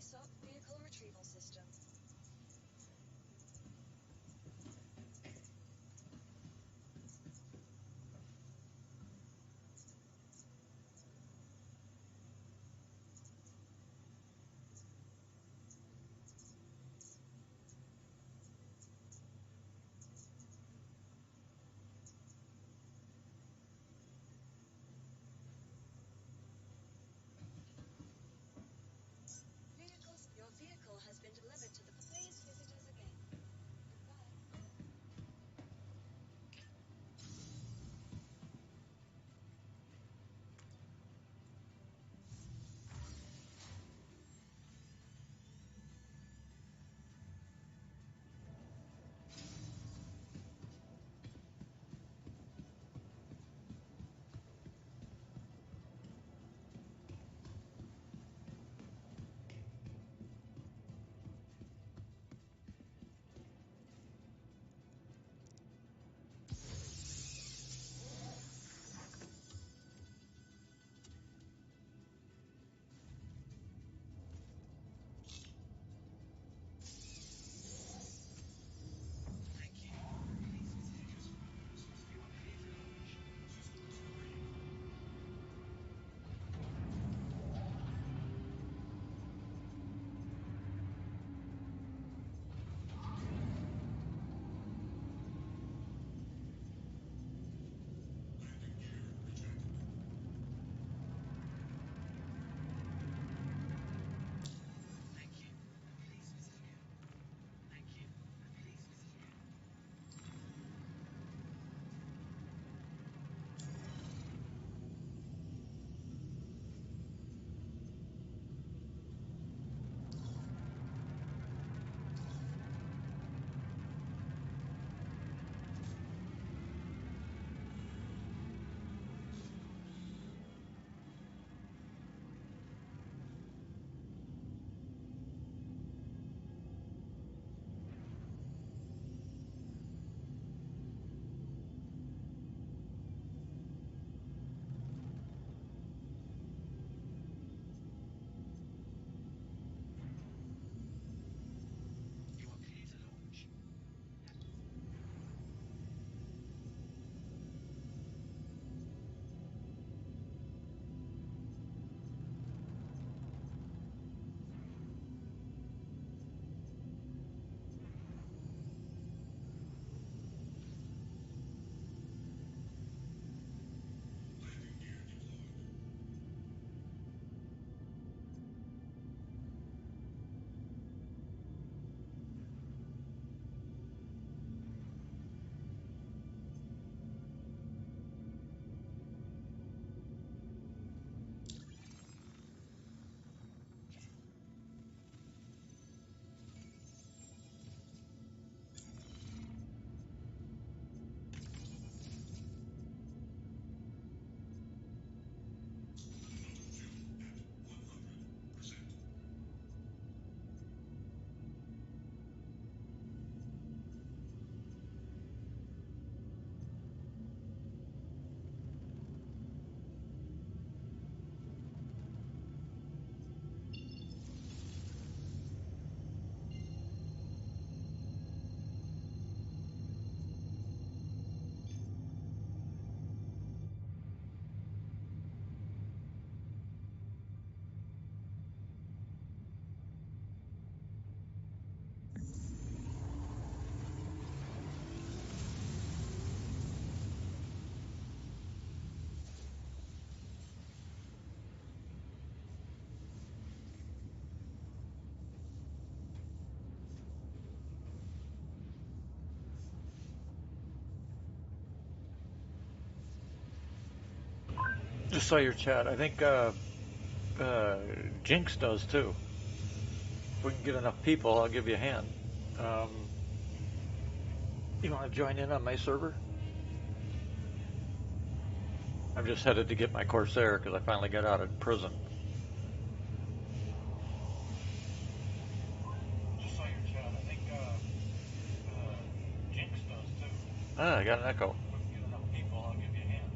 SOP vehicle retrieval system. Your vehicle has been delivered to the... Please visit us again. Goodbye. Just saw your chat. I think Jinx does too. If we can get enough people, I'll give you a hand. Um, you want to join in on my server? I'm just headed to get my Corsair because I finally got out of prison. Just saw your chat. I think Jinx does too. Ah, I got an echo. If we can get enough people, I'll give you a hand.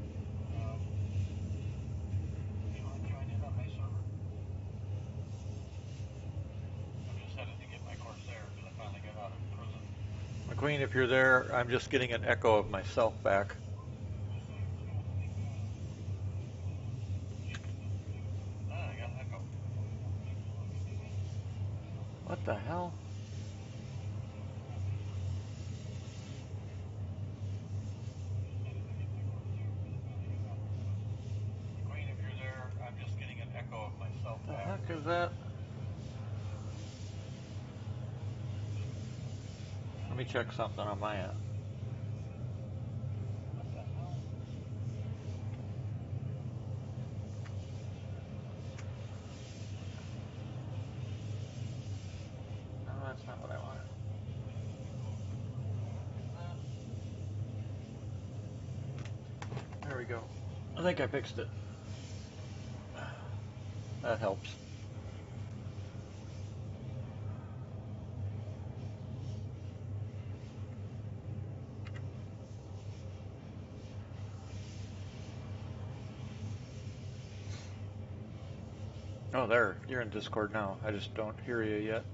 You want to join in on my server? Queen, if you're there, I'm just getting an echo of myself back. I got an echo. What the hell? Queen, if you're there, I'm just getting an echo of myself back. The heck is that? Let me check something on my end. What the hell? No, that's not what I wanted. There we go. I think I fixed it. That helps. Oh, there. You're in Discord now. I just don't hear you yet.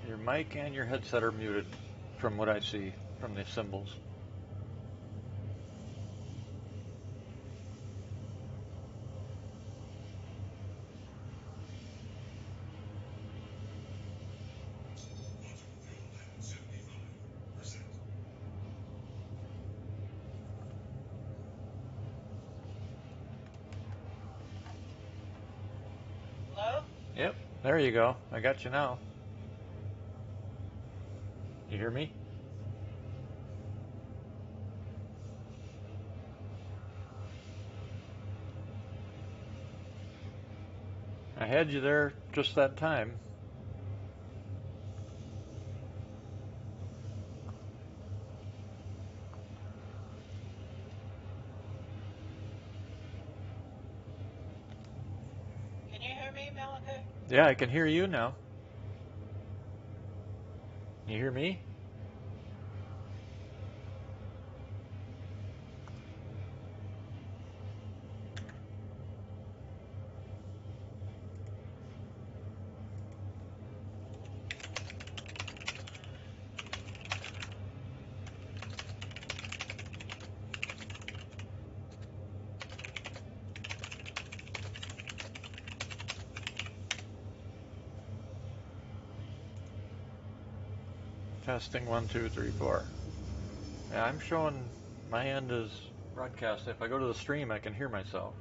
Your mic and your headset are muted from what I see from the symbols. Hello? Yep, there you go. I got you now. You hear me? I had you there just that time. Can you hear me, Malachi? Yeah, I can hear you now. You hear me? Testing 1, 2, 3, 4. Yeah, I'm showing my end is broadcast. If I go to the stream, I can hear myself.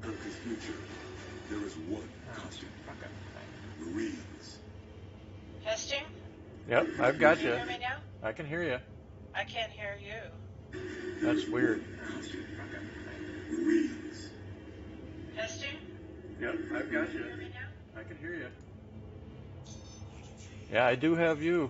Earth's future, there is one constant. Marines. Testing? Yep, I've got Can you you. hear me now? I can hear you. I can't hear you. That's weird. Marines. Testing? Yep, I've got Can you you. hear me now? I can hear you. Yeah, I do have you.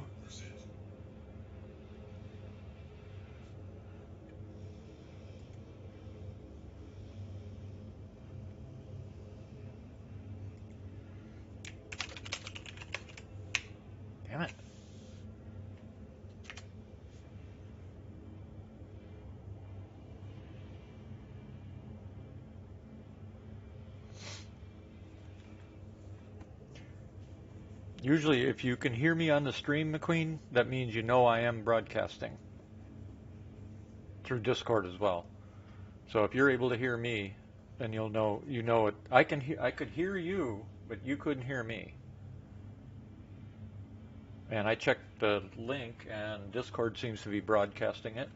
Damn it. Usually, if you can hear me on the stream, McQueen, that means you know I am broadcasting through Discord as well. So if you're able to hear me, then you know it. I could hear you, but you couldn't hear me. And I checked the link, and Discord seems to be broadcasting it.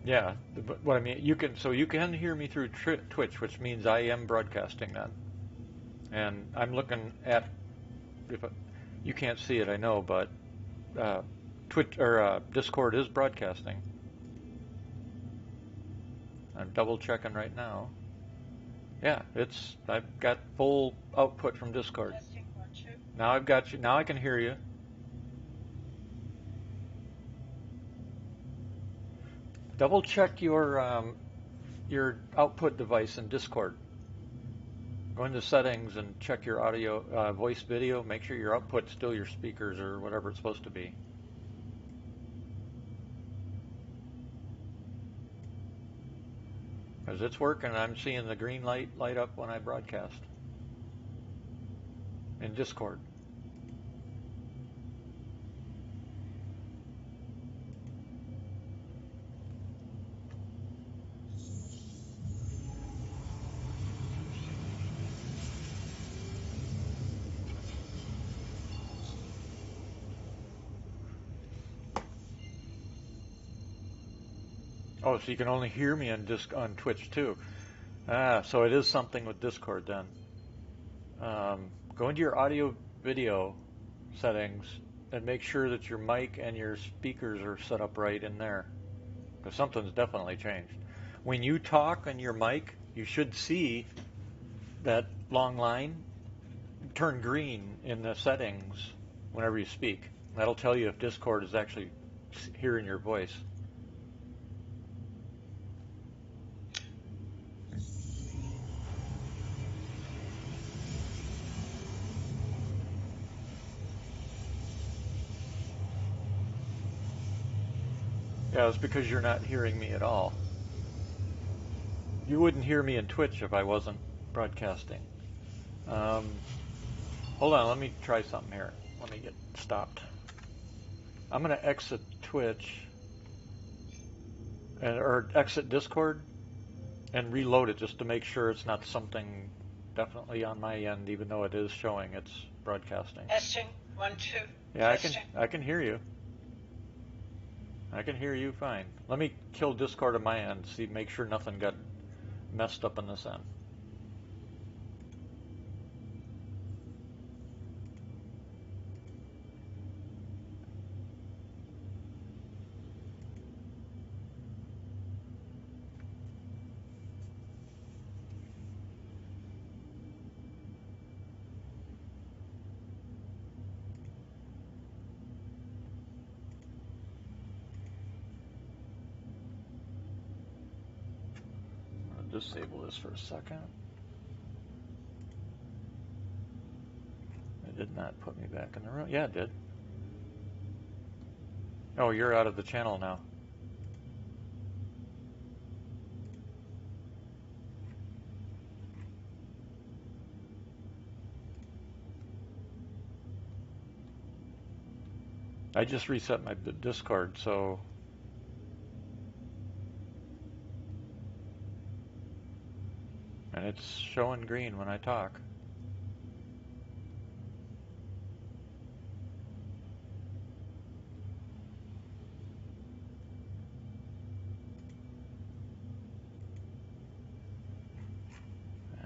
Yeah, but what I mean, you can hear me through Twitch, which means I am broadcasting then. And I'm looking at you can't see it, I know, but Twitch or Discord is broadcasting. I'm double checking right now. Yeah, I've got full output from Discord. Testing 1, 2. Now I've got you. Now I can hear you. Double check your output device in Discord. Go into settings and check your audio, voice, video. Make sure your output's still your speakers or whatever it's supposed to be. Because it's working. I'm seeing the green light light up when I broadcast in Discord. Oh, so you can only hear me on Twitch too. So it is something with Discord then. Go into your audio video settings and make sure that your mic and your speakers are set up right in there, because something's definitely changed. When you talk on your mic, you should see that long line turn green in the settings whenever you speak. That'll tell you if Discord is actually hearing your voice. Yeah, it's because you're not hearing me at all. You wouldn't hear me in Twitch if I wasn't broadcasting. Hold on, let me try something here. Let me get stopped. I'm going to exit Twitch or exit Discord and reload it just to make sure it's not something definitely on my end, even though it is showing it's broadcasting. Testing 1, 2. Yeah, Testing. I can hear you. I can hear you fine. Let me kill Discord on my end, make sure nothing got messed up on this end. Disable this for a second. It did not put me back in the room. Yeah, it did. Oh, you're out of the channel now. I just reset my Discord, so and it's showing green when I talk.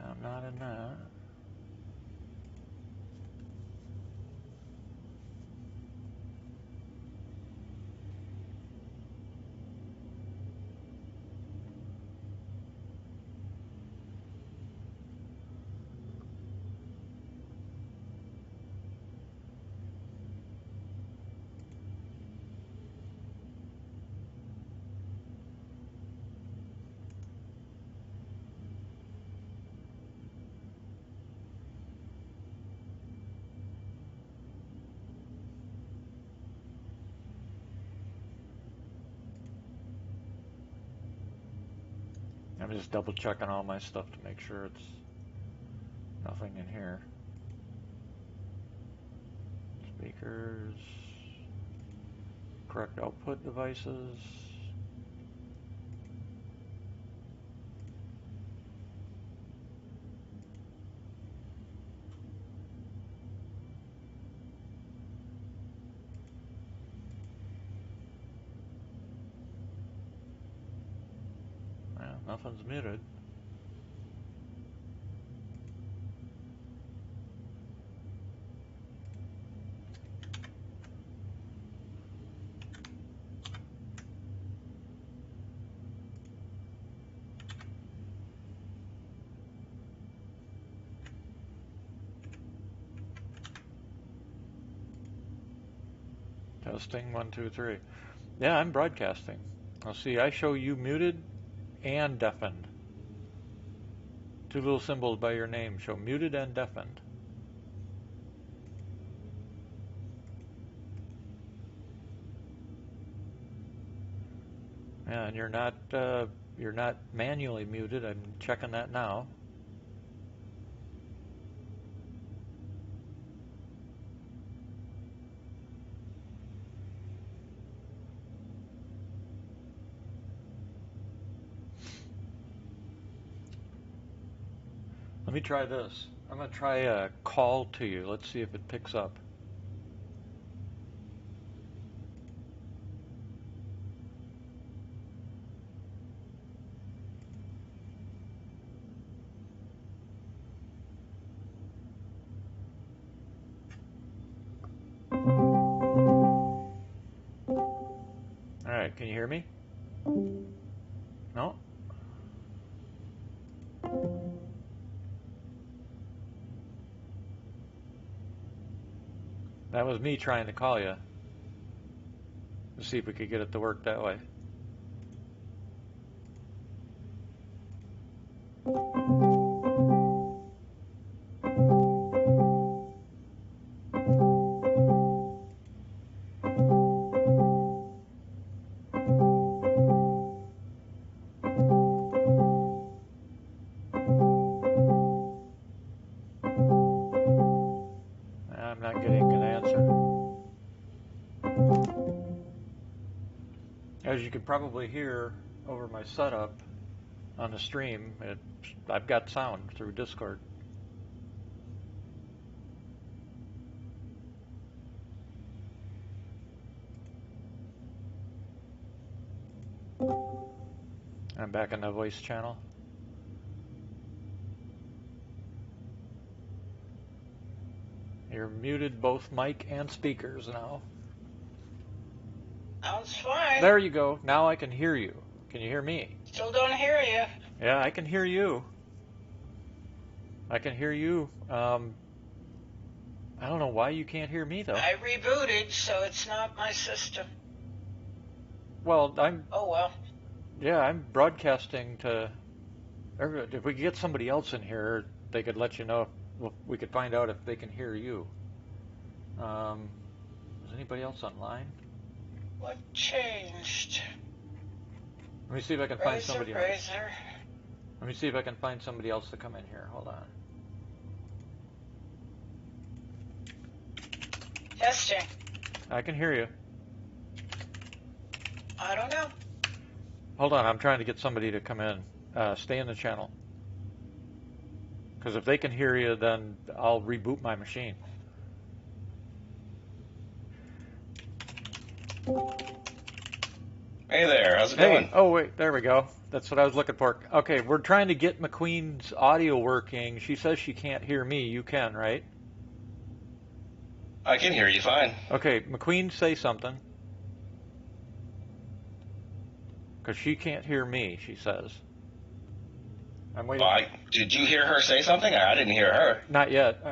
I'm not in that. I'm just double checking all my stuff to make sure it's nothing in here. Speakers, correct output devices. Well, nothing's muted. Testing 1, 2, 3. Yeah, I'm broadcasting. I'll see. I show you muted and deafened. Two little symbols by your name show muted and deafened. Yeah, and you're not manually muted. I'm checking that now. Let me try this. I'm going to try a call to you. Let's see if it picks up. All right, can you hear me? No? That was me trying to call you. Let's see if we could get it to work that way. I'm not getting an answer. As you can probably hear over my setup on the stream, I've got sound through Discord. I'm back in the voice channel. You're muted both mic and speakers now. Sounds fine. There you go. Now I can hear you. Can you hear me? Still don't hear you. Yeah, I can hear you. I can hear you. I don't know why you can't hear me though. I rebooted, so it's not my system. Well, Oh well. yeah, I'm broadcasting to everybody. If we could get somebody else in here, they could let you know. We could find out if they can hear you. Is anybody else online? What changed? Let me see if I can find somebody else. Razor. Let me see if I can find somebody else to come in here. Hold on. Testing. I can hear you. I don't know. Hold on, I'm trying to get somebody to come in. Stay in the channel. Because if they can hear you, then I'll reboot my machine. Hey there, how's it going? Oh wait, there we go. That's what I was looking for. Okay, we're trying to get McQueen's audio working. She says she can't hear me. You can, right? I can hear you fine. Okay, McQueen, say something. Because she can't hear me, she says. I'm waiting. Did you hear her say something? I didn't hear her. Not yet.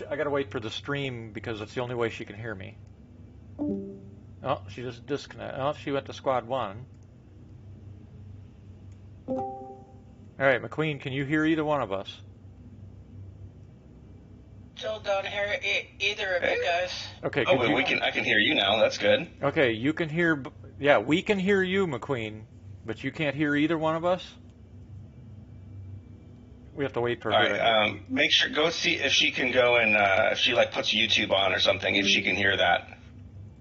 I gotta wait for the stream because it's the only way she can hear me. Oh, she just disconnected. Oh, she went to squad 1. All right, McQueen, can you hear either one of us? Still don't hear either of you guys. Okay. Oh, but I can hear you now. That's good. Okay, you can hear. Yeah, we can hear you, McQueen, but you can't hear either one of us. We have to wait for her. All right. Make sure go see if she can go and if she like puts YouTube on or something. If she can hear that.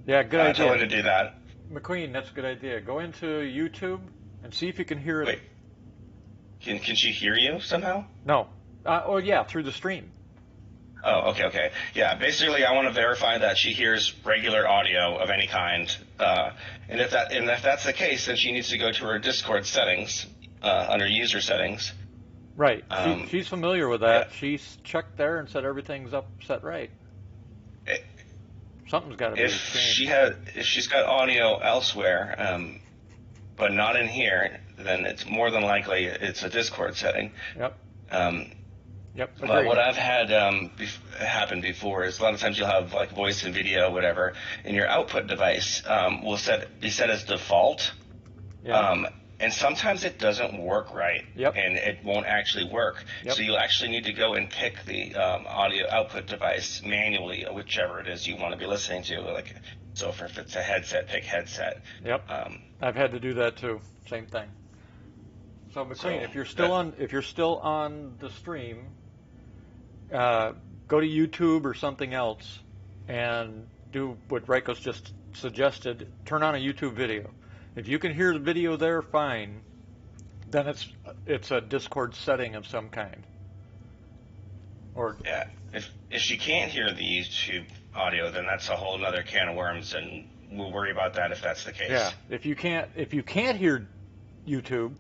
Yeah, good idea. Tell her to do that. McQueen, that's a good idea. Go into YouTube and see if you can hear it. Wait. Can she hear you somehow? No. Oh yeah, through the stream. Oh, okay. Yeah, basically, I want to verify that she hears regular audio of any kind, and if that's the case, then she needs to go to her Discord settings under user settings. Right. She's familiar with that. Yeah. She's checked there and said everything's set right. Something's got to be changed. If she's got audio elsewhere, but not in here, then it's more than likely it's a Discord setting. Yep. Yep. But Agreed. what I've had happen before is a lot of times you'll have like voice and video, whatever, and your output device will be set as default. Yeah. And sometimes it doesn't work right, Yep. and it won't actually work. Yep. So you'll actually need to go and pick the audio output device manually, whichever it is you want to be listening to. Like, so if it's a headset, pick headset. Yep. I've had to do that too. Same thing. So McQueen, if you're still on the stream, go to YouTube or something else, and do what Reiko's just suggested. Turn on a YouTube video. If you can hear the video there, fine. Then it's a Discord setting of some kind. Or yeah, if she can't hear the YouTube audio, then that's a whole other can of worms, and we'll worry about that if that's the case. yeah, if you can't hear YouTube,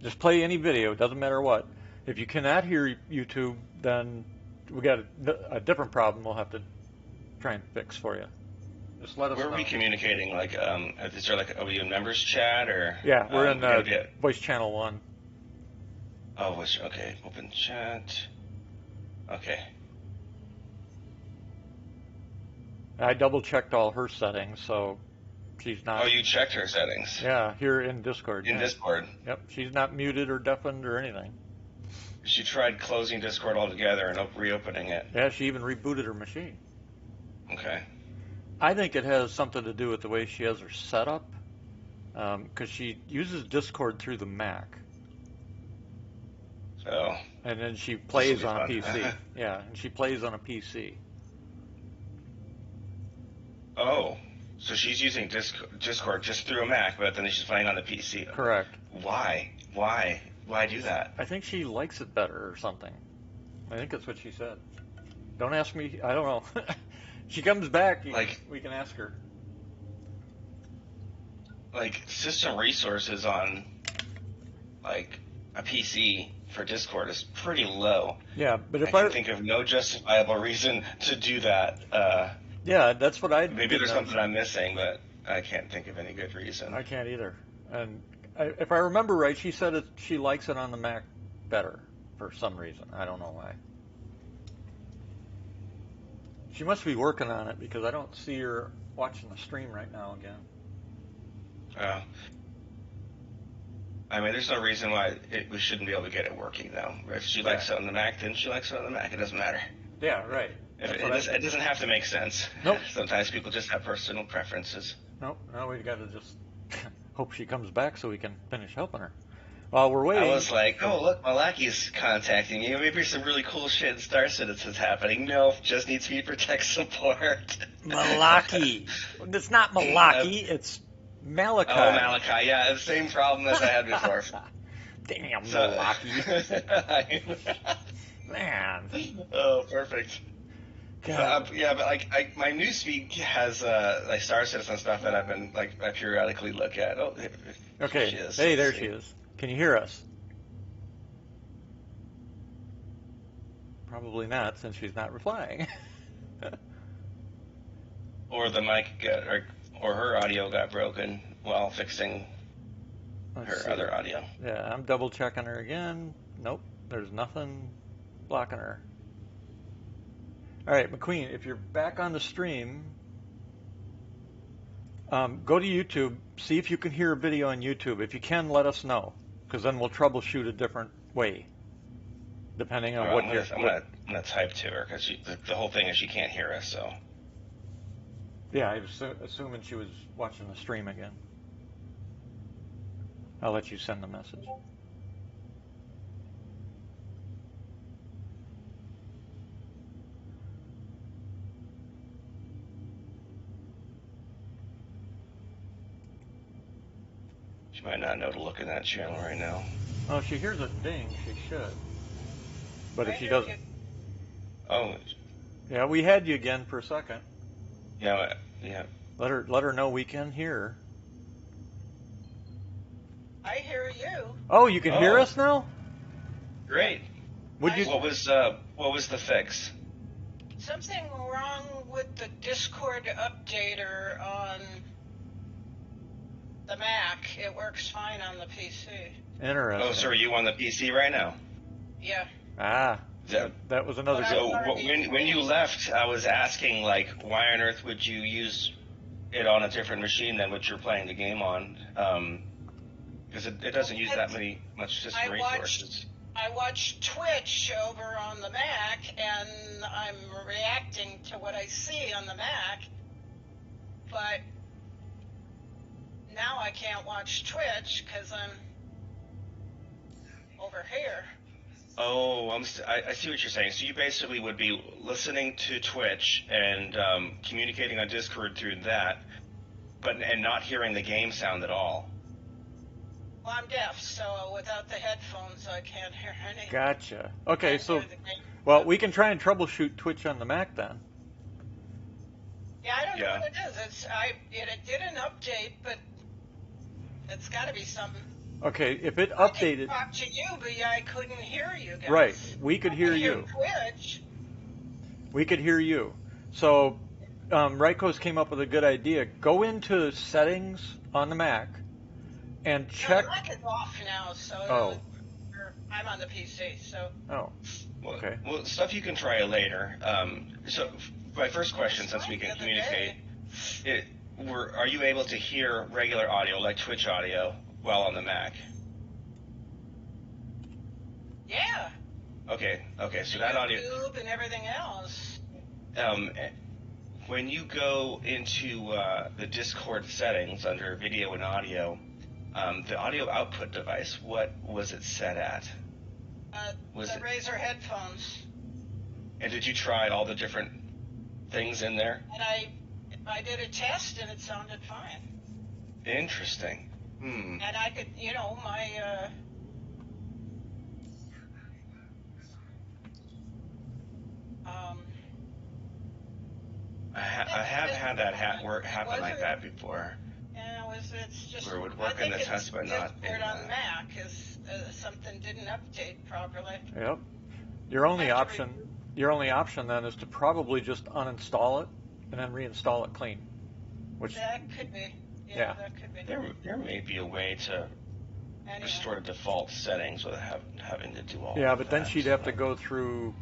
just play any video. Doesn't matter what. If you cannot hear YouTube, then we got a different problem. We'll have to try and fix for you. Just let us know. Where are we communicating? Like, is there like, are we in members chat or? Yeah, we're in voice channel 1. Oh, okay. Open chat. Okay. I double checked all her settings, so she's not. Oh, you checked her settings. Yeah, here in Discord. In Discord. Yep, she's not muted or deafened or anything. She tried closing Discord altogether and reopening it. Yeah, she even rebooted her machine. Okay. I think it has something to do with the way she has her setup, because she uses Discord through the Mac. So. And then she plays on a PC. Yeah, and she plays on a PC. Oh, so she's using Discord just through a Mac, but then she's playing on the PC. Correct. Why? Why do that? I think she likes it better or something. I think that's what she said. Don't ask me. I don't know. She comes back. We can ask her. Like, system resources on like a PC for Discord is pretty low. Yeah, but if I can think of no justifiable reason to do that. Yeah, that's what I. Maybe there's something I'm missing, but I can't think of any good reason. I can't either. And if I remember right, she said she likes it on the Mac better for some reason. I don't know why. She must be working on it because I don't see her watching the stream right now again. I mean, there's no reason why we shouldn't be able to get it working, though. If she likes it on the Mac, then she likes it on the Mac. It doesn't matter. Yeah, right. It doesn't have to make sense. Nope. Sometimes people just have personal preferences. Nope. Now we've got to just hope she comes back so we can finish helping her. While we're waiting. I was like, oh, look, Malaki's contacting you. Maybe some really cool shit in Star Citizen's happening. No, just needs to be protect support. Malaki. It's not Malaki. It's Malachi. Oh, Malachi. Yeah, the same problem as I had before. Damn, Malaki. Man. Oh, perfect. Yeah, but like my newsfeed has like Star Citizen stuff that I've been I periodically look at. Oh, okay. She is. Hey, there she is. Can you hear us? Probably not, since she's not replying. Or the mic or her audio got broken while fixing her other audio. Yeah, I'm double checking her again. Nope, there's nothing blocking her. All right, McQueen, if you're back on the stream, go to YouTube, see if you can hear a video on YouTube. If you can, let us know, because then we'll troubleshoot a different way, depending on what you're... I'm gonna type to her, because the whole thing is she can't hear us, so... Yeah, I was assuming she was watching the stream again. I'll let you send the message. She might not know to look in that channel right now. Oh, she hears a ding. She should. But if she doesn't... Oh. Yeah, we had you again for a second. Yeah. Let her know we can hear her. I hear you. Oh, you can hear us now? Great. What was the fix? Something wrong with the Discord updater on the Mac. It works fine on the PC. Interesting. Oh, so are you on the PC right now? Yeah. Ah, So, that was another But good. so when you left, I was asking like, why on earth would you use it on a different machine than what you're playing the game on? Because it doesn't use that much system resources. I watch Twitch over on the Mac, and I'm reacting to what I see on the Mac. But now I can't watch Twitch because I'm over here. Oh, I see what you're saying. So you basically would be listening to Twitch and communicating on Discord through that, and not hearing the game sound at all. Well, I'm deaf, so without the headphones, I can't hear anything. Gotcha. Okay, Can't so hear the game. well, we can try and troubleshoot Twitch on the Mac then. Yeah, I don't know Yeah. what it is. It did an update, but it's got to be something. Okay, if it I could updated, talk to you, but I couldn't hear you guys. right? We could I hear could you. Twitch. We could hear you. So, Ryko's came up with a good idea. Go into settings on the Mac and check. No, the mic is off now, so Oh. I'm on the PC, so. Oh, okay. Well, stuff you can try later. So my first question, since we can The other communicate, day. are you able to hear regular audio, like Twitch audio, while on the Mac? Yeah. Okay, so that audio. YouTube and everything else. When you go into the Discord settings under video and audio, the audio output device, what was it set at? Was The it- Razer headphones, And did you try all the different things in there? and I did a test and it sounded fine. Interesting. And I could, my I have had that happen like that before. it's just. Where it would work I in think the test, but it's not Discord in on Mac because something didn't update properly. Yep. Your only Have to option, your only option then is to probably just uninstall it and then reinstall it clean. Which, That could be. Yeah. That could be. There may be a way to Anyway. restore the default settings without having to do all. yeah, of but then that. she'd have to go through.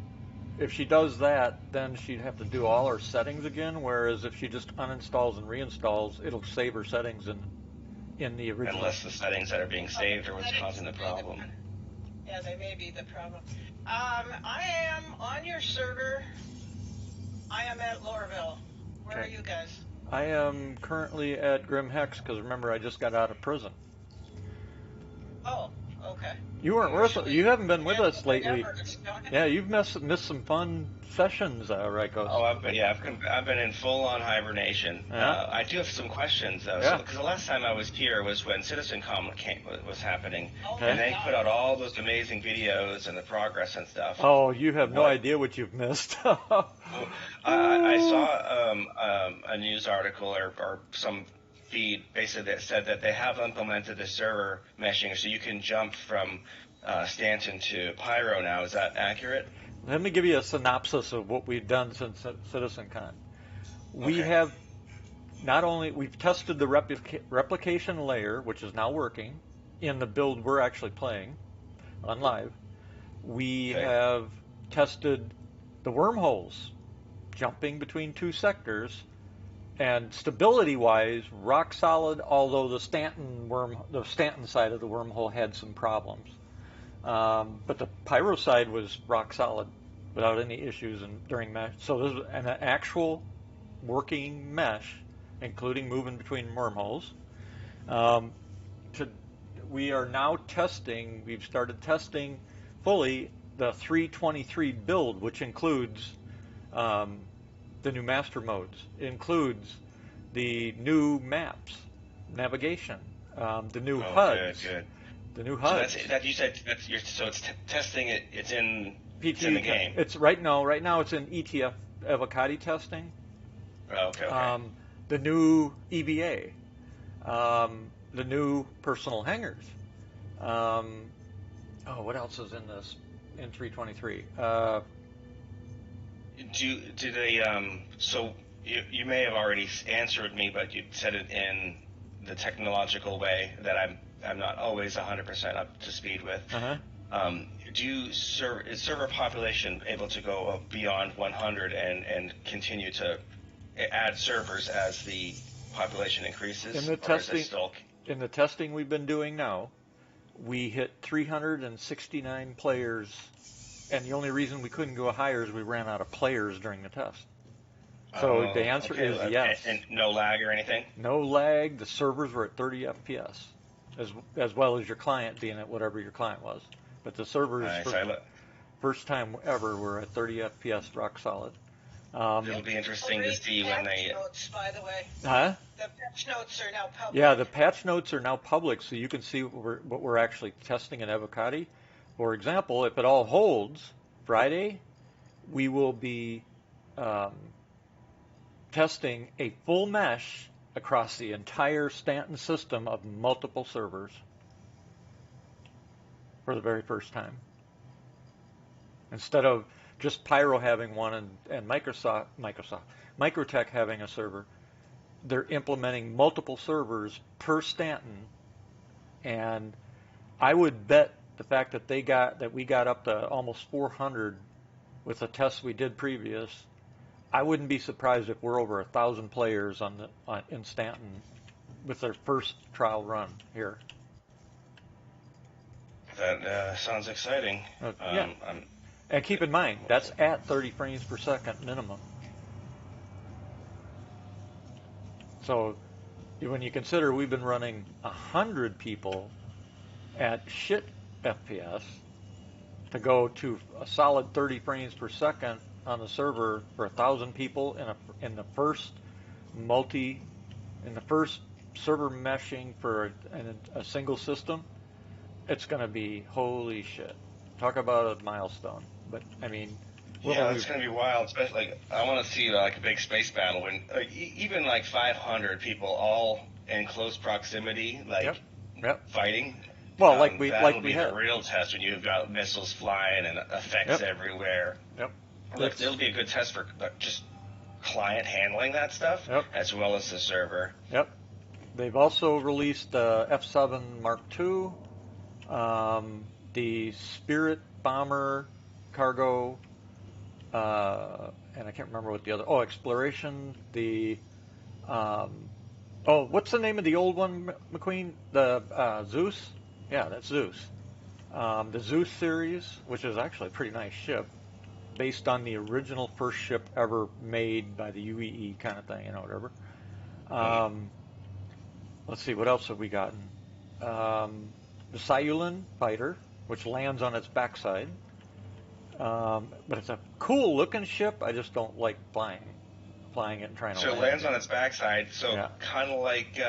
If she does that, then she'd have to do all her settings again. Whereas if she just uninstalls and reinstalls, it'll save her settings in the original. Unless the settings that are being saved are what's causing the problem. Yeah, they may be the problem. I am on your server. I am at Lorville. Where Okay. are you guys? I am currently at Grim Hex because remember I just got out of prison. Oh, okay. You weren't with us. You haven't been with us lately. Never, don't you? Yeah, you've missed some fun sessions, Ryko. Oh, I've been in full-on hibernation. Yeah. I do have some questions though, Yeah. because the last time I was here was when CitizenCom was happening, Okay. and they put out all those amazing videos and the progress and stuff. Oh, you have no What? idea what you've missed. I saw a news article or some feed basically that said that they have implemented the server meshing so you can jump from Stanton to Pyro now. Is that accurate? Let me give you a synopsis of what we've done since CitizenCon. We Okay. have we've tested the replication layer, which is now working, in the build we're actually playing on live. We Okay. have tested the wormholes, jumping between two sectors, and stability-wise, rock solid. Although the Stanton side of the wormhole had some problems, but the Pyro side was rock solid without any issues during mesh. So this is an actual working mesh, including moving between wormholes. We are now testing. We've started testing fully the 323 build, which includes the new master modes, includes the new maps, navigation, the new HUDs, Good. the new So HUDs. it's testing it. It's in PTU in the game. It's right now it's in ETF Avocati testing. Oh, okay. The new EVA, the new personal hangers. What else is in this in 323? Do they? So you may have already answered me, but you said it in the technological way that I'm not always 100% up to speed with. Uh-huh. Is server population able to go beyond 100 and continue to add servers as the population increases? In the Or is it testing, still... in the testing we've been doing now, we hit 369 players, and the only reason we couldn't go higher is we ran out of players during the test. So the answer okay. is yes. And no lag or anything? No lag. The servers were at 30 FPS, as well as your client being at whatever your client was. But the servers, Nice. first time ever, were at 30 FPS, rock solid. It'll be interesting to see when they... Notes, by the way. Huh? The patch notes are now public. Yeah, the patch notes are now public, so you can see what we're actually testing in Evocati. For example, if it all holds, Friday, we will be testing a full mesh across the entire Stanton system of multiple servers for the very first time. Instead of just Pyro having one and Microtech having a server, they're implementing multiple servers per Stanton, and I would bet the fact that we got up to almost 400 with the tests we did previous, I wouldn't be surprised if we're over 1,000 players in Stanton with their first trial run here. That sounds exciting. Yeah. And keep in mind, that's at 30 frames per second minimum. So when you consider we've been running 100 people at shit FPS to go to a solid 30 frames per second on the server for 1,000 people in the first server meshing for a single system, it's going to be holy shit. Talk about a milestone. But I mean, yeah, it's going to be wild. Especially, I want to see like a big space battle when even like 500 people all in close proximity, like fighting. Well, that'll we be the real test when you've got missiles flying and effects everywhere. Yep. It'll be a good test for just client handling that stuff as well as the server. Yep. They've also released F7 Mark II, the Spirit Bomber cargo, and I can't remember what the other. Exploration. What's the name of the old one, McQueen? The Zeus. Yeah, that's Zeus. The Zeus series, which is actually a pretty nice ship, based on the original first ship ever made by the UEE kind of thing, whatever. Let's see, what else have we gotten? The Sayulan fighter, which lands on its backside. But it's a cool looking ship. I just don't like flying it and trying to land. So it lands on its backside, kind of like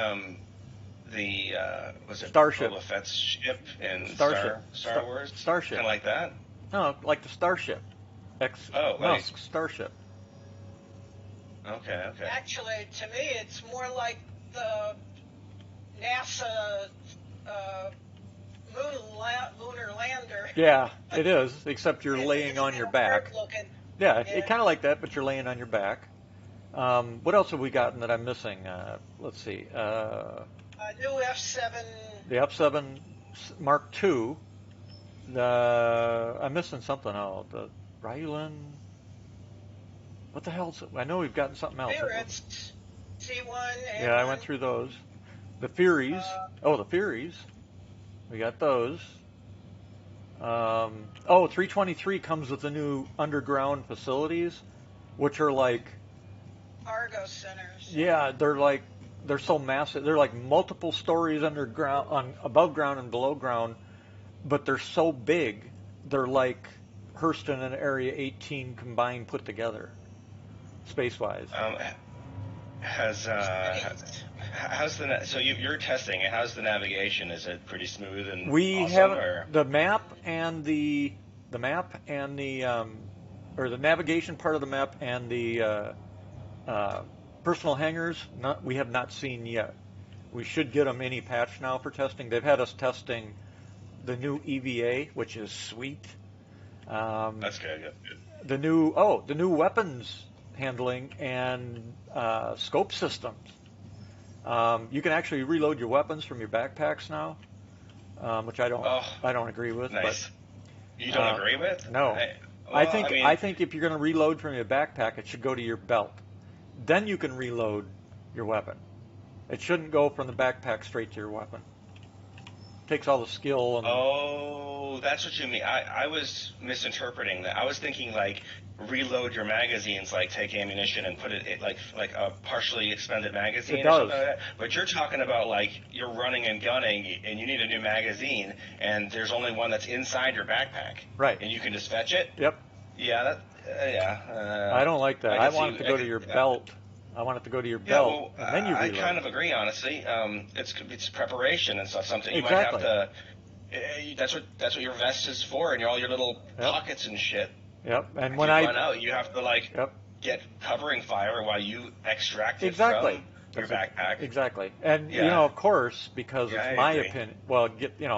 was it Starship. Boba Fett's ship in Starship. Star Wars? Starship. Kind of like that? No, like the Starship. Musk Starship. Okay. Actually, to me, it's more like the NASA lunar lander. Yeah, it is, except you're laying on your back. Yeah, it's kind of like that, but you're laying on your back. What else have we gotten that I'm missing? Let's see. New F7. The F7 Mark II. I'm missing something else. The Ryulan. What the hell is it? I know we've gotten something else. Spirits. C1. Yeah, I went through those. The Furies. The Furies. We got those. 323 comes with the new underground facilities, which are like cargo centers. Yeah, they're so massive. They're like multiple stories underground, above ground and below ground, but they're so big. They're like Hurston and Area 18 combined, put together, space-wise. So you're testing it. How's the navigation? Is it pretty smooth and we awesome, have the map and the navigation part of the map and the personal hangars. We have not seen yet. We should get them any patch now for testing. They've had us testing the new EVA, which is sweet. That's good. The new weapons handling and scope systems. You can actually reload your weapons from your backpacks now, which I don't agree with. Nice. You don't agree with? No. Well, I think if you're going to reload from your backpack, it should go to your belt. Then you can reload your weapon. It shouldn't go from the backpack straight to your weapon. It takes all the skill and Oh, that's what you mean. I was misinterpreting that. I was thinking like reload your magazines, like take ammunition and put it like a partially expended magazine It or does. something like that. But you're talking about like you're running and gunning and you need a new magazine and there's only one that's inside your backpack. Right. And you can just fetch it. Yep. Yeah, yeah. I don't like that. I I can want see- it to go I to can- your yeah. belt. I want it to go to your Yeah, belt, well, and then you I reload. kind of agree, honestly. It's preparation and stuff. Something you Exactly. might have to. That's what your vest is for, and all your little Yep. pockets and shit. Yep. And If when you I run out, you have to like Yep. get covering fire while you extract it Exactly. from your backpack. Exactly. And Yeah. of course, because Yeah, I it's my agree. opinion. Well,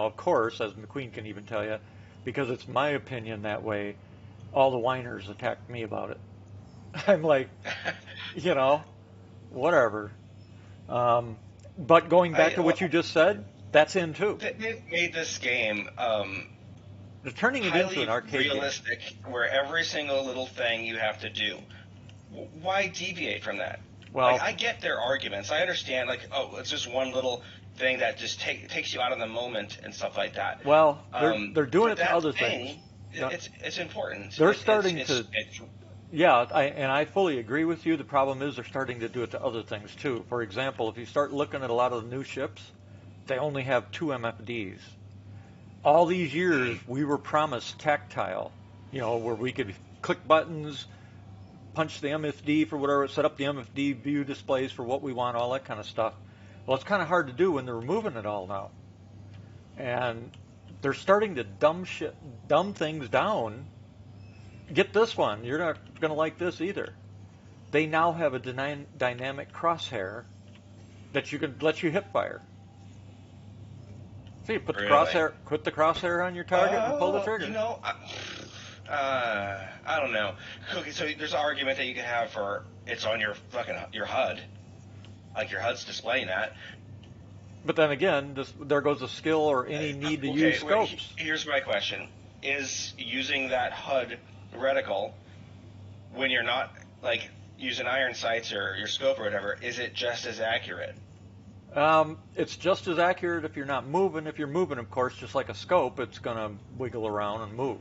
of course, as McQueen can even tell you, because it's my opinion that way. All the whiners attacked me about it. I'm like, whatever. But going back to what you just said, that's in too. They've made this game They're turning it into highly an arcade game. realistic, where every single little thing you have to do. Why deviate from that? Well, Like, I get their arguments. I understand, like, oh, it's just one little thing that just takes you out of the moment and stuff like that. well, they're doing but it to that other thing, things. Yeah. It's important. They're It's- starting it's- to- it's- Yeah, I fully agree with you. The problem is they're starting to do it to other things too. For example, if you start looking at a lot of the new ships, they only have 2 MFDs. All these years, we were promised tactile, where we could click buttons, punch the MFD for whatever, set up the MFD view displays for what we want, all that kind of stuff. Well, it's kind of hard to do when they're removing it all now. And they're starting to dumb things down. Get this one. You're not going to like this either. They now have a dynamic crosshair that you can let you hip fire. See, put Really? the crosshair on your target and pull the trigger. I don't know. Okay, so there's an argument that you can have for it's on your HUD, like your HUD's displaying that. But then again, there goes a skill or any need to use Wait, scopes. here's my question: is using that HUD reticle when you're not like using iron sights or your scope or whatever, is it just as accurate? It's just as accurate if you're not moving. If you're moving, of course, just like a scope, it's going to wiggle around and move.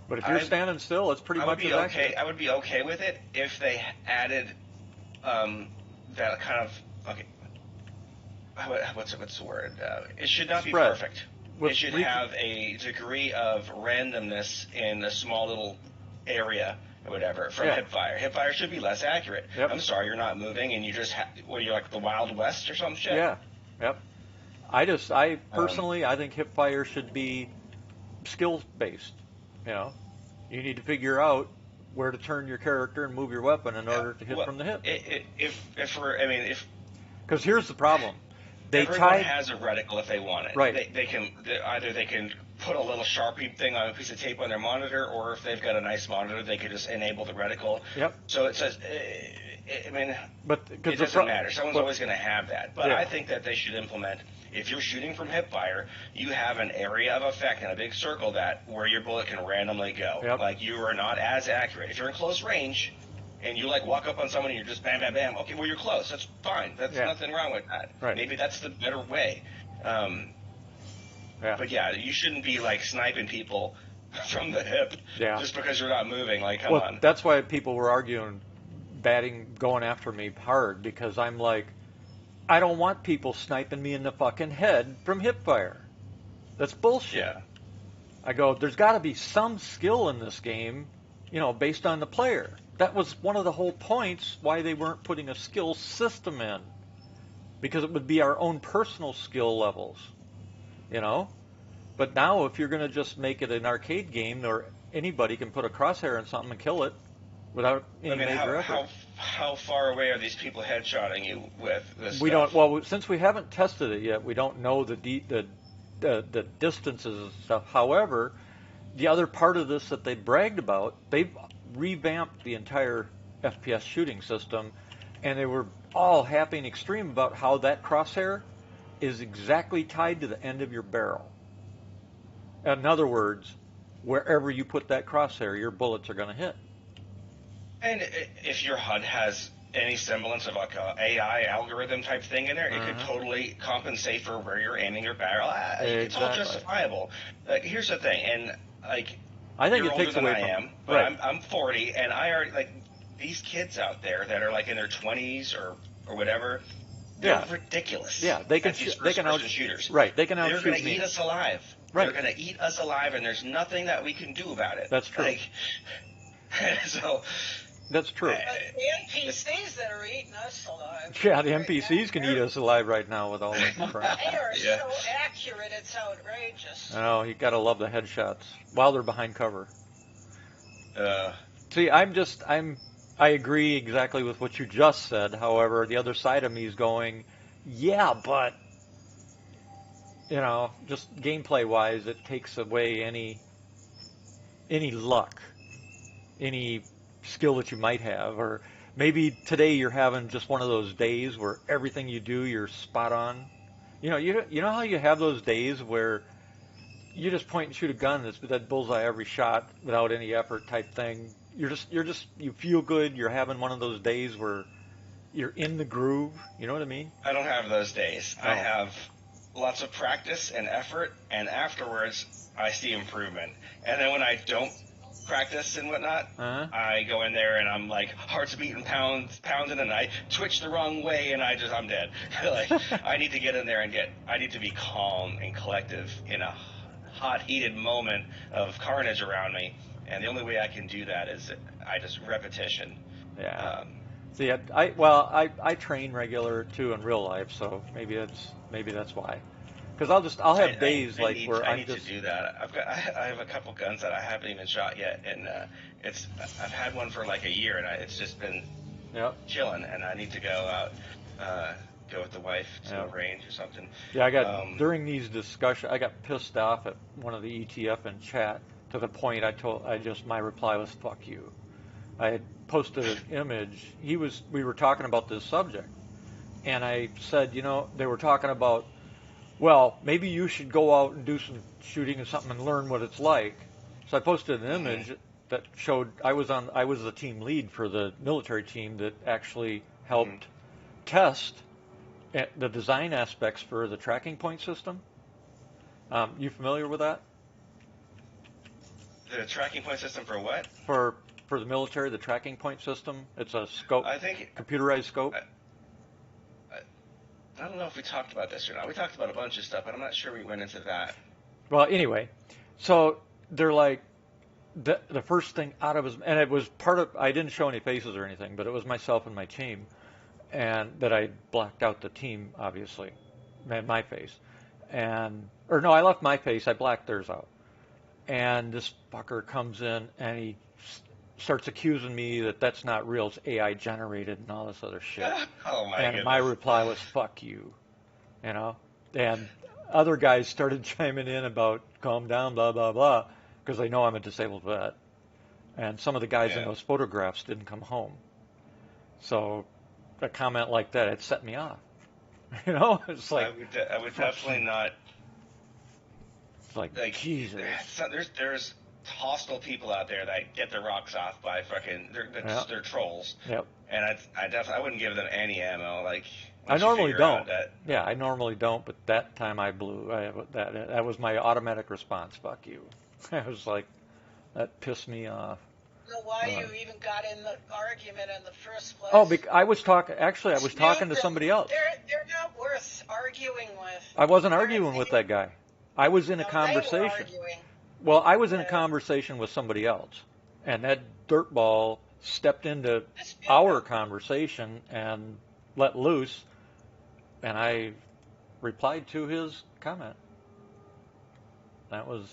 But if you're standing still, it's pretty much as accurate. I would be okay with it if they added that kind of what's the word? It should not be Spread. perfect. With It should have a degree of randomness in a small little area or whatever from Yeah. hipfire. Hipfire should be less accurate. Yep. I'm sorry, you're not moving and you just you're like the Wild West or some shit. Yeah, yep. I personally, I think hipfire should be skill based. You need to figure out where to turn your character and move your weapon in order to hit Well, from the hip. If Because here's the problem: they everyone tied. has a reticle if they want it. Right. They can either they can put a little Sharpie thing on a piece of tape on their monitor, or if they've got a nice monitor, they could just enable the reticle. Yep. So it says, But it because doesn't matter. Someone's always going to have that. But Yeah. I think that they should implement, if you're shooting from hipfire, you have an area of effect in a big circle where your bullet can randomly go. Yep. Like, you are not as accurate. If you're in close range and you like walk up on someone and you're just bam, bam, bam, okay, well, you're close. That's fine. That's Yeah. nothing wrong with that. Right. Maybe that's the better way. Yeah. But yeah, you shouldn't be like sniping people from the hip Yeah. just because you're not moving. Like, come Well, on. that's why people were arguing, going after me hard, because I'm like, I don't want people sniping me in the fucking head from hip fire. That's bullshit. Yeah. I go, there's got to be some skill in this game, based on the player. That was one of the whole points why they weren't putting a skill system in, because it would be our own personal skill levels, But now, if you're going to just make it an arcade game, or anybody can put a crosshair in something and kill it without any major effort. How far away are these people headshotting you with this We stuff? don't. Well, since we haven't tested it yet, we don't know the distances and stuff. However, the other part of this that they bragged about, they've revamped the entire FPS shooting system, and they were all happy and extreme about how that crosshair is exactly tied to the end of your barrel. In other words, wherever you put that crosshair, your bullets are going to hit. And if your HUD has any semblance of like a AI algorithm type thing in there, it could totally compensate for where you're aiming your barrel at. It's all justifiable. Here's the thing, and like, I think you're it older takes than away I from am, but I'm 40, and I already, like, these kids out there that are like in their 20s or whatever, they're ridiculous. Yeah, they can first-person shooters. Right, they can outshoot They're going to me. eat us alive. Right. They're going to eat us alive, and there's nothing that we can do about it. That's true. Like, so. That's true. The NPCs that are eating us alive. Yeah, the NPCs can eat us alive right now with all this crap. They are so accurate, it's outrageous. I know, you gotta love the headshots while they're behind cover. See, I agree exactly with what you just said. However, the other side of me is going, yeah, but, you know, just gameplay-wise, it takes away any luck, any skill that you might have, or maybe today you're having just one of those days where everything you do, you're spot on. You know how you have those days where you just point and shoot a gun that's that bullseye every shot without any effort type thing. You feel good. You're having one of those days where you're in the groove. You know what I mean? I don't have those days. I have lots of practice and effort, and afterwards I see improvement. And then when I don't practice and whatnot, I go in there and I'm like heart's beating pounding, and I twitch the wrong way and I'm dead. Like, I need to get in there and I need to be calm and collective in a hot, heated moment of carnage around me, and the only way I can do that is I just repetition. Yeah. See, I train regular too in real life, so maybe that's why. Because I'll have days where I need to do that. I have a couple guns that I haven't even shot yet, and I've had one for like a year, and it's just been chilling, and I need to go out, go with the wife to a range or something. Yeah, I got during these discussions, I got pissed off at one of the ETF in chat to the point my reply was "fuck you." I had posted an image. We were talking about this subject, and I said, they were talking about, well, maybe you should go out and do some shooting or something and learn what it's like. So I posted an image that showed I was the team lead for the military team that actually helped test the design aspects for the tracking point system. You familiar with that? The tracking point system for what? For the military, the tracking point system. It's a scope, computerized scope. I don't know if we talked about this or not. We talked about a bunch of stuff, but I'm not sure we went into that. Well, anyway, so they're like, the first thing out of his, and it was I didn't show any faces or anything, but it was myself and my team, and that I blacked out the team, obviously, my face. Or no, I left my face, I blacked theirs out. And this fucker comes in and he starts accusing me that that's not real, it's AI generated and all this other shit. Oh my and goodness. My reply was, fuck you, And other guys started chiming in about calm down, blah, blah, blah, because they know I'm a disabled vet. And some of the guys in those photographs didn't come home. So a comment like that, it set me off. It's like... I would definitely not... It's like Jesus. There's hostile people out there that get their rocks off by fucking... They're trolls. Yep. And I wouldn't give them any ammo. Like, I normally don't. Yeah, I normally don't, but that time I blew. That was my automatic response. Fuck you. I was like, that pissed me off. I don't know why you even got in the argument in the first place. Oh, I was talking to somebody else. They're not worth arguing with. I wasn't arguing with that guy. I was in a conversation. They were arguing. Well, I was in a conversation with somebody else, and that dirtball stepped into our conversation and let loose, and I replied to his comment. That was,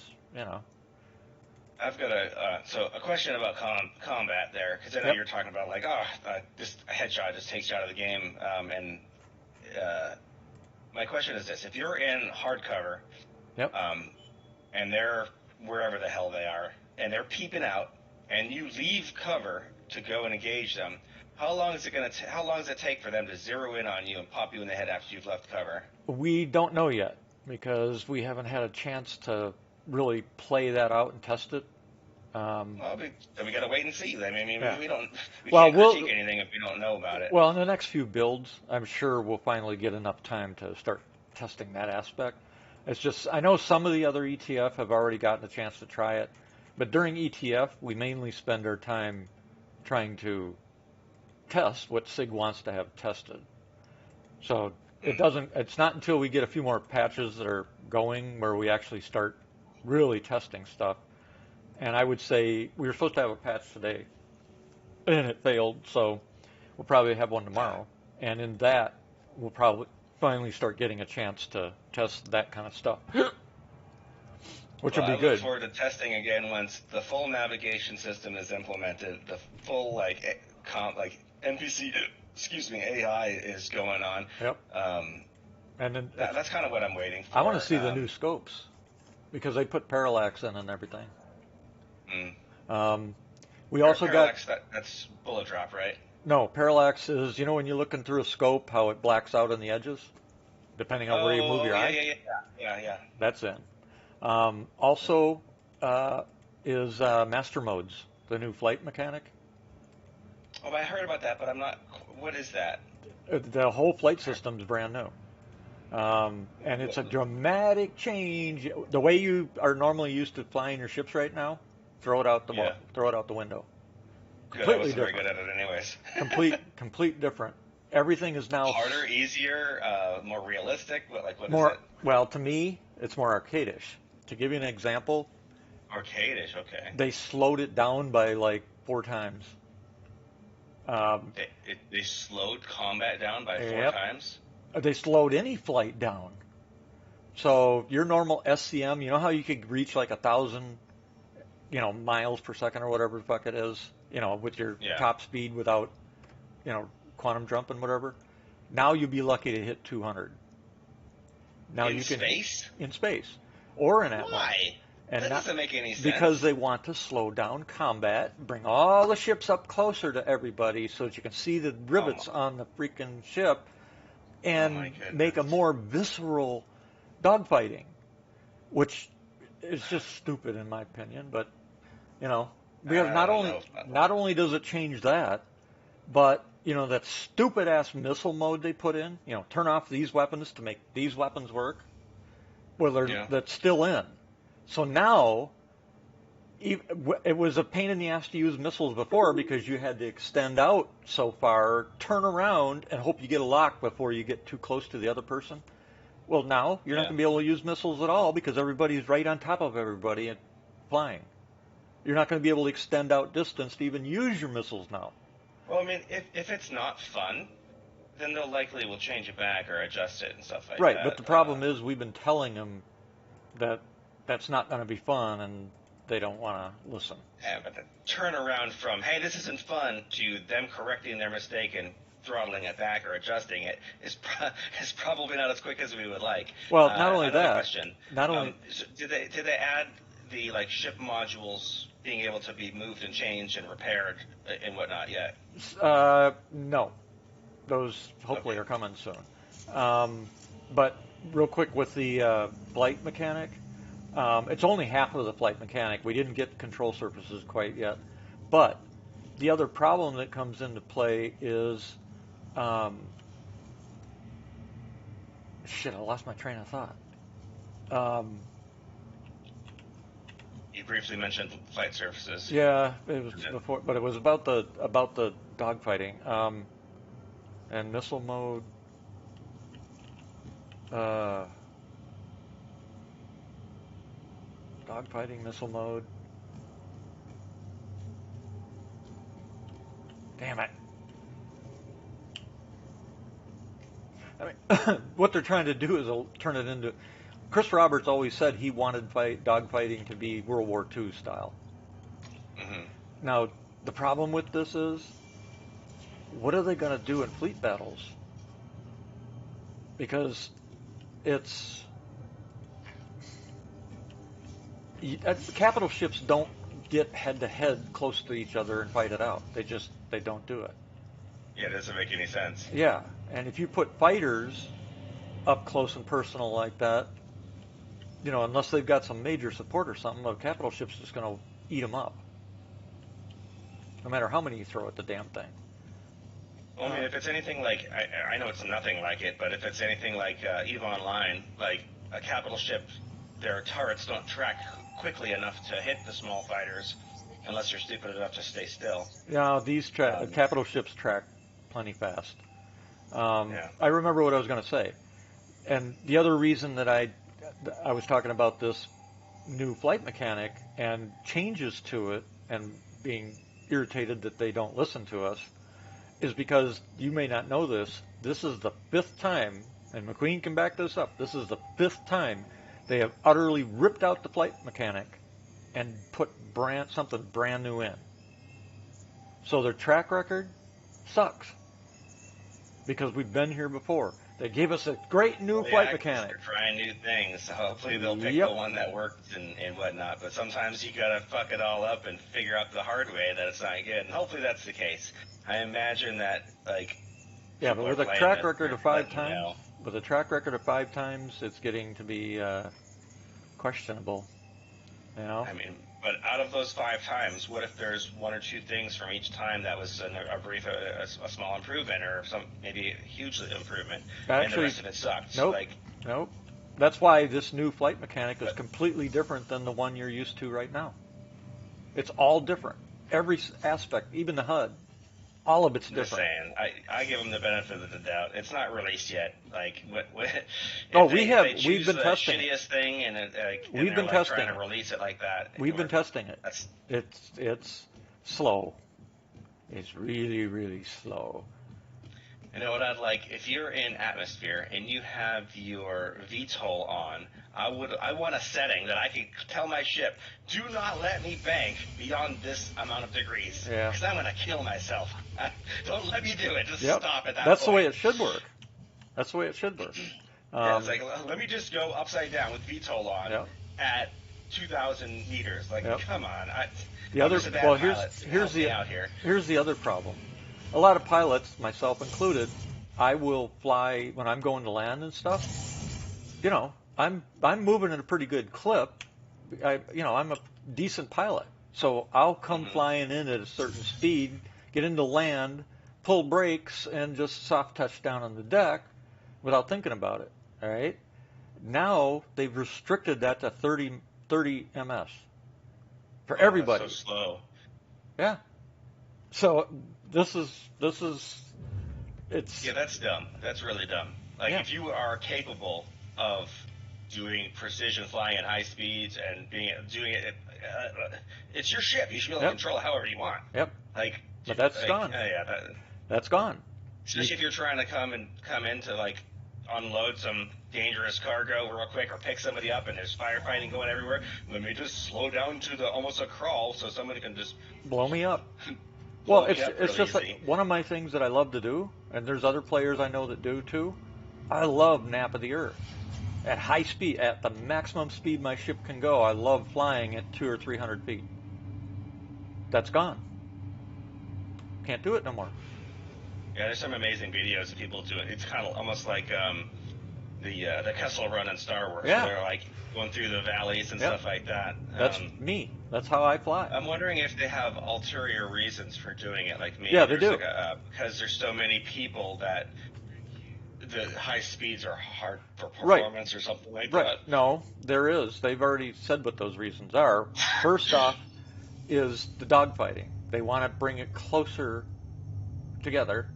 I've got a question about combat there, because I know you're talking about like, this headshot just takes you out of the game, and my question is this: if you're in hard cover, and they're wherever the hell they are, and they're peeping out, and you leave cover to go and engage them, how long does it take for them to zero in on you and pop you in the head after you've left cover? We don't know yet, because we haven't had a chance to really play that out and test it. Well, we got to wait and see. I mean, Yeah. we Well, can't critique anything if we don't know about it. Well, in the next few builds, I'm sure we'll finally get enough time to start testing that aspect. It's just, I know some of the other ETF have already gotten a chance to try it, but during ETF, we mainly spend our time trying to test what SIG wants to have tested. So it's not until we get a few more patches that are going where we actually start really testing stuff. And I would say we were supposed to have a patch today, and it failed, so we'll probably have one tomorrow. And in that, we'll probably finally start getting a chance to test that kind of stuff, which will be I good. look forward to testing again once the full navigation system is implemented, the full NPC, AI is going on. Yep. And then that's kind of what I'm waiting for. I want to see the new scopes because they put parallax in and everything. We also parallax, got that's bullet drop, right? no parallax is when you're looking through a scope how it blacks out on the edges, depending on where you move your eye. Yeah. That's in. Also is master modes, the new flight mechanic. Oh, I heard about that, but I'm not. What is that? The whole flight system's brand new. And it's a dramatic change. The way you are normally used to flying your ships right now, throw it out the window. Good, I wasn't very good at it anyways. complete different. Everything is now harder, easier, more realistic. What is it? Well, to me, it's more arcadish. To give you an example, arcadish. Okay. They slowed it down by like 4 times. They slowed combat down by 4 times? They slowed any flight down. So your normal SCM, you know how you could reach like 1,000, miles per second or whatever the fuck it is, with your top speed without, quantum jump and whatever. Now you'd be lucky to hit 200. Now in space? In space. Or in Atmos. Why? And that doesn't make any sense. Because they want to slow down combat, bring all the ships up closer to everybody so that you can see the rivets on the freaking ship, and make a more visceral dogfighting, which is just stupid in my opinion. But because not only does it change that, but that stupid ass missile mode they put in, turn off these weapons to make these weapons work. Well, that's still in. So now, it was a pain in the ass to use missiles before because you had to extend out so far, turn around, and hope you get a lock before you get too close to the other person. Well, now you're not going to be able to use missiles at all because everybody's right on top of everybody and flying. You're not going to be able to extend out distance to even use your missiles now. Well, I mean, if it's not fun, then they'll likely will change it back or adjust it and stuff like that. Right, but the problem is we've been telling them that that's not going to be fun, and they don't want to listen. Yeah, but the turnaround from, hey, this isn't fun, to them correcting their mistake and throttling it back or adjusting it is probably not as quick as we would like. Well, not only that. Question. Did they add the ship modules being able to be moved and changed and repaired and whatnot yet? No. Those hopefully are coming soon. But real quick with the flight mechanic, it's only half of the flight mechanic. We didn't get control surfaces quite yet. But the other problem that comes into play is, I lost my train of thought. You briefly mentioned flight surfaces. Yeah, it was before, but it was about the dogfighting and missile mode. Dogfighting, missile mode. Damn it. I mean, what they're trying to do is turn it into... Chris Roberts always said he wanted dogfighting to be World War II style. Mm-hmm. Now, the problem with this is, what are they going to do in fleet battles? Because it's... capital ships don't get head-to-head close to each other and fight it out. They don't do it. Yeah, it doesn't make any sense. Yeah, and if you put fighters up close and personal like that, unless they've got some major support or something, a capital ship's just going to eat them up, no matter how many you throw at the damn thing. Well, I mean, if it's anything like, I know it's nothing like it, but if it's anything like EVE Online, like a capital ship, their turrets don't track quickly enough to hit the small fighters unless you're stupid enough to stay still. Yeah, these capital ships track plenty fast. Yeah. I remember what I was going to say. And the other reason that I was talking about this new flight mechanic and changes to it and being irritated that they don't listen to us is because you may not know this. This is the 5th time, and McQueen can back this up, this is the 5th time they have utterly ripped out the flight mechanic and put something brand new in. So their track record sucks because we've been here before. They gave us a great new flight mechanic. They're trying new things, so hopefully they'll pick the one that works and whatnot. But sometimes you gotta fuck it all up and figure out the hard way that it's not good. And hopefully that's the case. I imagine that, like, yeah, but with a track record of 5 times, it's getting to be questionable. I mean, but out of those 5 times, what if there's 1 or 2 things from each time that was a brief, a small improvement, or maybe a huge improvement, and the rest of it sucked? Nope. That's why this new flight mechanic is completely different than the one you're used to right now. It's all different. Every aspect, even the HUD, all of it's different. Just saying, I give them the benefit of the doubt. It's not released yet. Like, we've been testing the shittiest thing, and we've been testing trying to release it like that. We've been testing it. It's slow. It's really, really slow. You know what I'd like? If you're in atmosphere and you have your VTOL on, I want a setting that I can tell my ship, do not let me bank beyond this amount of degrees, because I'm gonna kill myself. Don't let me do it. Just stop at that That's point. the way it should work. That's the way it should work. It's like, let me just go upside down with VTOL on at 2,000 meters. Like, come on. Here's the other problem. A lot of pilots, myself included, I will fly when I'm going to land and stuff. I'm moving at a pretty good clip. I'm a decent pilot, so I'll come flying in at a certain speed, get into land, pull brakes, and just soft touch down on the deck without thinking about it. All right. Now they've restricted that to 30 ms for everybody. That's so slow. Yeah. So this is yeah, that's dumb. That's really dumb. Like, if you are capable of doing precision flying at high speeds and doing it, it's your ship. You should be able to control it however you want. Yep. But that's gone. That's gone. Especially if you're trying to come in to, like, unload some dangerous cargo real quick, or pick somebody up and there's firefighting going everywhere. Let me just slow down to almost a crawl so somebody can just blow me up. Well, it's just like one of my things that I love to do, and there's other players I know that do too. I love nap of the earth at high speed, at the maximum speed my ship can go. I love flying at 200 or 300 feet. That's gone. Can't do it no more. Yeah, there's some amazing videos of people doing it. It's kind of almost like the Kessel Run in Star Wars. Yeah. Where they're like going through the valleys and stuff like that. That's me. That's how I fly. I'm wondering if they have ulterior reasons for doing it, like me. Yeah, they do. Because there's so many people that the high speeds are hard for performance or something like that. No, there is. They've already said what those reasons are. First off is the dogfighting. They want to bring it closer together.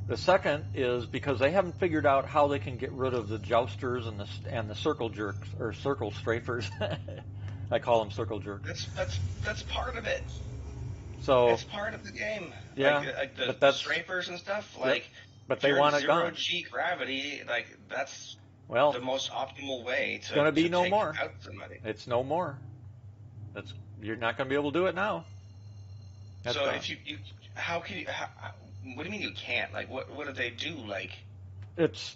The second is because they haven't figured out how they can get rid of the jousters and the circle jerks, or circle strafers. I call them circle jerks. That's part of it. So it's part of the game. Yeah, like but the strafers and stuff. Like, but they want it gone. 0G gravity. Like, that's the most optimal way to. It's going to be no more. Out somebody. It's no more. You're not going to be able to do it now. That's so gone. if you how can you? What do you mean you can't? Like, what do they do? Like,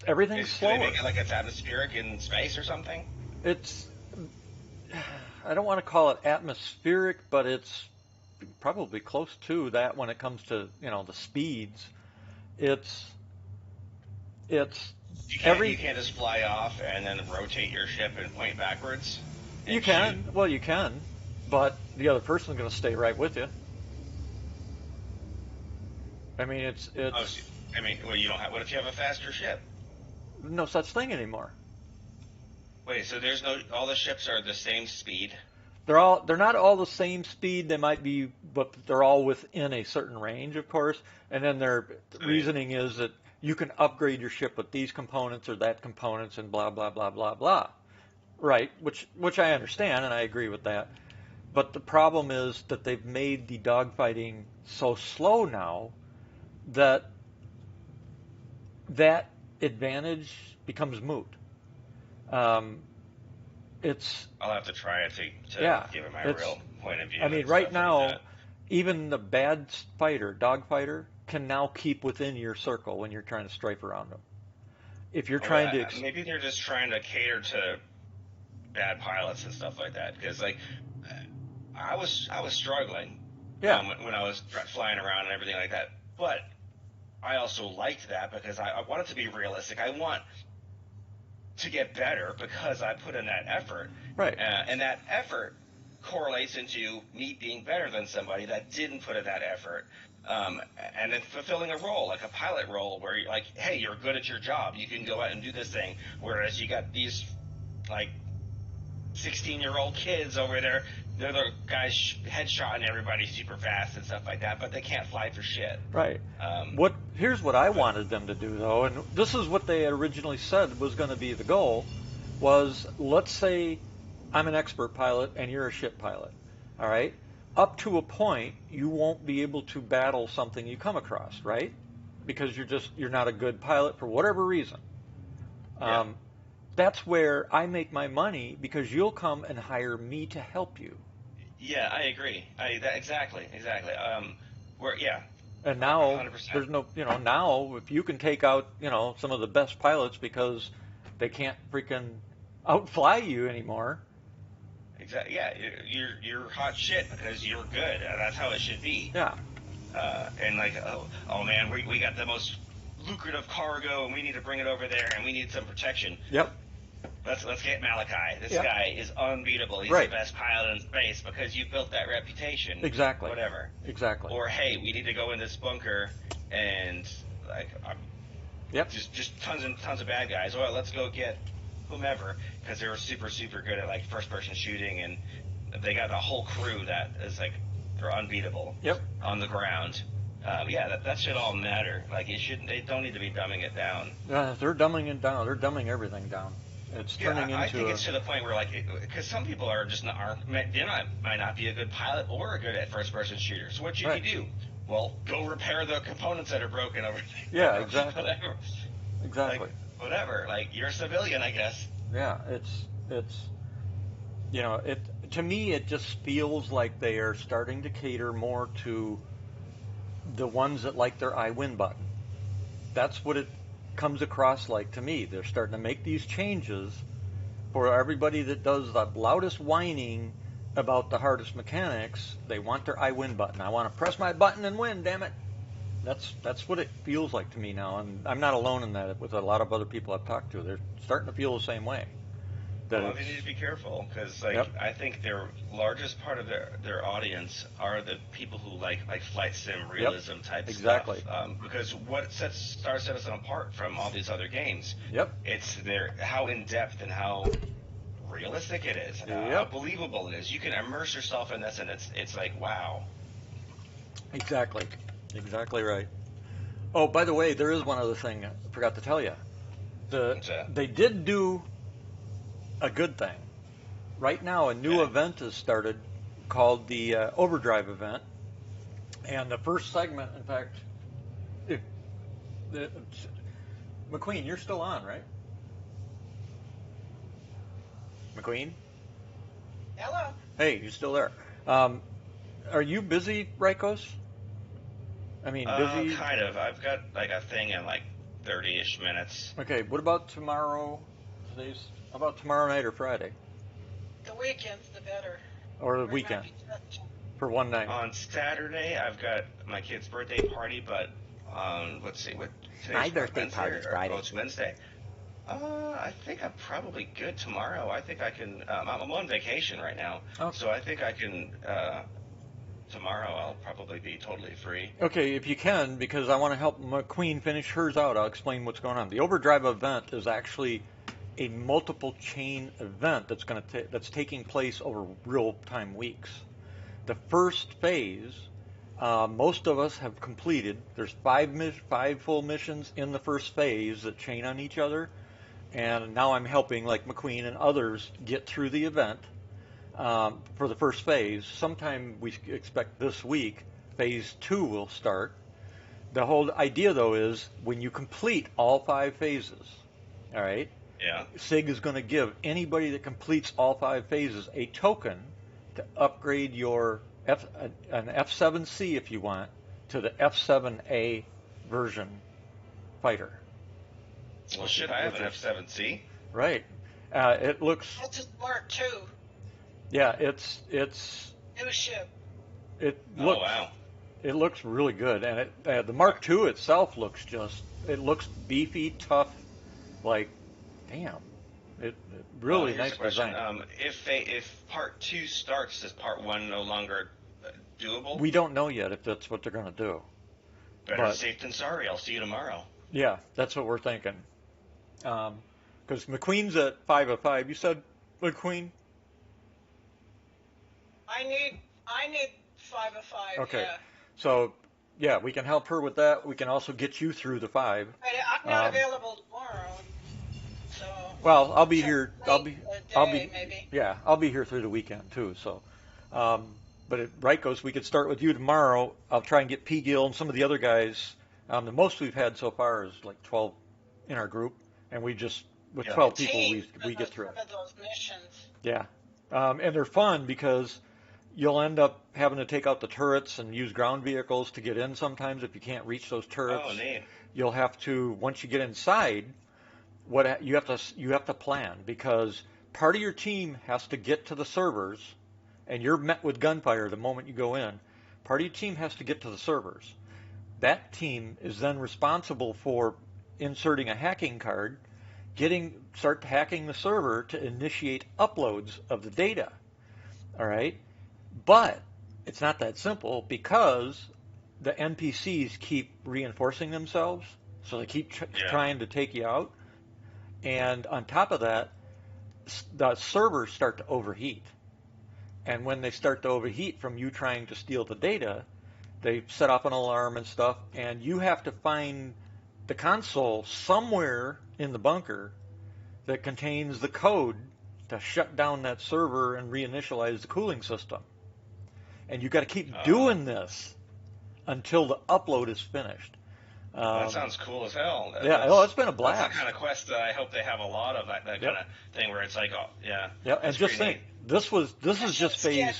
everything's slower. Do they make it like it's atmospheric in space or something? I don't want to call it atmospheric, but it's probably close to that when it comes to the speeds. It's You can't just fly off and then rotate your ship and point backwards. And You can. shoot? Well, you can, but the other person's going to stay right with you. I mean, it's Oh, I mean, well, you don't have. What if you have a faster ship? no such thing anymore. Wait, so there's no. All the ships are the same speed. They're not all the same speed. They might be, but they're all within a certain range, of course. And then their reasoning is that you can upgrade your ship with these components or that components and blah blah blah blah blah. Right, which I understand and I agree with that. But the problem is that they've made the dogfighting so slow now that that advantage becomes moot. It's I'll have to try it to Yeah, give it my it's- real point of view. I mean, and right stuff now, like that. even the bad fighter, dog fighter, can now keep within your circle when you're trying to strafe around them. If you're trying to, Maybe they're just trying to cater to bad pilots and stuff like that. Because I was struggling. yeah, When I was flying around and everything like that. But I also liked that because I want it to be realistic. I want to get better because I put in that effort. right, And that effort correlates into me being better than somebody that didn't put in that effort. And then fulfilling a role, like a pilot role, where you're like, hey, you're good at your job. You can go out and do this thing. Whereas you got these, like, 16-year-old kids over there. They're the guys headshotting everybody super fast and stuff like that, but they can't fly for shit. right. Um, Here's what I wanted them to do, though, and this is what they originally said was going to be the goal, was let's say I'm an expert pilot and you're a ship pilot, all right? Up to a point, you won't be able to battle something you come across, right? Because you're not a good pilot for whatever reason. Yeah. That's where I make my money because you'll come and hire me to help you. yeah, I agree. Exactly. Yeah, And now 100%. there's no, now if you can take out, some of the best pilots because they can't freaking outfly you anymore. Exactly. Yeah, you're hot shit because you're good. That's how it should be. Yeah, And like, oh man, we got the most lucrative cargo and we need to bring it over there and we need some protection. yep, Let's get Malachi. This Yep. guy is unbeatable. He's Right. the best pilot in space because you built that reputation. exactly. Whatever. Exactly. Or hey, we need to go in this bunker and like Yep. just tons and tons of bad guys. Well, let's go get whomever because they were super good at like first person shooting and they got a whole crew that is like they're unbeatable. Yep. On the ground. Yeah, that should all matter. Like it shouldn't. They don't need to be dumbing it down. They're dumbing it down. They're dumbing everything down. It's turning I into think it's to the point where like because some people are just might not be a good pilot or good at first person shooters. So what should Right. you do? Well, go repair the components that are broken over there. Yeah, exactly. Whatever. exactly. Like, whatever. Like you're a civilian, I guess. Yeah, it's to me it just feels like they are starting to cater more to the ones that like their I win button. That's what it comes across like to me. They're starting to make these changes for everybody that does the loudest whining about the hardest mechanics. They want their I win button. I want to press my button and win, damn it. That's what it feels like to me now, and I'm not alone in that. With a lot of other people I've talked to, they're starting to feel the same way. Well, they need to be careful because, like, Yep. I think their largest part of their audience are the people who like flight sim realism type Exactly. stuff. Because what sets Star Citizen apart from all these other games, Yep. it's how in depth and how realistic it is, how Yep. believable it is. You can immerse yourself in this, and it's like wow. Exactly. Exactly right. Oh, by the way, there is one other thing I forgot to tell you. What's that? They did do a good thing. Right now, a new Okay. event has started called the Overdrive event, and the first segment, in fact, McQueen, you're still on, right? McQueen? Hello. Hey, you're still there. Are you busy, Rikos? I mean, busy. Kind of. I've got like a thing in like 30-ish minutes. Okay, what about tomorrow? How about tomorrow night or Friday? The weekend's the better. Or the We're not weekend be touched. for one night? On Saturday, I've got my kid's birthday party, but let's see, what today's My birthday Wednesday party's or- Friday. Oh, it's Wednesday. I think I'm probably good tomorrow. I think I can. I'm on vacation right now, Oh, so I think I can. Tomorrow I'll probably be totally free. okay, if you can, because I want to help McQueen finish hers out, I'll explain what's going on. The overdrive event is actually a multiple chain event that's taking place over real-time weeks. The first phase, most of us have completed. There's five full missions in the first phase that chain on each other, and now I'm helping like McQueen and others get through the event for the first phase. Sometime we expect this week, phase 2 will start. The whole idea, though, is when you complete all 5 phases, all right, Yeah. SIG is going to give anybody that completes all 5 phases a token to upgrade your an F7C, if you want, to the F7A version fighter. Well, shit, I have an F7C. Right. It looks, That's a Mark II. yeah, New ship. it Oh looks, wow. it looks really good, and the Mark II itself looks it looks beefy, tough, like, damn, it really Here's nice the question. design. If part 2 starts, is part 1 no longer doable? We don't know yet if that's what they're going to do, Better but safe than sorry. I'll see you tomorrow. yeah, that's what we're thinking. Because McQueen's at 5 of 5. You said McQueen? I need 5 of 5. Okay. Yeah. So, yeah, we can help her with that. We can also get you through the 5. I'm not available tomorrow, so. Well, I'll be so here. late I'll day, be, maybe. yeah, I'll be here through the weekend too. So, but at Rikos, we could start with you tomorrow. I'll try and get P. Gill and some of the other guys. The most we've had so far is like 12 in our group, and with Yeah. 12 people, Team we get through it. some of those missions. Yeah, and they're fun because you'll end up having to take out the turrets and use ground vehicles to get in sometimes if you can't reach those turrets. Oh, neat. You'll have to, once you get inside, you have to plan, because part of your team has to get to the servers, and you're met with gunfire the moment you go in. Part of your team has to get to the servers. That team is then responsible for inserting a hacking card, start hacking the server to initiate uploads of the data. All right? But it's not that simple, because the NPCs keep reinforcing themselves, so they keep trying to take you out. And on top of that, the servers start to overheat. And when they start to overheat from you trying to steal the data, they set off an alarm and stuff, and you have to find the console somewhere in the bunker that contains the code to shut down that server and reinitialize the cooling system. And you've got to keep doing this until the upload is finished. That sounds cool as hell. Yeah, it's been a blast. That's the kind of quest that I hope they have a lot of, that kind of thing where it's like, oh, yeah. Yeah, and just think, this is just phase.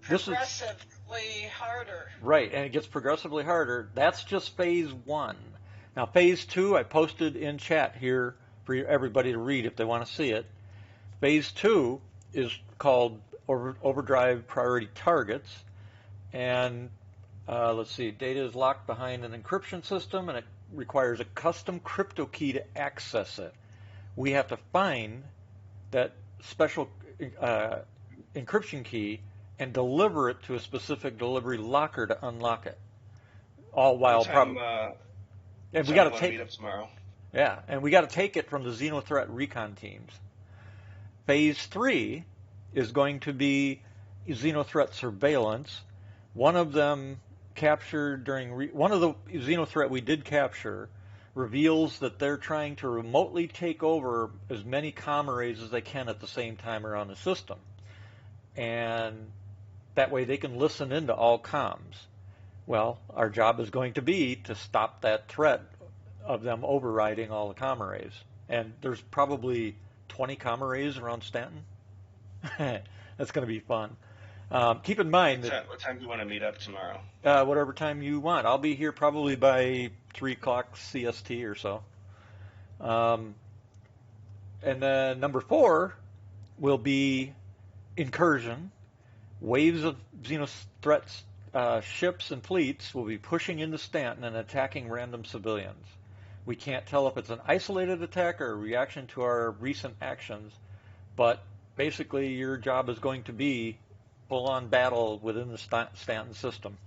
Progressively harder. Right, and it gets progressively harder. That's just phase 1. Now, phase 2, I posted in chat here for everybody to read if they want to see it. Phase 2 is called Overdrive Priority Targets, and let's see, data is locked behind an encryption system, and it requires a custom crypto key to access it. We have to find that special encryption key and deliver it to a specific delivery locker to unlock it. All while probably, and we got to take meet up tomorrow. Yeah, and we got to take it from the Xenothreat recon teams. Phase 3 is going to be Xenothreat surveillance. One of them captured one of the Xenothreat we did capture reveals that they're trying to remotely take over as many comm arrays as they can at the same time around the system. And that way they can listen into all comms. Well, our job is going to be to stop that threat of them overriding all the comm arrays. And there's probably 20 comm arrays around Stanton. That's going to be fun. Keep in mind that... What time do you want to meet up tomorrow? Whatever time you want. I'll be here probably by 3 o'clock CST or so. And then number 4 will be incursion. Waves of Xenothreat ships and fleets will be pushing into Stanton and attacking random civilians. We can't tell if it's an isolated attack or a reaction to our recent actions, but basically your job is going to be full-on battle within the Stanton system.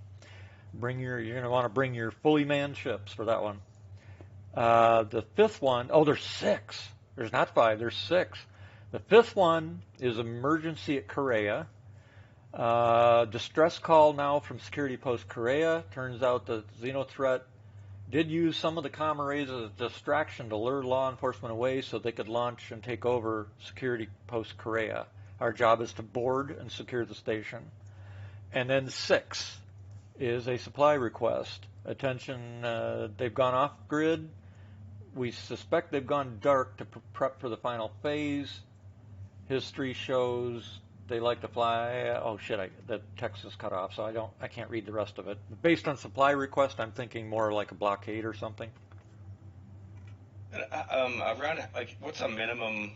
You're going to want to bring your fully manned ships for that one. The fifth one, oh, there's 6. There's not 5, there's 6. The fifth one is emergency at Korea. Distress call now from Security Post Korea. Turns out the Xeno threat did use some of the comm arrays as a distraction to lure law enforcement away so they could launch and take over Security Post Korea. Our job is to board and secure the station. And then 6 is a supply request. Attention, they've gone off grid. We suspect they've gone dark to prep for the final phase. History shows they like to fly. Oh shit! The text is cut off, so I can't read the rest of it. Based on supply request, I'm thinking more like a blockade or something. Around like, what's a minimum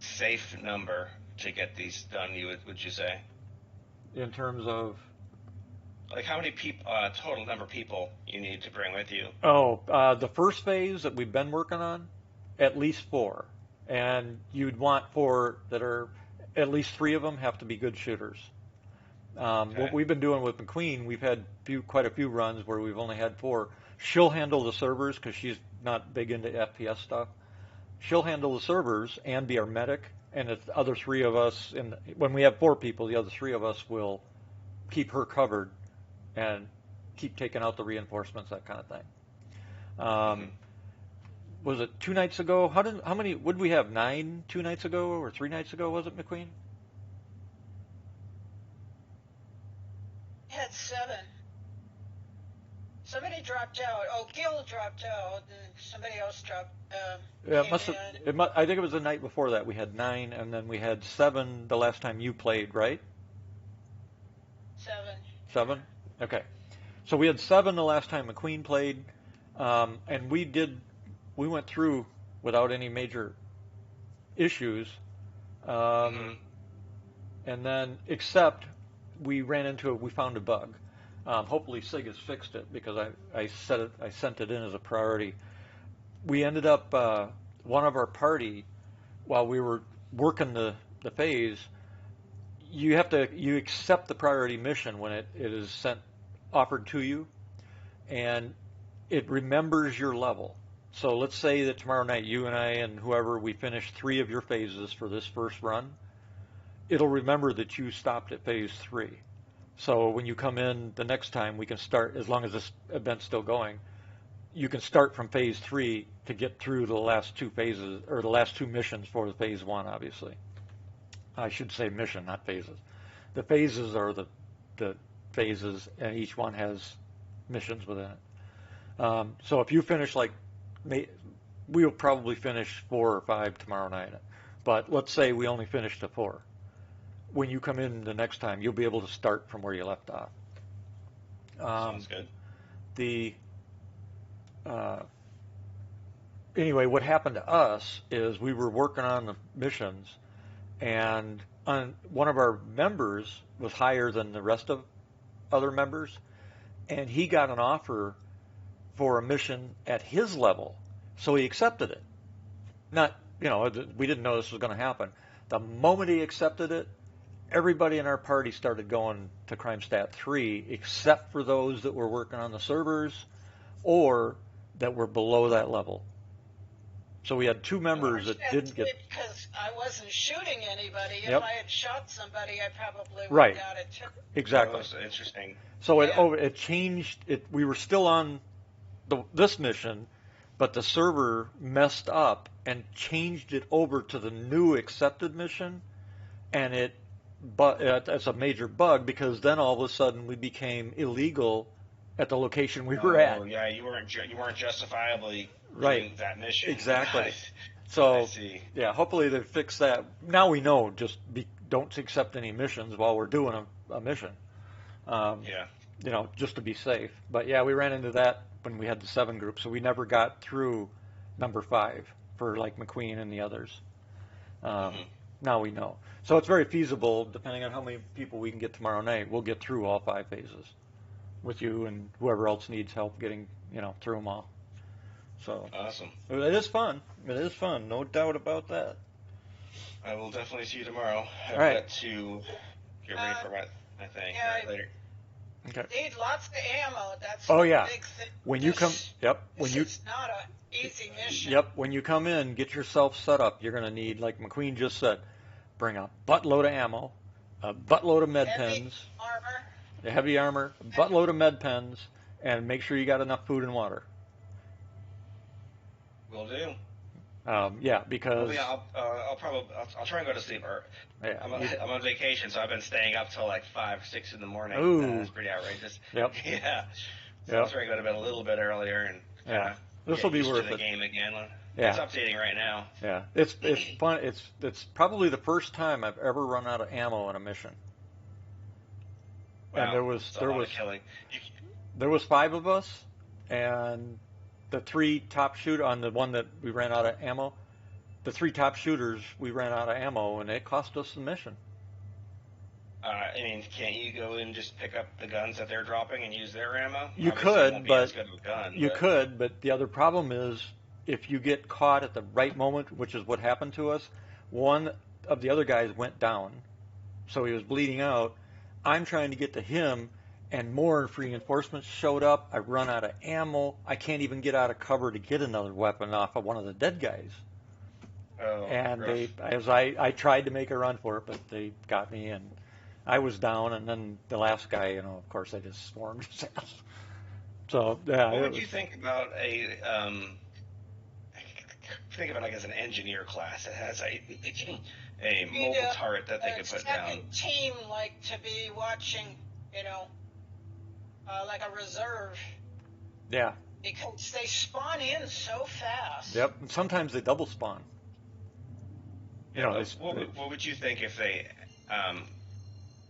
safe number to get these done? Would you say? In terms of like how many people, total number of people you need to bring with you? Oh, the first phase that we've been working on, at least 4, and you'd want 4 that are. At least 3 of them have to be good shooters. Okay. What we've been doing with McQueen, we've had quite a few runs where we've only had 4. She'll handle the servers because she's not big into FPS stuff. She'll handle the servers and be our medic, and the other 3 of us, when we have 4 people, the other 3 of us will keep her covered and keep taking out the reinforcements, that kind of thing. Was it 2 nights ago? How many would we have? 9 2 nights ago or 3 nights ago? Was it McQueen? Had 7. Somebody dropped out. Oh, Gil dropped out, and somebody else dropped. Yeah, I think it was the night before that. We had 9, and then we had 7 the last time you played, right? 7. 7? Okay. So we had 7 the last time McQueen played, and we went through without any major issues, and then except we found a bug. Hopefully SIG has fixed it because I sent it in as a priority. We ended up one of our party, while we were working the phase, you accept the priority mission when it is offered to you, and it remembers your level. So let's say that tomorrow night you and I and whoever, we finish 3 of your phases for this first run. It'll remember that you stopped at phase 3. So when you come in the next time, we can start, as long as this event's still going, you can start from phase 3 to get through the last 2 phases, or the last 2 missions for the phase 1, obviously. I should say mission, not phases. The phases are the phases, and each one has missions within it. So if you finish we'll probably finish 4 or 5 tomorrow night, but let's say we only finished to 4. When you come in the next time, you'll be able to start from where you left off. Sounds good. Anyway, what happened to us is we were working on the missions, and one of our members was higher than the rest of other members, and he got an offer for a mission at his level, so he accepted it. We didn't know this was going to happen. The moment he accepted it, everybody in our party started going to Crime Stat 3, except for those that were working on the servers or that were below that level. So we had 2 members that didn't get. Because I wasn't shooting anybody. Yep. If I had shot somebody, I probably would Right. have got it too. Exactly. That was interesting. So Yeah. it changed. We were still on this mission, but the server messed up and changed it over to the new accepted mission, and that's a major bug because then all of a sudden we became illegal at the location we were at. Oh yeah, you weren't justifiably Right. doing that mission. Exactly. I So see. yeah, hopefully they fix that. Now we know just don't accept any missions while we're doing a mission. Yeah. Just to be safe. But yeah, we ran into that when we had the 7 group, so we never got through number 5 for like McQueen and the others. Now we know. So it's very feasible, depending on how many people we can get tomorrow night, we'll get through all 5 phases with you and whoever else needs help getting, through them all. So Awesome. it is fun. It is fun, no doubt about that. I will definitely see you tomorrow. I've All right. got to get ready for my thing. yeah, All right, later. Okay. Need lots of ammo. That's Oh the yeah. big thing. When you come, yep. This is not a easy mission. Yep. When you come in, get yourself set up. You're gonna need, like McQueen just said, bring a buttload of ammo, a buttload of med Heavy pens, armor. a heavy armor, a buttload of med pens, and make sure you got enough food and water. Will do. Yeah, because I'll try and go to sleep. yeah, I'm on vacation, so I've been staying up till like 5, 6 in the morning. Ooh. It's pretty outrageous. Yep. Yeah. So Yep. I'll try and go to bed a little bit earlier and Yeah. This will be used worth to the it. game again. Yeah. It's updating right now. Yeah, it's fun. It's probably the first time I've ever run out of ammo in a mission. Wow. And there was It's a lot of killing. there was 5 of us, and the 3 top shoot on the one that we ran out of ammo. The 3 top shooters, we ran out of ammo, and it cost us the mission. I mean, can't you go and just pick up the guns that they're dropping and use their ammo? You Obviously, it could, won't be as but good of a gun, you but- could, but the other problem is if you get caught at the right moment, which is what happened to us. One of the other guys went down, so he was bleeding out. I'm trying to get to him, and more reinforcements showed up. I run out of ammo. I can't even get out of cover to get another weapon off of one of the dead guys. Oh, And rough. I tried to make a run for it, but they got me, and I was down. And then the last guy, of course, I just swarmed his ass. So yeah. What would you think about think of it like as an engineer class? It has a Need mobile turret that they a could put down. second team, like to be watching, like a reserve, Yeah. because they spawn in so fast. Yep. And sometimes they double spawn. What would you think if they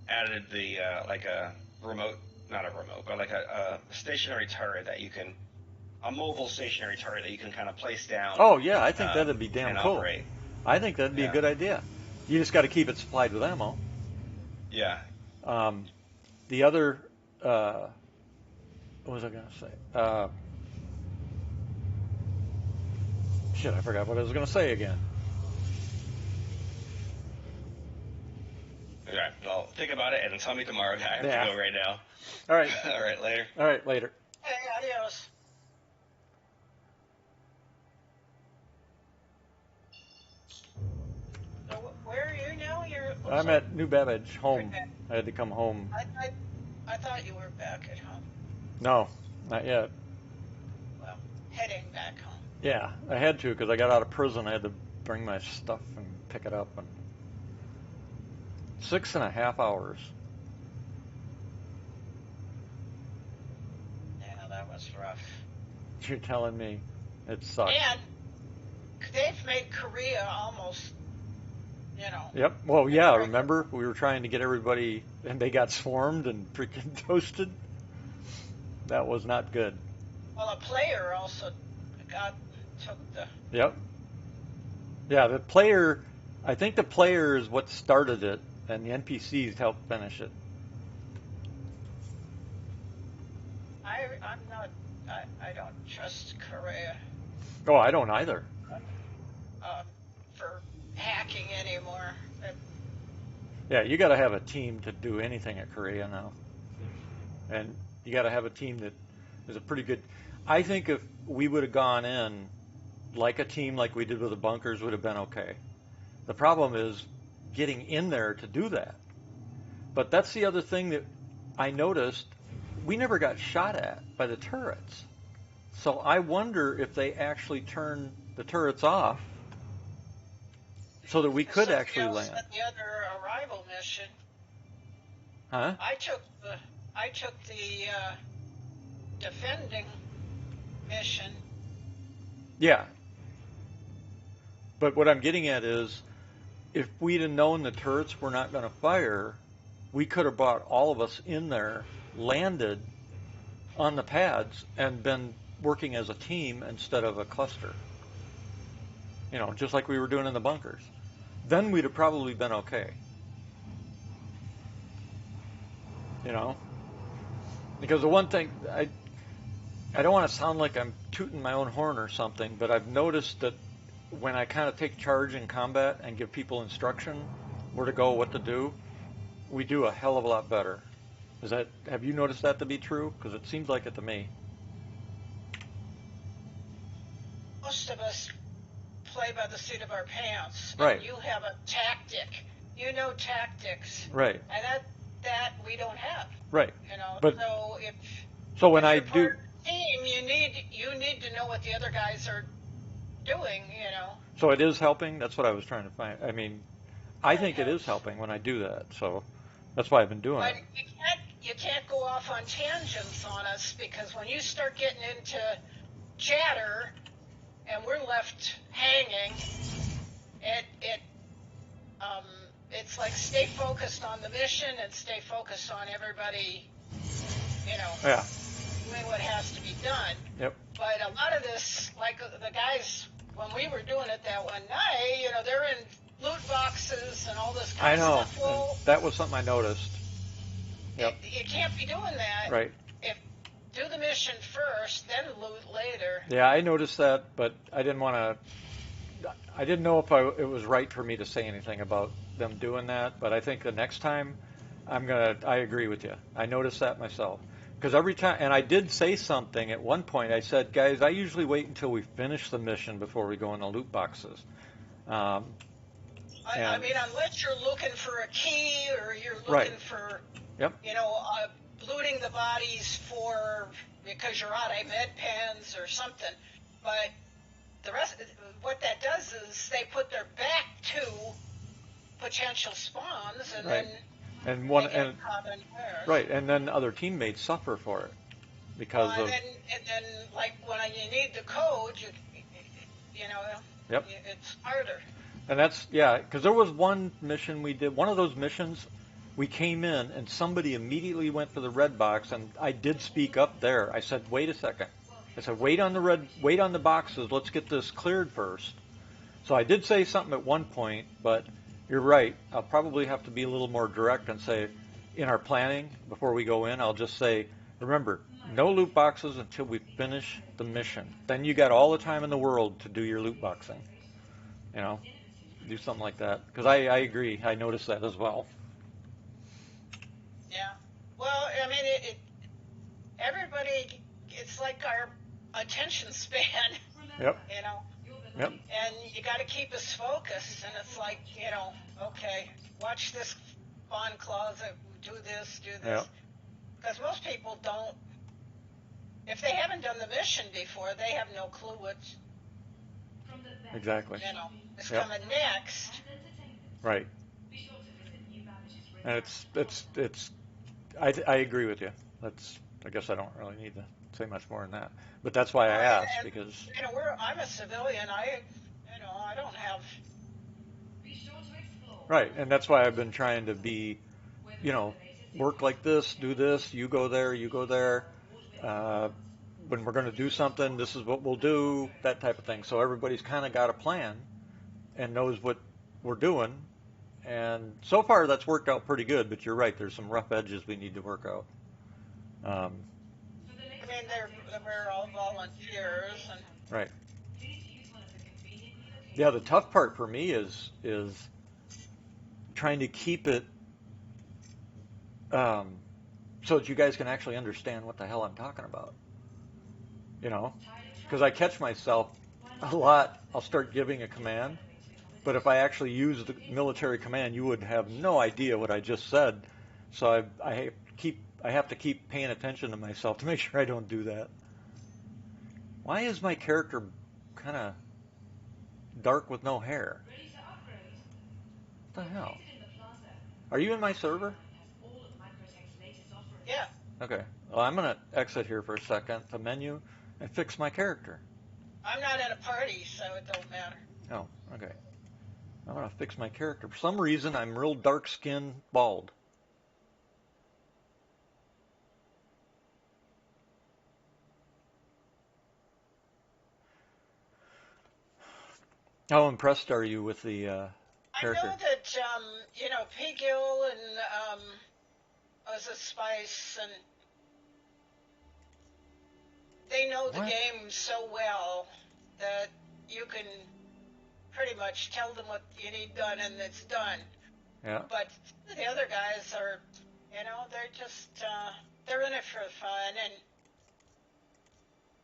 added the like a remote, not a remote, but like a stationary turret that you can, a mobile stationary turret that you can kind of place down? Oh yeah, I think that'd be damn and cool. operate. I think that'd be a good idea. You just got to keep it supplied with ammo. Yeah. The other, what was I going to say? Shit, I forgot what I was going to say again. Okay. Well, think about it and then tell me tomorrow. I have Yeah. to go right now. All right. All right. Later. All right, later. Hey, adios. So where are you now? I'm at New Babbage, home. I had to come home. I thought you were back at home. No, not yet. Well, heading back home. Yeah, I had to because I got out of prison. I had to bring my stuff and pick it up. And 6.5 hours. Yeah, that was rough. You're telling me it sucks. And they've made Korea almost, Yep. Well, yeah. Remember, we were trying to get everybody, and they got swarmed and freaking toasted. That was not good. Well, a player also took the. Yep. Yeah, the player. I think the player is what started it, and the NPCs helped finish it. I'm not. I don't trust Korea Oh, I don't either. for hacking anymore. Yeah, you got to have a team to do anything at Korea now, and you got to have a team that is a pretty good. I think if we would have gone in like a team like we did with the bunkers would have been okay. The problem is getting in there to do that. But that's the other thing that I noticed. We never got shot at by the turrets. So I wonder if they actually turned the turrets off so that we could actually land. At the other arrival mission, Huh? I took the defending mission. Yeah. But what I'm getting at is, if we'd have known the turrets were not going to fire, we could have brought all of us in there, landed on the pads, and been working as a team instead of a cluster. Just like we were doing in the bunkers. Then we'd have probably been okay. Because the one thing, I don't want to sound like I'm tooting my own horn or something, but I've noticed that when I kind of take charge in combat and give people instruction, where to go, what to do, we do a hell of a lot better. Have you noticed that to be true? Because it seems like it to me. Most of us play by the seat of our pants. Right. And you have a tactic. You know tactics. Right. And that we don't have. Right. So so when if I you're do, part of the team, you need to know what the other guys are doing. so it is helping. That's what I was trying to find. I mean, I think it is helping when I do that. So that's why I've been doing But it. you can't go off on tangents on us, because when you start getting into chatter and we're left hanging, it's like stay focused on the mission and stay focused on everybody, Yeah. doing what has to be done. Yep. But a lot of this, like the guys, when we were doing it that one night, they're in loot boxes and all this I kind know. of stuff. Well, And that was something I noticed. Yep. you can't be doing that. Right. Do the mission first, then loot later. Yeah, I noticed that, but I didn't want to. I didn't know if it was right for me to say anything about them doing that. But I think the next time, I agree with you. I noticed that myself. Because every time, and I did say something at one point. I said, guys, I usually wait until we finish the mission before we go in the loot boxes. I mean, unless you're looking for a key or you're looking Right. for, Yep. looting the bodies because you're out of med pens or something. But the rest, what that does is they put their back to potential spawns, and Right. then And they get caught unawares. right, and then other teammates suffer for it because and then like when you need the code, Yep. it's harder. And that's, yeah, because there was one mission we did, one of those missions, we came in and somebody immediately went for the red box, and I did speak up there. I said, wait a second. I said, wait on the boxes, let's get this cleared first. So I did say something at one point, but you're right. I'll probably have to be a little more direct and say, in our planning, before we go in, I'll just say, remember, no loot boxes until we finish the mission. Then you got all the time in the world to do your loot boxing. Do something like that. Because I agree. I noticed that as well. Yeah. Well, I mean, everybody, it's like our attention span. Yep. Yep. And you got to keep us focused. And it's like, okay, watch this spawn closet, do this. Yep. Because most people don't, if they haven't done the mission before, they have no clue what's Exactly. is Yep. coming next. Right. And I agree with you. I guess I don't really need to say much more than that. But that's why I asked, because I'm a civilian. I don't have. right, and that's why I've been trying to be, work like this, do this, you go there, you go there. When we're going to do something, this is what we'll do, that type of thing. So everybody's kind of got a plan and knows what we're doing. And so far that's worked out pretty good, but you're right, there's some rough edges we need to work out. I mean, we're all volunteers. Right. Yeah, the tough part for me is trying to keep it so that you guys can actually understand what the hell I'm talking about. Because I catch myself a lot. I'll start giving a command, but if I actually use the military command, you would have no idea what I just said. So I have to keep paying attention to myself to make sure I don't do that. Why is my character kind of dark with no hair? What the hell? Are you in my server? Yeah. Okay. Well, I'm going to exit here for a second, the menu, and fix my character. I'm not at a party, so it don't matter. Oh, okay. I'm going to fix my character. For some reason, I'm real dark-skinned, bald. How impressed are you with the character? I know that, Piggill and was it Spice and they know the What? game so well that you can pretty much tell them what you need done and it's done. Yeah. But the other guys are, they're just, they're in it for fun and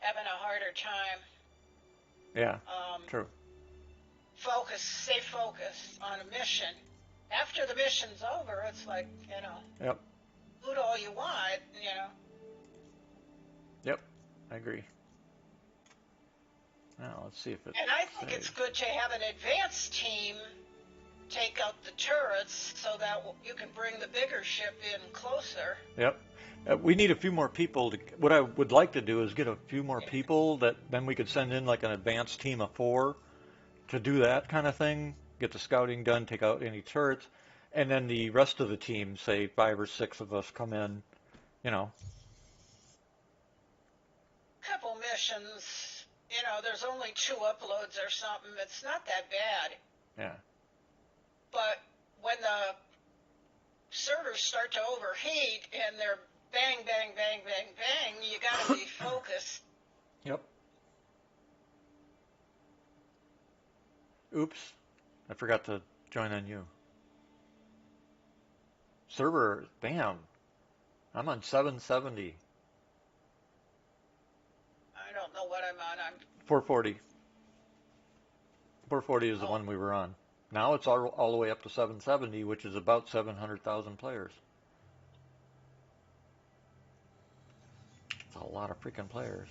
having a harder time. Yeah. True. Stay focused on a mission. After the mission's over, it's like, Yep. loot all you want, Yep. I agree. Now let's see if it. And I think it's good to have an advanced team take out the turrets so that you can bring the bigger ship in closer. Yep. We need a few more people. What I would like to do is get a few more people that then we could send in like an advanced team of 4 to do that kind of thing. Get the scouting done, take out any turrets, and then the rest of the team, say 5 or 6 of us, come in. Couple missions, there's only 2 uploads or something. It's not that bad. Yeah. But when the servers start to overheat and they're bang, bang, bang, bang, bang, you got to be focused. Yep. Oops. I forgot to join on you. Server, damn. I'm on 770. I don't know what I'm on. I'm 440. 440 is the one we were on. Now it's all the way up to 770, which is about 700,000 players. It's a lot of freaking players.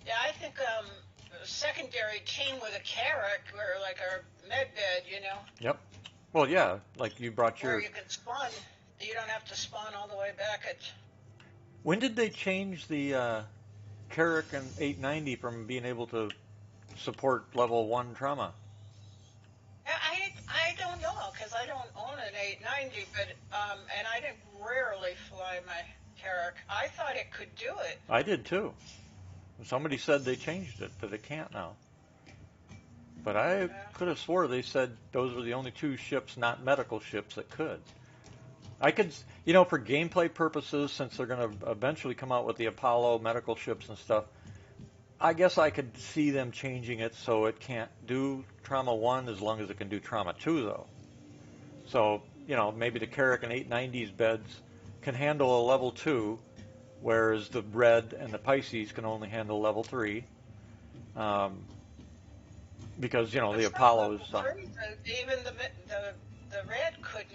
Yeah, I think a secondary team with a carrack or like a med bed, Yep. Well, yeah, like you brought where your. you can spawn. You don't have to spawn all the way back at. When did they change the Carrack and 890 from being able to support level 1 trauma? I don't know because I don't own an 890, but and I didn't rarely fly my carrack. I thought it could do it. I did too. Somebody said they changed it, that it can't now. But I could have swore they said those were the only 2 ships, not medical ships, that could. I could, for gameplay purposes, since they're going to eventually come out with the Apollo medical ships and stuff, I guess I could see them changing it so it can't do Trauma 1 as long as it can do Trauma 2, though. So, maybe the Carrack and 890's beds can handle a level 2, whereas the Red and the Pisces can only handle level 3. Because, the Apollo is... Even the Red couldn't.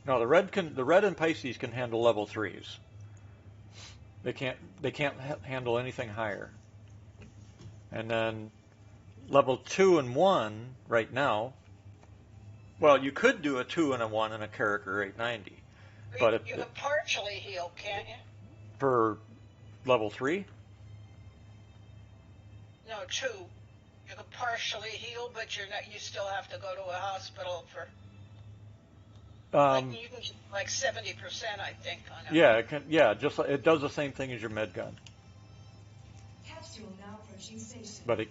No, the Red and Pisces can handle level 3s. They can't handle anything higher. And then level 2 and 1 right now. Well, you could do a 2 and a 1 in a Carrack or 890, but you can partially heal, can't you? For level 3. No, 2. You can partially heal, but you still have to go to a hospital for. You can get like 70%, I think. On Yeah, it can. Yeah, it does the same thing as your med gun. Capsule now approaching station. But it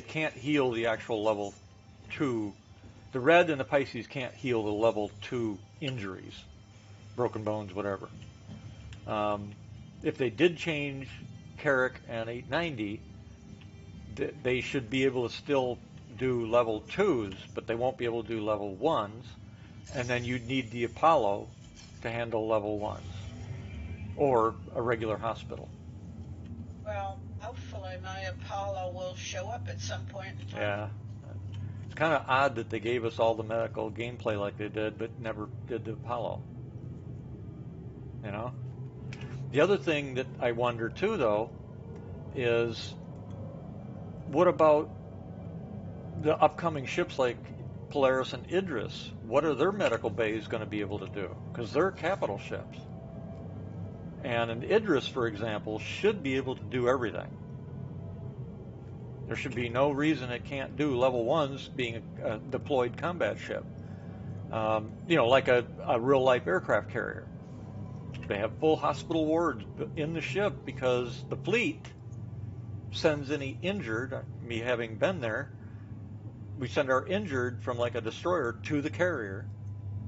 can't heal the actual level 2. The Red and the Pisces can't heal the level 2 injuries, broken bones, whatever. If they did change Carrack and 890, they should be able to still do level 2s, but they won't be able to do level 1s. And then you'd need the Apollo to handle level 1s, or a regular hospital. Well, hopefully my Apollo will show up at some point in time. Yeah. It's kind of odd that they gave us all the medical gameplay like they did, but never did the Apollo. The other thing that I wonder too, though, is what about the upcoming ships like Polaris and Idris? What are their medical bays going to be able to do? Because they're capital ships. And an Idris, for example, should be able to do everything. There should be no reason it can't do level 1s being a deployed combat ship. Like a real-life aircraft carrier. They have full hospital wards in the ship because the fleet sends any injured, me having been there, we send our injured from like a destroyer to the carrier,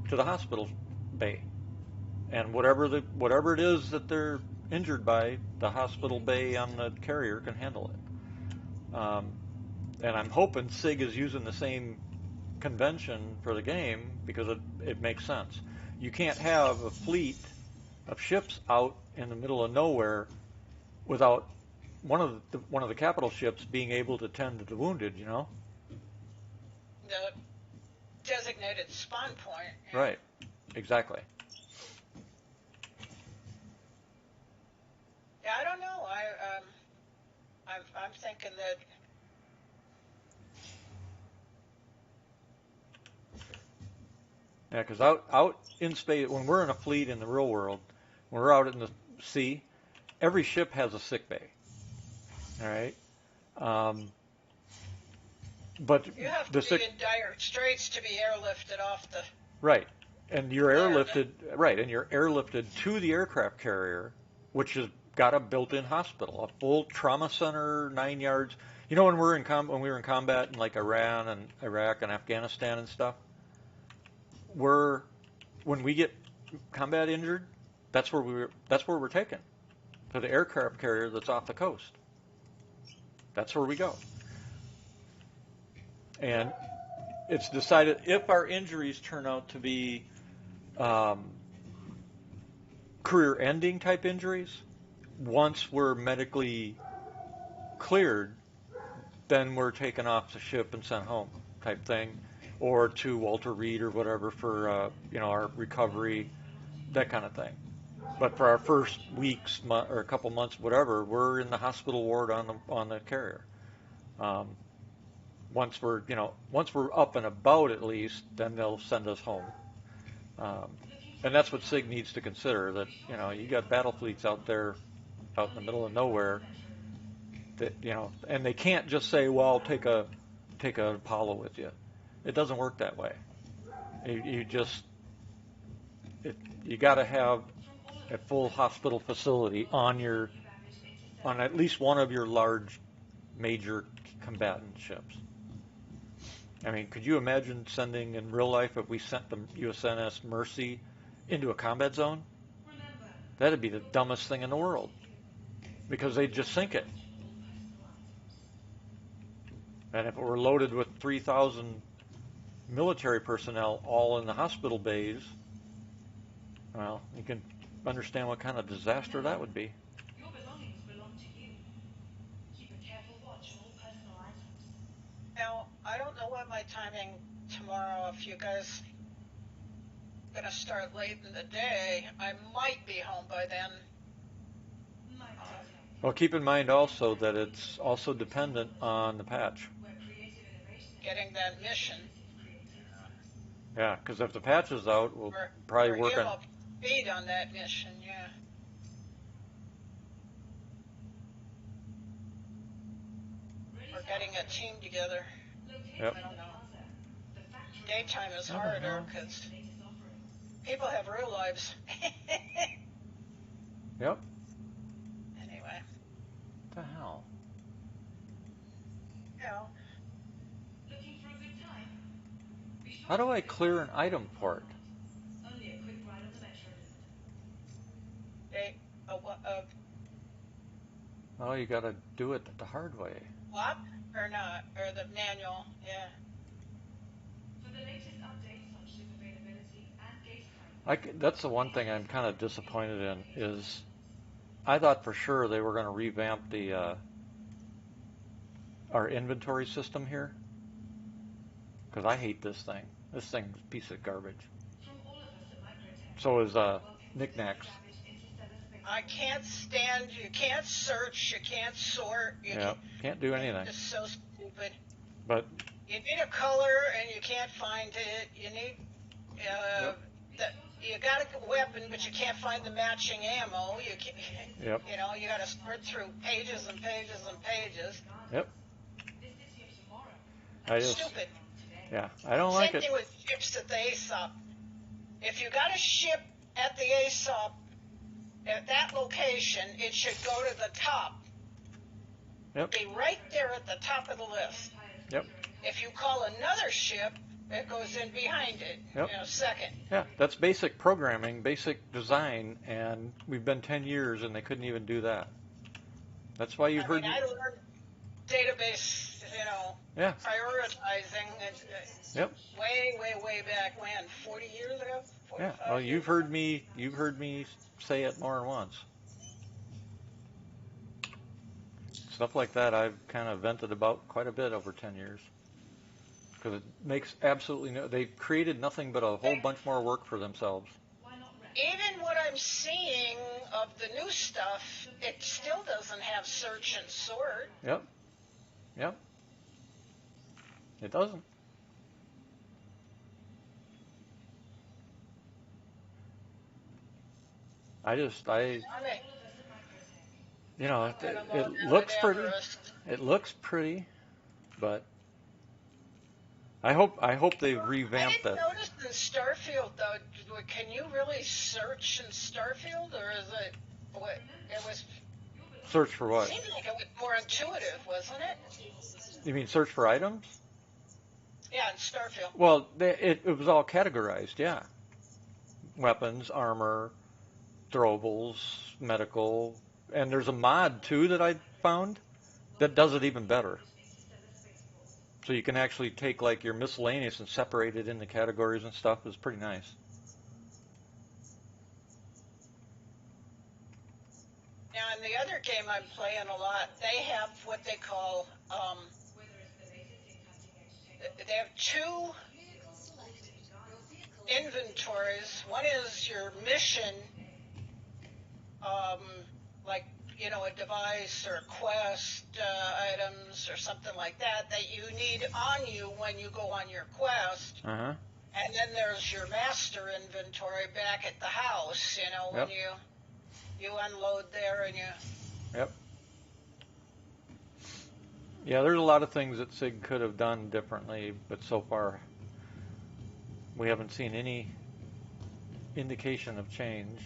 to the hospital bay. And whatever it is that they're injured by, the hospital bay on the carrier can handle it. And I'm hoping SIG is using the same convention for the game because it makes sense. You can't have a fleet of ships out in the middle of nowhere without one of the capital ships being able to tend to the wounded, you know? The designated spawn point. Right. Exactly. Yeah, I don't know. I'm thinking that. Yeah, because out in space, when we're in a fleet in the real world, when we're out in the sea, every ship has a sick bay. All right. But You have the to sick, be in dire straits to be airlifted off the. right, and you're Florida. airlifted, right, and you're airlifted to the aircraft carrier, which has got a built-in hospital, a full trauma center, 9 yards. You know, when we were in combat in like Iran and Iraq and Afghanistan and stuff, when we get combat injured, that's where we're taken, to the aircraft carrier that's off the coast. That's where we go. And it's decided if our injuries turn out to be career-ending type injuries, once we're medically cleared, then we're taken off the ship and sent home type thing, or to Walter Reed or whatever for our recovery, that kind of thing. But for our first weeks or a couple months, whatever, we're in the hospital ward on the carrier. Once we're up and about at least, then they'll send us home. And that's what SIG needs to consider, that you got battle fleets out there out in the middle of nowhere that and they can't just say, well, take a Apollo with you. It doesn't work that way. You got to have a full hospital facility on at least one of your large major combatant ships. I mean, could you imagine sending in real life, if we sent the USNS Mercy into a combat zone? That'd be the dumbest thing in the world, because they'd just sink it. And if it were loaded with 3,000 military personnel all in the hospital bays, well, you can understand what kind of disaster that would be. Your belongings belong to you. Keep a careful watch on all personal items. Now, I don't know what my timing tomorrow. If you guys gonna start late in the day, I might be home by then. Well, keep in mind also that it's also dependent on the patch. Getting that mission. Yeah, because if the patch is out, we'll probably work on. Speed on that mission, yeah. We're getting a team together. Yep. I don't know. Daytime is harder because people have real lives. Yep. Anyway. What the hell? Yeah. How do I clear an item port? Oh, you got to do it the hard way. What? Or not? Or the manual? Yeah. That's the one thing I'm kind of disappointed in, is I thought for sure they were going to revamp our inventory system here, because I hate this thing. This thing's a piece of garbage. So is knickknacks. I can't stand. You can't search. You can't sort. Can't do anything. It's so stupid. But you need a color and you can't find it. You need you got a weapon, but you can't find the matching ammo. You can't, you got to sort through pages and pages and pages. Yep. Stupid. Yeah, I don't like it. Same thing with ships at the ASOP. If you got a ship at the ASOP at that location, it should go to the top. Yep. Be right there at the top of the list. Yep. If you call another ship, it goes in behind it, Yep. second. Yeah, that's basic programming, basic design, and we've been 10 years and they couldn't even do that. That's why you've heard. I learned database, Yeah. prioritizing. Yep. Way back when? 40 years ago? Yeah. 45 Well, years you've heard me say it more than once. Stuff like that I've kind of vented about quite a bit over 10 years. Because it makes absolutely no, they've created nothing but a whole bunch more work for themselves. Even what I'm seeing of the new stuff, it still doesn't have search and sort. Yep. Yep. It doesn't. It looks pretty. It looks pretty, but I hope they revamped I that. didn't notice in Starfield though. Can you really search in Starfield, or is it what it was? Search for what? Seemed like it was more intuitive, wasn't it? You mean search for items? Yeah, in Starfield. Well, it was all categorized, yeah. Weapons, armor, throwables, medical, and there's a mod too that I found that does it even better. So you can actually take like your miscellaneous and separate it into categories and stuff. It's pretty nice. Now, in the other game I'm playing a lot, they have what they call, they have two inventories. One is your mission, like, a device or a quest items or something like that you need on you when you go on your quest. Uh-huh. And then there's your master inventory back at the house, when you unload there and you... Yep. Yeah, there's a lot of things that SIG could have done differently, but so far we haven't seen any indication of change.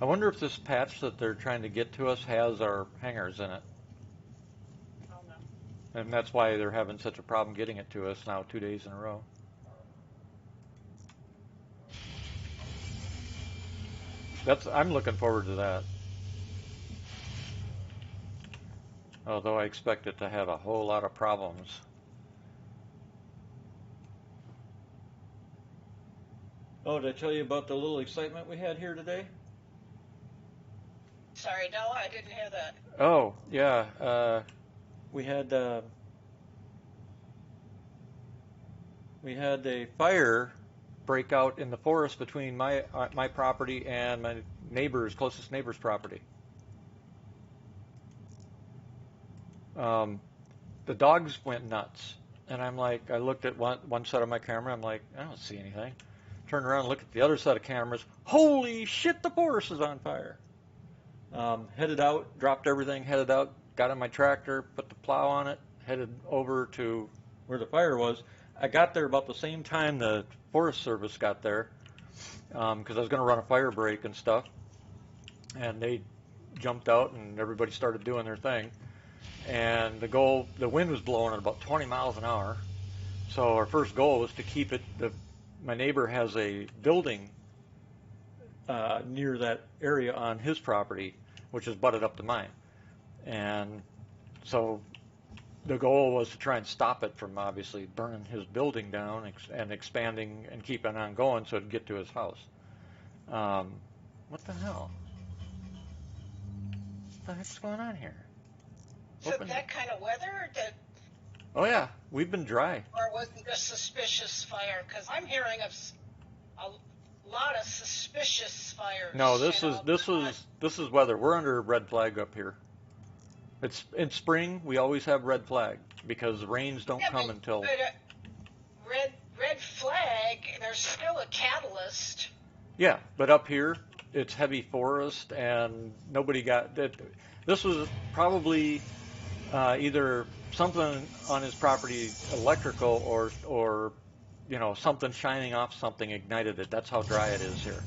I wonder if this patch that they're trying to get to us has our hangars in it. Oh, no. And that's why they're having such a problem getting it to us now 2 days in a row. I'm looking forward to that. Although I expect it to have a whole lot of problems. Oh, did I tell you about the little excitement we had here today? Sorry, no, I didn't hear that. Oh, yeah. We had a fire break out in the forest between my property and my closest neighbor's property. The dogs went nuts, and I looked at one side of my camera. I'm like, I don't see anything. Turned around and looked at the other set of cameras. Holy shit, the forest is on fire. Headed out, dropped everything, headed out, got on my tractor, put the plow on it, headed over to where the fire was. I got there about the same time the Forest Service got there, because I was going to run a fire break and stuff. And they jumped out and everybody started doing their thing. And the wind was blowing at about 20 miles an hour. So our first goal was to keep it, my neighbor has a building near that area on his property, which is butted up to mine. And so the goal was to try and stop it from obviously burning his building down and expanding and keeping on going so it'd get to his house. What the hell? What the heck's going on here? Is it that kind of weather? Oh yeah, we've been dry. Or was it a suspicious fire? Because I'm hearing of a lot of suspicious fires. No, this is weather. We're under red flag up here. It's in spring. We always have red flag because rains don't come until. But red flag. There's still a catalyst. Yeah, but up here it's heavy forest and nobody got that. This was probably either something on his property, electrical, or something shining off something ignited it. That's how dry it is here.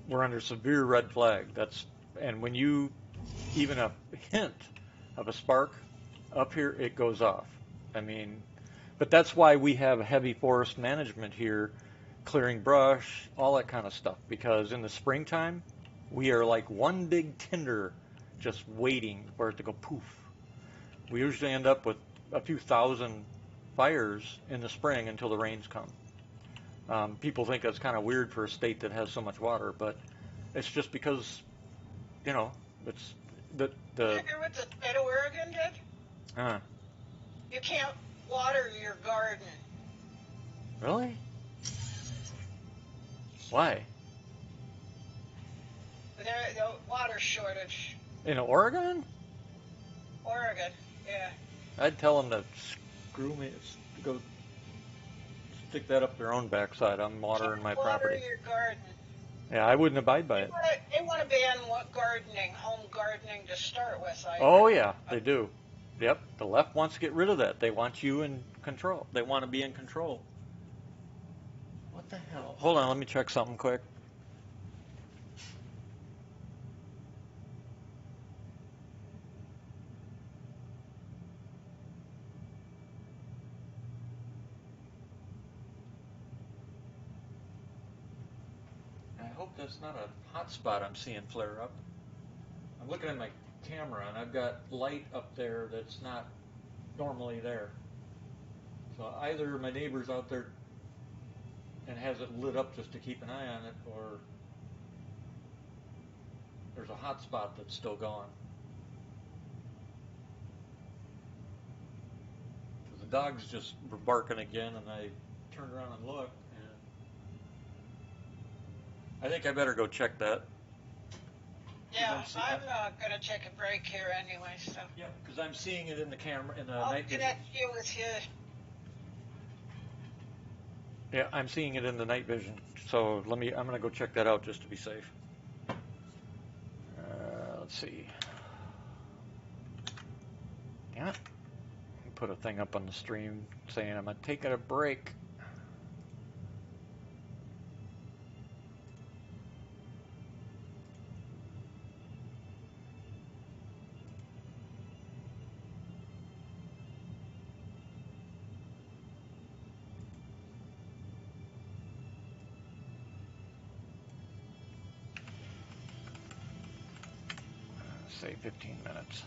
We're under severe red flag. And when you, even a hint of a spark up here, it goes off. I mean, but that's why we have heavy forest management here, clearing brush, all that kind of stuff, because in the springtime, we are like one big tinder just waiting for it to go poof. We usually end up with a few thousand fires in the spring until the rains come. People think that's kind of weird for a state that has so much water, but it's just because, it's the You hear what the state of Oregon did? uh, You can't water your garden. really? Why? There's a water shortage. In Oregon? Oregon, yeah. I'd tell them to screw me, go stick that up their own backside. I'm watering my Can't water property. your garden. Yeah, I wouldn't abide by it. They want to ban gardening, home gardening to start with. Oh yeah, they do. Yep, the left wants to get rid of that. They want you in control. They want to be in control. What the hell? Hold on, let me check something quick. I hope that's not a hot spot I'm seeing flare up. I'm looking at my camera and I've got light up there that's not normally there. So either my neighbor's out there and has it lit up just to keep an eye on it, or there's a hot spot that's still going. The dogs just were barking again, and I turned around and looked, and I think I better go check that. Yeah, I'm going to take a break here anyway, so. Yeah, because I'm seeing it in the camera, in the I'll night vision. connect you with you. Yeah, I'm seeing it in the night vision. So I'm going to go check that out just to be safe. Let's see. Damn it. Put a thing up on the stream saying I'm taking a break. Say 15 minutes.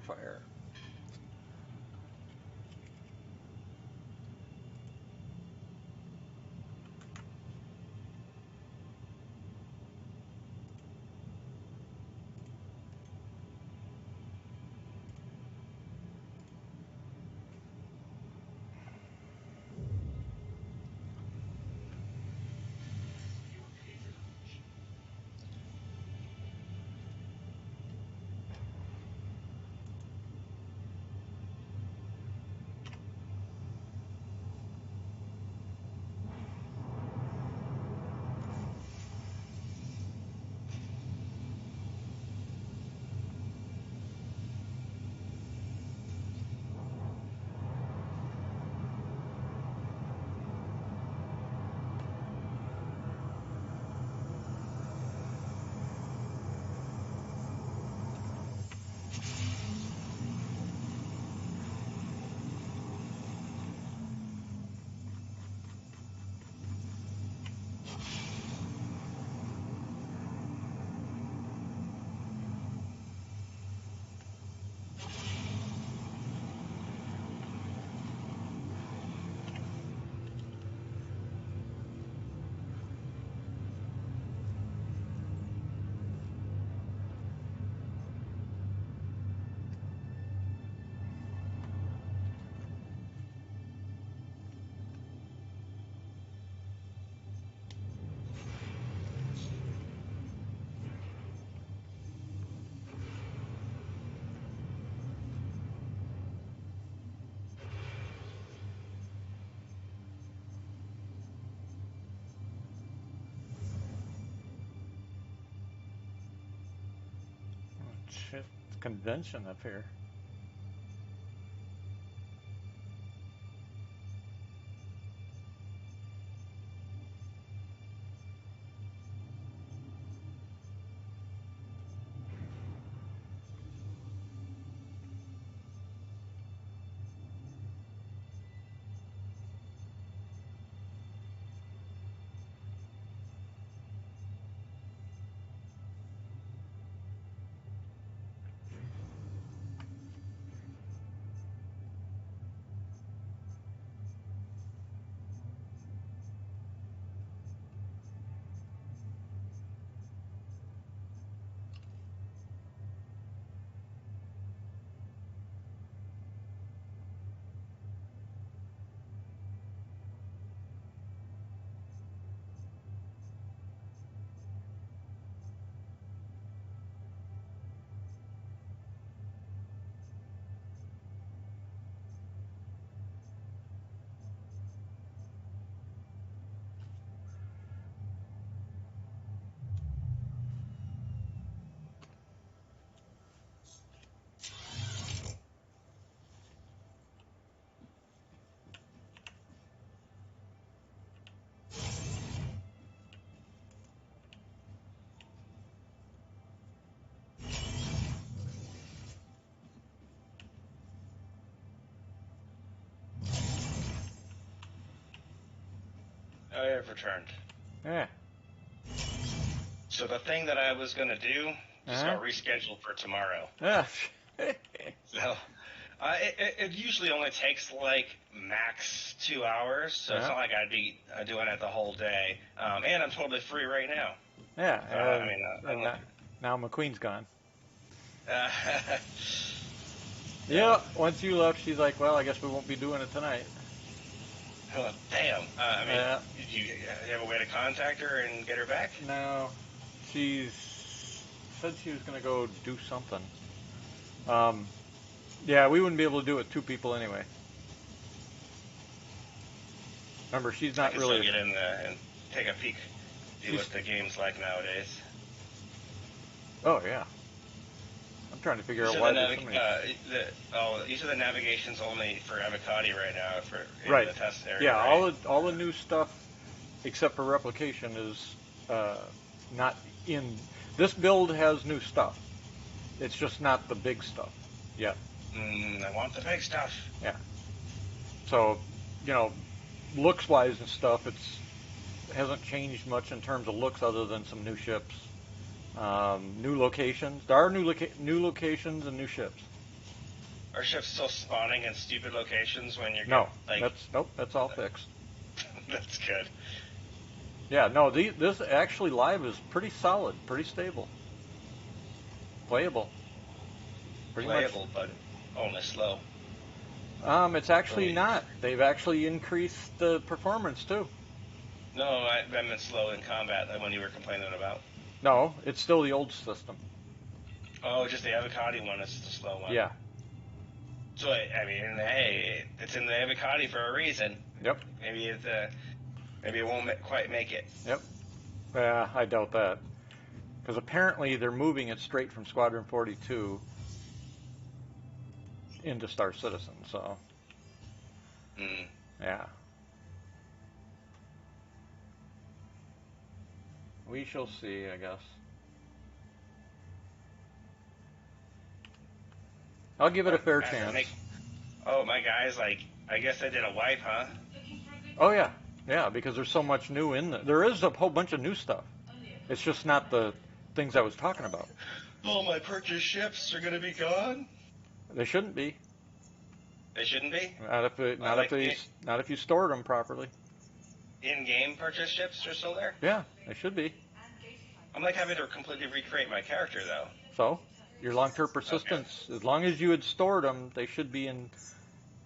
Starfire. Shit, convention up here. I have returned. Yeah. So the thing that I was gonna do just Uh-huh. got rescheduled for tomorrow. Ah. So it usually only takes like max 2 hours, so it's Yeah. not like I'd be doing it the whole day. And I'm totally free right now. Yeah. So, I mean, And now McQueen's gone. uh, Yeah. Once you left, she's like, "Well, I guess we won't be doing it tonight." well, damn. I mean, Yeah. did you have a way to contact her and get her back? No, she's said she was gonna go do something. Yeah, we wouldn't be able to do it with two people anyway. Remember, she's I not can really. still get in there and take a peek, see what the game's like nowadays. Oh yeah. I'm trying to figure You out said why the, there's so many. you said the navigation's only for Avocati right now for in Right. the test area. Yeah, right? all the new stuff except for replication is not in. This build has new stuff. It's just not the big stuff yet. I want the big stuff. Yeah. So, you know, looks wise and stuff, it hasn't changed much in terms of looks other than some new ships, new locations. There are new locations and new ships. Are ships still spawning in stupid locations when you're No, like? that's all fixed. That's good. Yeah, no, this actually live is pretty solid, pretty stable, playable, pretty Playable, but only slow. much. It's actually Really? not. They've actually increased the performance too. No, I meant slow in combat. Like when you were complaining about. No, it's still the old system. Oh, just the avocado one is the slow one. Yeah. So I mean, hey, it's in the avocado for a reason. Yep. Maybe it won't quite make it. Yep. Yeah, I doubt that. Because apparently they're moving it straight from Squadron 42 into Star Citizen. So, Hmm. yeah. We shall see, I guess. I'll give it a fair chance. Oh, my guy's like, I guess I did a wipe, huh? Oh, yeah. Yeah, because there's so much new in there. There is a whole bunch of new stuff. It's just not the things I was talking about. All my purchased ships are gonna be gone. They shouldn't be. They shouldn't be. Not if you stored them properly. In-game purchased ships are still there. Yeah, they should be. I'm like having to completely recreate my character though. So, your long-term persistence, as long as you had stored them, they should be in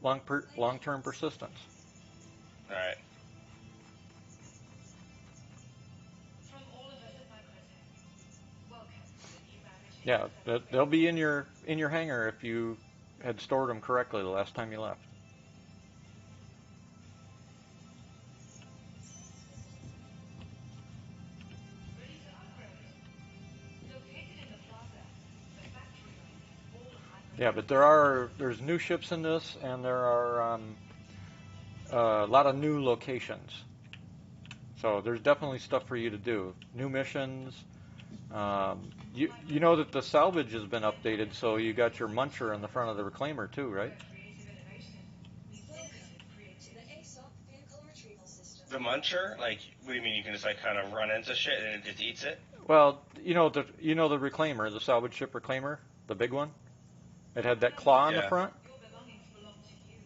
long-term persistence. All right. Yeah, they'll be in your hangar if you had stored them correctly the last time you left. Yeah, but there's new ships in this, and there are a lot of new locations. So there's definitely stuff for you to do. New missions. You know that the salvage has been updated, so you got your muncher in the front of the reclaimer too, right? Welcome to the ASOC vehicle retrieval system. The muncher, like, what do you mean? You can just like kind of run into shit and it just eats it? Well, you know the reclaimer, the salvage ship reclaimer, the big one. It had that claw in the Yeah. front.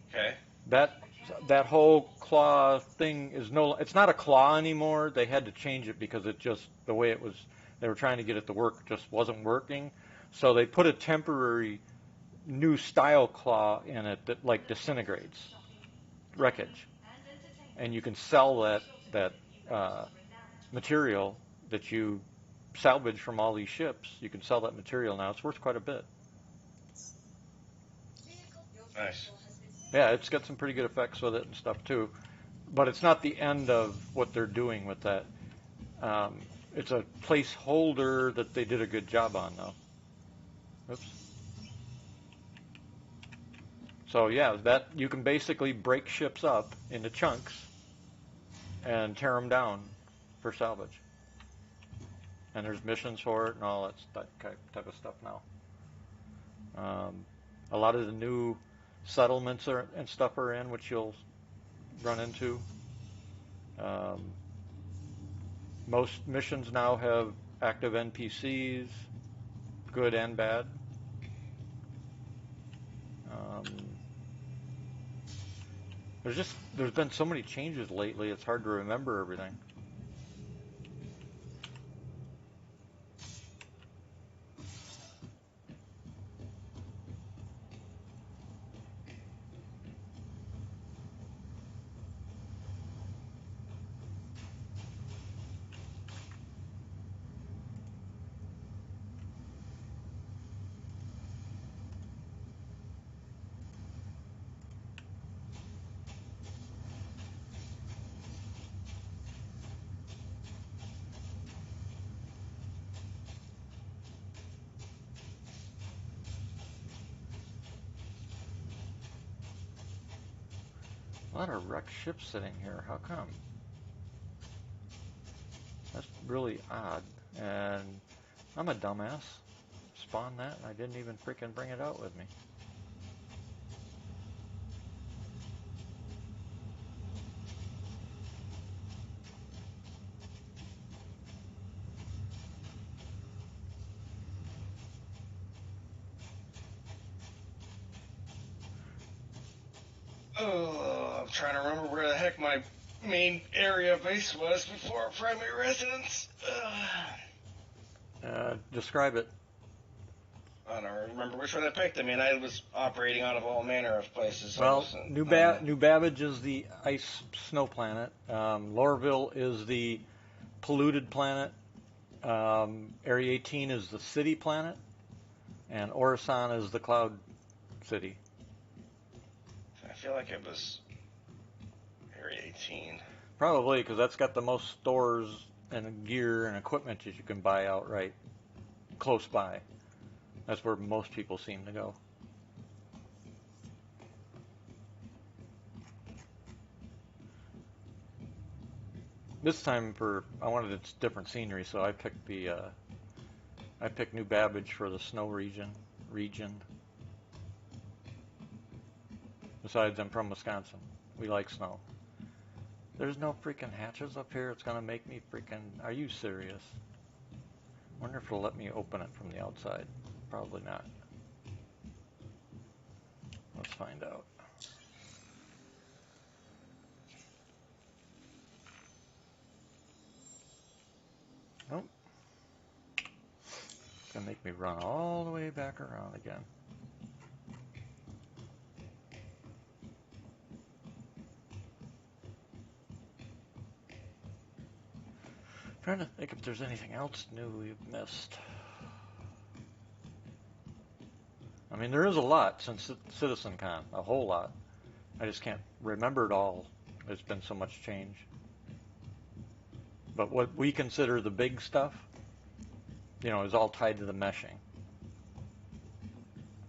Okay. That whole claw thing it's not a claw anymore. They had to change it because the way it was, they were trying to get it to work, just wasn't working. So they put a temporary new style claw in it that like disintegrates wreckage, and you can sell that material that you salvage from all these ships. You can sell that material now. It's worth quite a bit. Nice. Yeah, it's got some pretty good effects with it and stuff too. But it's not the end of what they're doing with that. It's a placeholder that they did a good job on, though. Oops. So yeah, that you can basically break ships up into chunks and tear them down for salvage. And there's missions for it and all that type of stuff now. A lot of the new settlements and stuff are in, which you'll run into. Most missions now have active NPCs, good and bad. There's been so many changes lately, it's hard to remember everything. A lot of wrecked ships sitting here. How come? That's really odd. And I'm a dumbass. Spawned that and I didn't even freaking bring it out with me. Oh, I'm trying to remember where the heck my main area of base was before primary residence. Describe it. I don't remember which one I picked. I mean, I was operating out of all manner of places. So Well, New Babbage is the ice snow planet. Lorville is the polluted planet. Area 18 is the city planet. And Orison is the cloud city. I feel like it was Area 18. Probably, because that's got the most stores and gear and equipment that you can buy outright close by. That's where most people seem to go. This time I wanted a different scenery, so I picked New Babbage for the snow region. Besides, I'm from Wisconsin. We like snow. There's no freaking hatches up here. It's gonna make me freaking. Are you serious? Wonder if it'll let me open it from the outside. Probably not. Let's find out. Nope. It's gonna make me run all the way back around again. Trying to think if there's anything else new we've missed. I mean, there is a lot since CitizenCon, a whole lot. I just can't remember it all. There's been so much change. But what we consider the big stuff, is all tied to the meshing.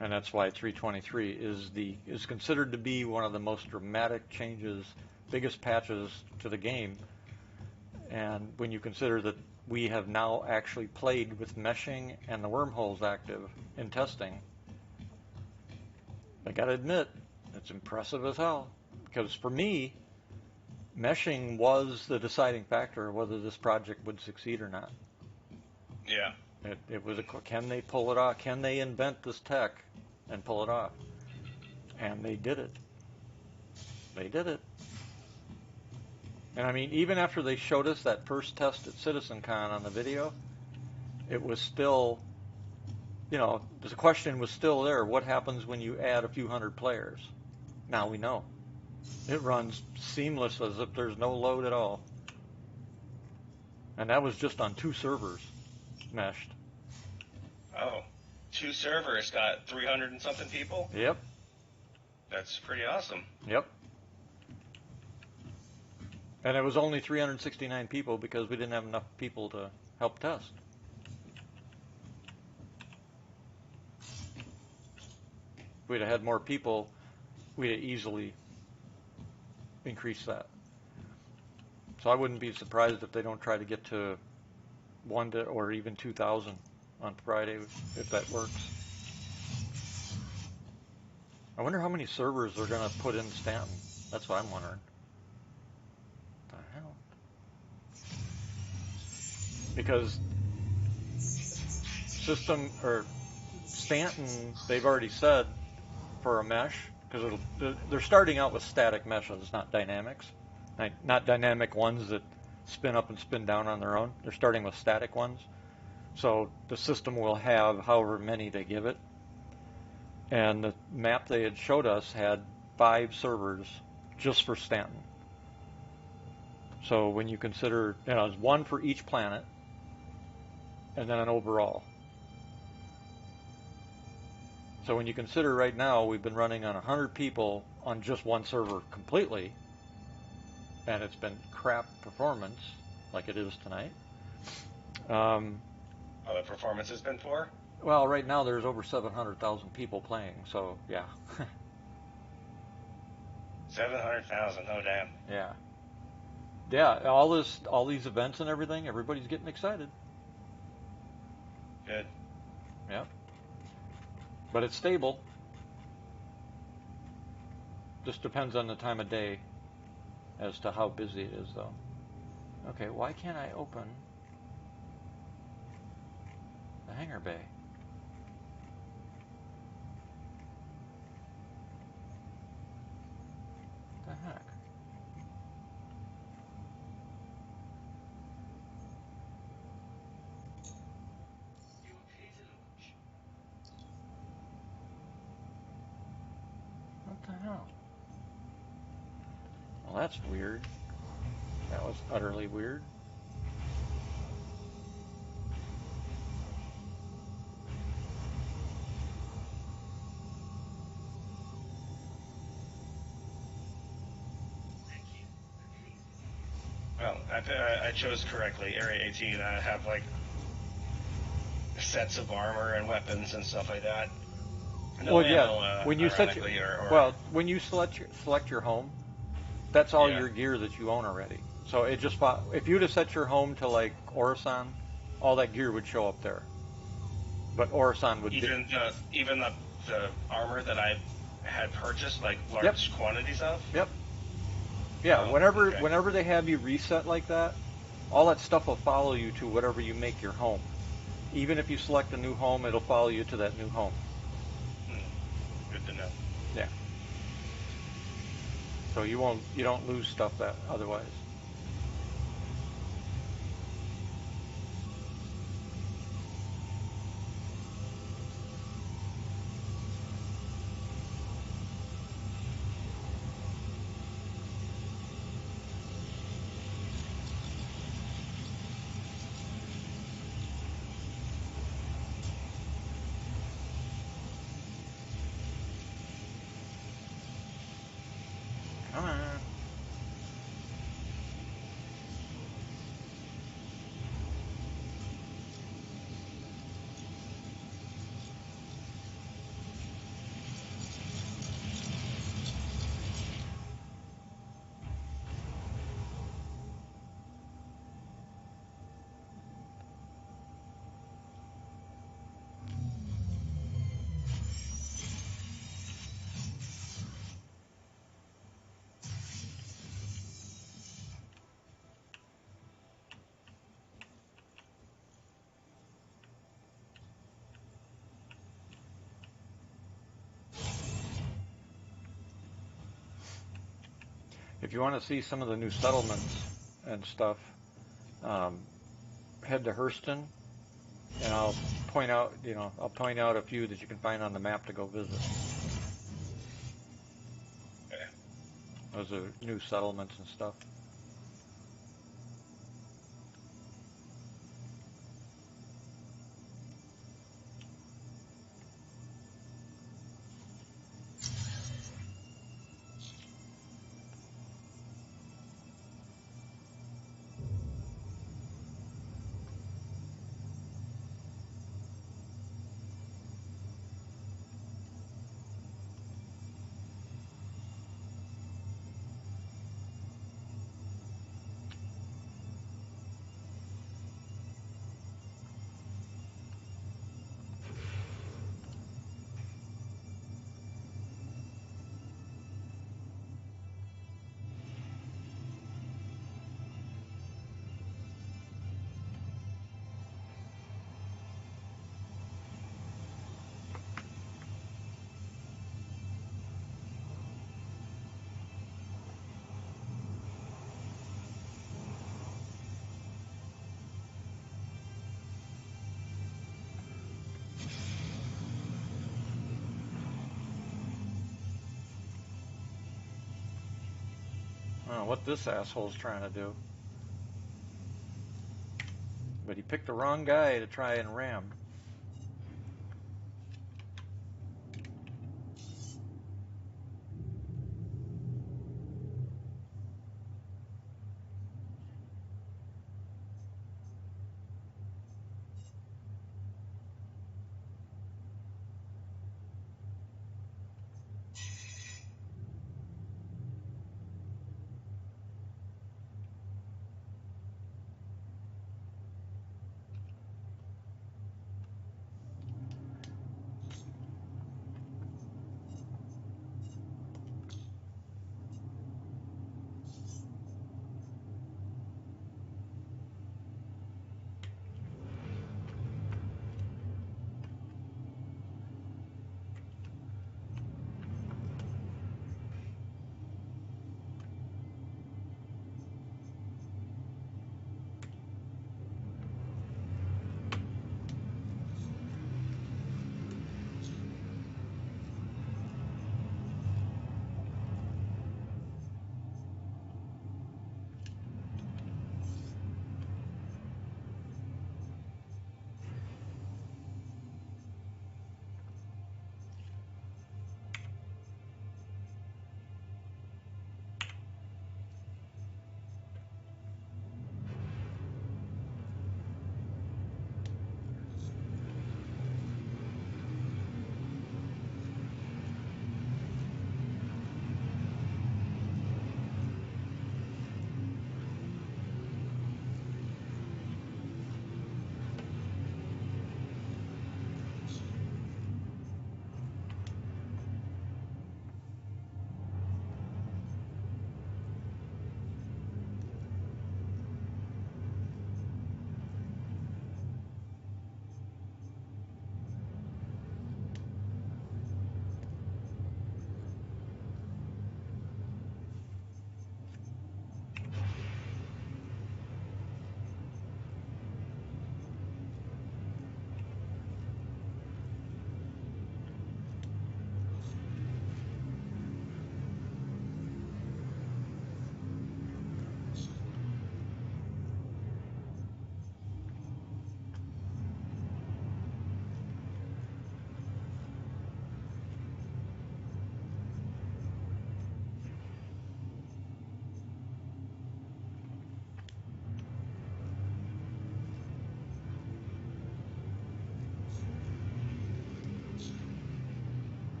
And that's why 323 is considered to be one of the most dramatic changes, biggest patches to the game. And when you consider that we have now actually played with meshing and the wormholes active in testing, I gotta admit, it's impressive as hell. Because for me, meshing was the deciding factor of whether this project would succeed or not. Yeah. It was can they pull it off? Can they invent this tech and pull it off? And they did it. They did it. And I mean, even after they showed us that first test at CitizenCon on the video, it was still, the question was still there. What happens when you add a few hundred players? Now we know. It runs seamless as if there's no load at all. And that was just on 2 servers meshed. Oh, 2 servers got 300 and something people? Yep. That's pretty awesome. Yep. And it was only 369 people because we didn't have enough people to help test. If we'd have had more people, we'd have easily increased that. So I wouldn't be surprised if they don't try to get to 1,000 or even 2,000 on Friday if that works. I wonder how many servers they're going to put in Stanton. That's what I'm wondering. What the hell? Because Stanton, they've already said for a mesh, because they're starting out with static meshes, not dynamics. Not dynamic ones that spin up and spin down on their own. They're starting with static ones. So the system will have however many they give it. And the map they had showed us had 5 servers just for Stanton. So when you consider, it's 1 for each planet, and then an overall. So when you consider right now, we've been running on 100 people on just 1 server completely, and it's been crap performance, like it is tonight. The performance has been poor? Well, right now there's over 700,000 people playing, so yeah. 700,000, oh damn. Yeah. Yeah, all these events and everything, everybody's getting excited. Good. Yeah. But it's stable. Just depends on the time of day as to how busy it is, though. Okay, why can't I open the hangar bay? that's weird. That was utterly weird. Well, I chose correctly. Area 18, I have like sets of armor and weapons and stuff like that. No Well, yeah. ammo, When you set your, ironically, or well, when you select your home, that's all yeah. your gear that you own already. So it just if you'd have set your home to like Orison, all that gear would show up there. But Orison would Even the armor that I had purchased, like Yep. large quantities of. Yep. Yeah. Oh, Whenever okay. whenever they have you reset like that, all that stuff will follow you to whatever you make your home. Even if you select a new home, it'll follow you to that new home. Good to know. Yeah. So you don't lose stuff that otherwise. Come on. If you want to see some of the new settlements and stuff, head to Hurston, and I'll point out a few that you can find on the map to go visit. Okay. Those are new settlements and stuff. I don't know what this asshole's trying to do. But he picked the wrong guy to try and ram.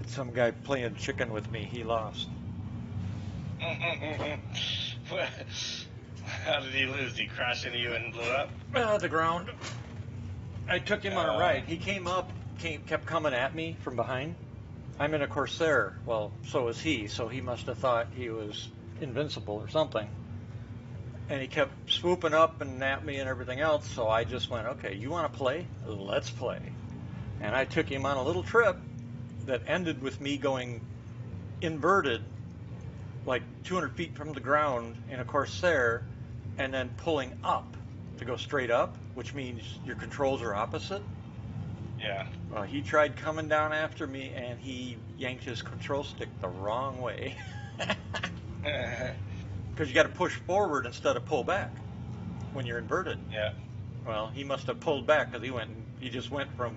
But some guy playing chicken with me, he lost. How did he lose? He crashed into you and blew up? The ground. I took him on a ride. He came up, kept coming at me from behind. I'm in a Corsair. Well, so is he. So he must have thought he was invincible or something. And he kept swooping up and at me and everything else. So I just went, okay, you want to play? Let's play. And I took him on a little trip that ended with me going inverted, like 200 feet from the ground in a Corsair, and then pulling up to go straight up, which means your controls are opposite. Yeah. Well, he tried coming down after me, and he yanked his control stick the wrong way. Because you got to push forward instead of pull back when you're inverted. Yeah. Well, he must have pulled back because he just went from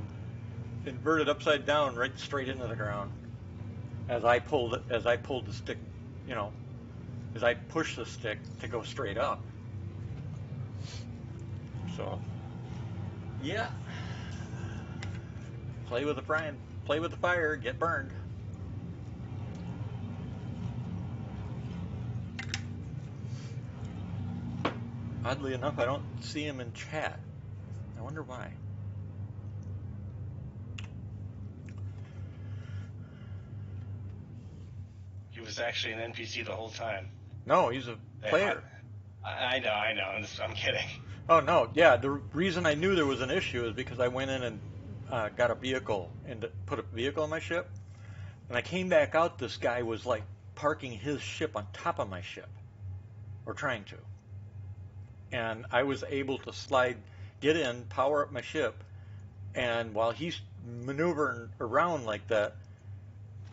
inverted upside down right straight into the ground. As I pulled the stick, as I pushed the stick to go straight up. So, yeah. Play with the fire, get burned. Oddly enough, I don't see him in chat. I wonder why. He was actually an NPC the whole time. No, he's a player. I know. I'm kidding. Oh, no. Yeah, the reason I knew there was an issue is because I went in and got a vehicle and put a vehicle on my ship. And I came back out, this guy was like parking his ship on top of my ship. Or trying to. And I was able to get in, power up my ship, and while he's maneuvering around like that,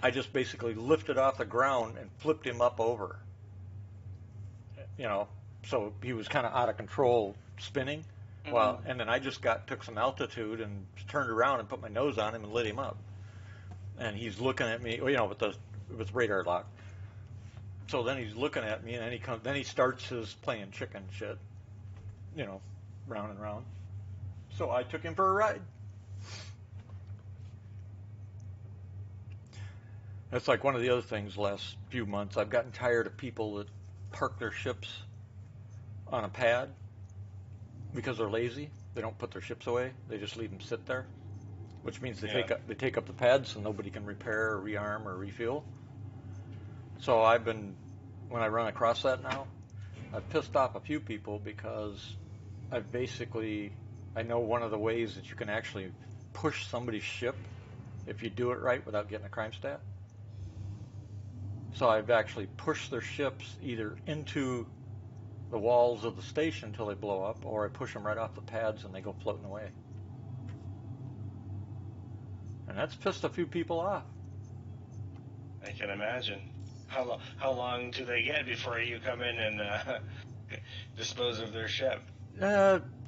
I just basically lifted off the ground and flipped him up over. So he was kind of out of control spinning. Mm-hmm. Well, and then I just took some altitude and turned around and put my nose on him and lit him up. And he's looking at me, with radar lock. So then he's looking at me, and then he starts his playing chicken shit. Round and round. So I took him for a ride. That's like one of the other things the last few months. I've gotten tired of people that park their ships on a pad because they're lazy. They don't put their ships away. They just leave them sit there, which means they take up the pads so nobody can repair or rearm or refuel. So when I run across that now, I've pissed off a few people because I know one of the ways that you can actually push somebody's ship if you do it right without getting a crime stat. So I've actually pushed their ships either into the walls of the station until they blow up, or I push them right off the pads and they go floating away. And that's pissed a few people off. I can imagine. How long do they get before you come in and dispose of their ship?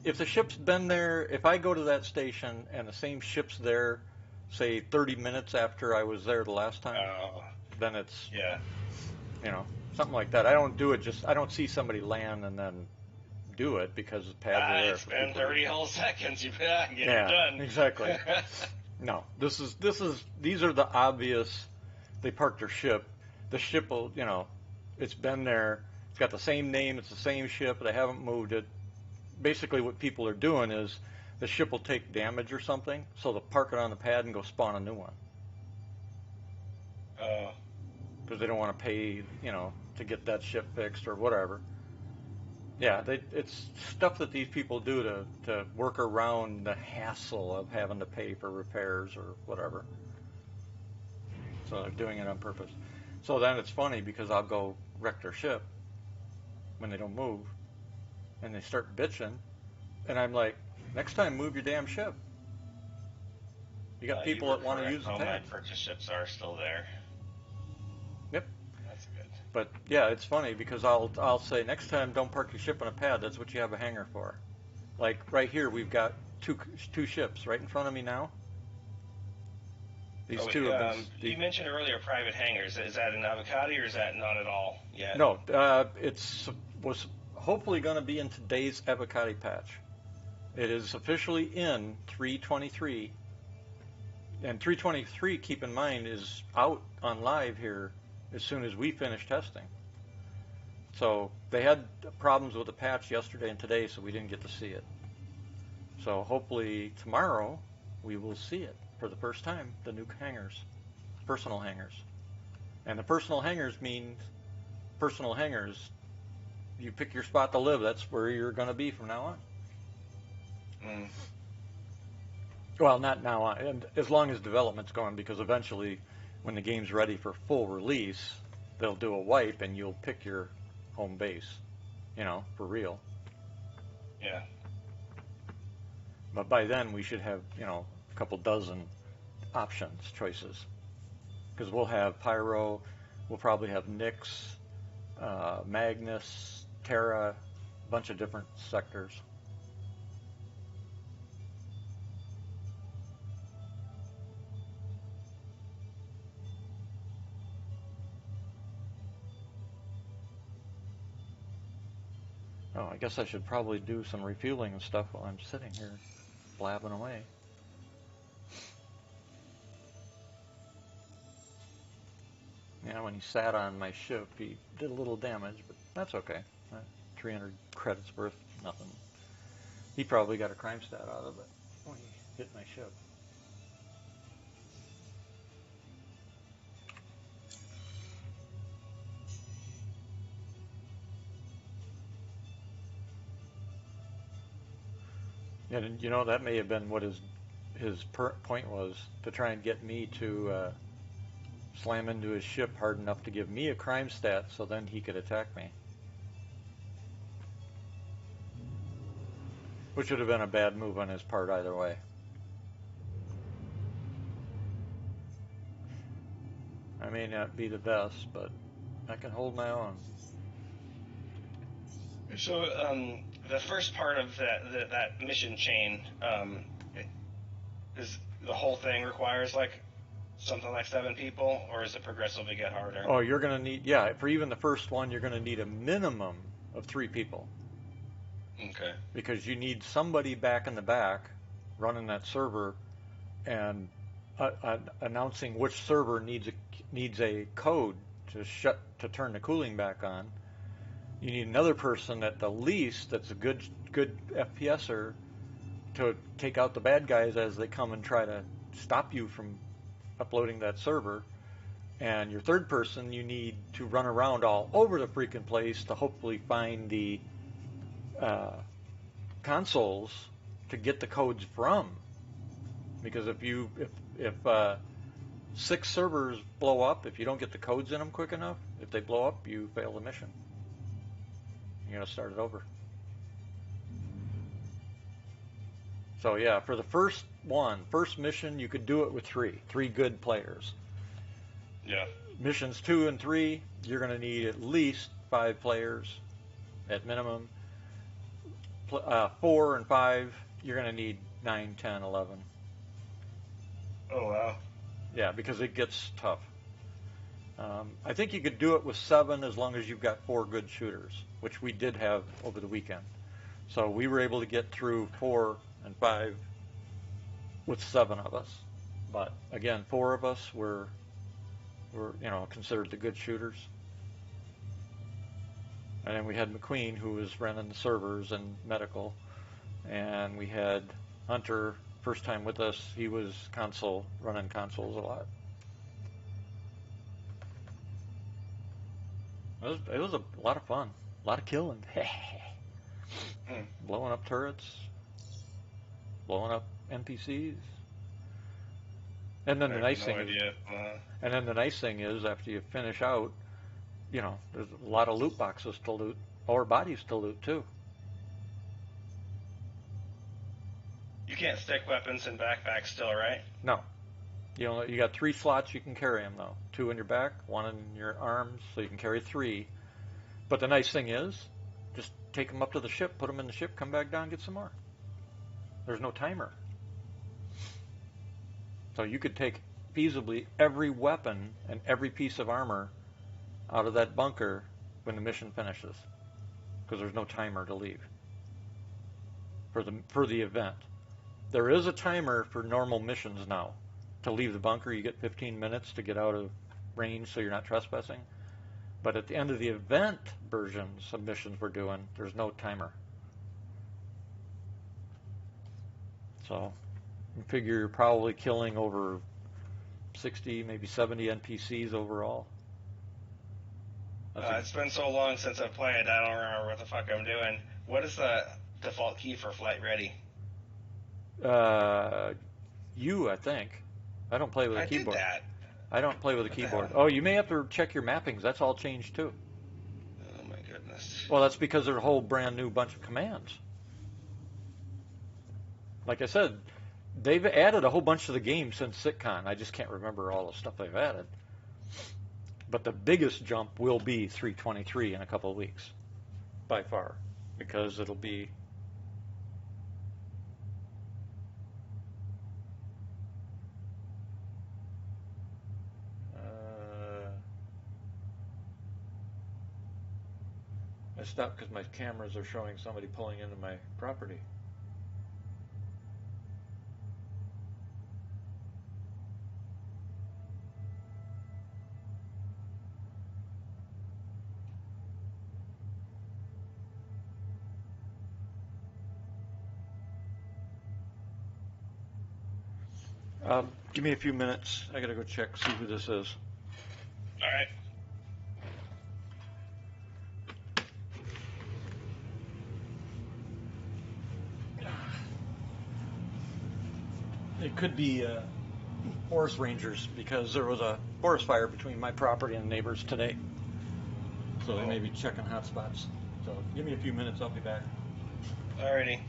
If the ship's been there, if I go to that station and the same ship's there, say 30 minutes after I was there the last time, then it's, something like that. I don't do it I don't see somebody land and then do it because the pads are there. It's been 30 whole seconds. You get it done. Exactly. No, these are the obvious. They parked their ship. The ship will, it's been there. It's got the same name. It's the same ship. They haven't moved it. Basically, what people are doing is the ship will take damage or something, so they'll park it on the pad and go spawn a new one. Because they don't want to pay, to get that ship fixed or whatever. Yeah, it's stuff that these people do to work around the hassle of having to pay for repairs or whatever. So they're doing it on purpose. So then it's funny because I'll go wreck their ship when they don't move, and they start bitching, and I'm like, next time move your damn ship. You got people that want to use the pad. My purchase ships are still there. Yep. That's good. But yeah, it's funny because I'll say next time don't park your ship on a pad. That's what you have a hangar for. Like right here, we've got two ships right in front of me now. These two have been. You mentioned earlier private hangars. Is that an avocado or is that not at all yet? No, was hopefully going to be in today's avocado patch. It is officially in 3.23. And 323, keep in mind, is out on live here as soon as we finish testing. So they had problems with the patch yesterday and today, so we didn't get to see it. So hopefully tomorrow we will see it for the first time, the new hangars, personal hangars. And the personal hangars means personal hangars. You pick your spot to live, that's where you're going to be from now on. Mm. Well, not now on, and as long as development's going, because eventually when the game's ready for full release, they'll do a wipe and you'll pick your home base, you know, for real. Yeah. But by then we should have, you know, a couple dozen options, choices. Because we'll have Pyro, we'll probably have Nyx, Magnus, Terra, a bunch of different sectors. Oh, I guess I should probably do some refueling and stuff while I'm sitting here blabbing away. Yeah, when he sat on my ship, he did a little damage, but that's okay. 300 credits worth, nothing. He probably got a crime stat out of it when he hit my ship. And you know, that may have been what his point was, to try and get me to slam into his ship hard enough to give me a crime stat so then he could attack me. Which would have been a bad move on his part either way. I may not be the best, but I can hold my own. So the first part of that mission chain is the whole thing requires like something like 7 people, or is it progressively get harder? Oh, you're going to need, yeah, for even the first one, you're going to need a minimum of 3 people. Okay. Because you need somebody back in the back running that server and announcing which server needs a code to turn the cooling back on. You need another person at the least that's a good FPSer to take out the bad guys as they come and try to stop you from uploading that server. And your third person, you need to run around all over the freaking place to hopefully find the consoles to get the codes from. Because if 6 servers blow up, if you don't get the codes in them quick enough, if they blow up, you fail the mission. You're going to start it over. So yeah, for the first mission, you could do it with 3 good players. Yeah. Missions 2 and 3, you're going to need at least 5 players at minimum. 4 and 5, you're going to need 9, 10, 11. Oh, wow. Yeah, because it gets tough. I think you could do it with 7 as long as you've got 4 good shooters, which we did have over the weekend. So we were able to get through 4 and 5 with 7 of us. But again, 4 of us were considered the good shooters. And then we had McQueen, who was running the servers and medical. And we had Hunter, first time with us. He was running consoles a lot. It was a lot of fun. A lot of killing. Blowing up turrets. Blowing up NPCs. And then the nice thing is, after you finish out, there's a lot of loot boxes to loot, or bodies to loot too. You can't stick weapons in backpacks still, right? No. You got 3 slots you can carry them though. 2 in your back, 1 in your arms, so you can carry 3. But the nice thing is, just take them up to the ship, put them in the ship, come back down, get some more. There's no timer. So you could take feasibly every weapon and every piece of armor out of that bunker when the mission finishes, because there's no timer to leave for the event. There is a timer for normal missions now, to leave the bunker, you get 15 minutes to get out of range so you're not trespassing. But at the end of the event versions of missions we're doing, there's no timer. So you figure you're probably killing over 60, maybe 70 NPCs overall. It's been so long since I've played, I don't remember what the fuck I'm doing. What is the default key for flight ready? U, I think. I don't play with a keyboard. I did that. I don't play with a What the keyboard. hell? Oh, you may have to check your mappings. That's all changed too. Oh my goodness. Well, that's because there's a whole brand new bunch of commands. Like I said, they've added a whole bunch to the game since SitCon. I just can't remember all the stuff they've added. But the biggest jump will be 323 in a couple of weeks, by far, because it'll be I stopped because my cameras are showing somebody pulling into my property. Give me a few minutes. I gotta go check, see who this is. All right. It could be forest rangers because there was a forest fire between my property and neighbors today. So they may be checking hotspots. So give me a few minutes, I'll be back. Alrighty.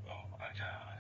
Oh my god.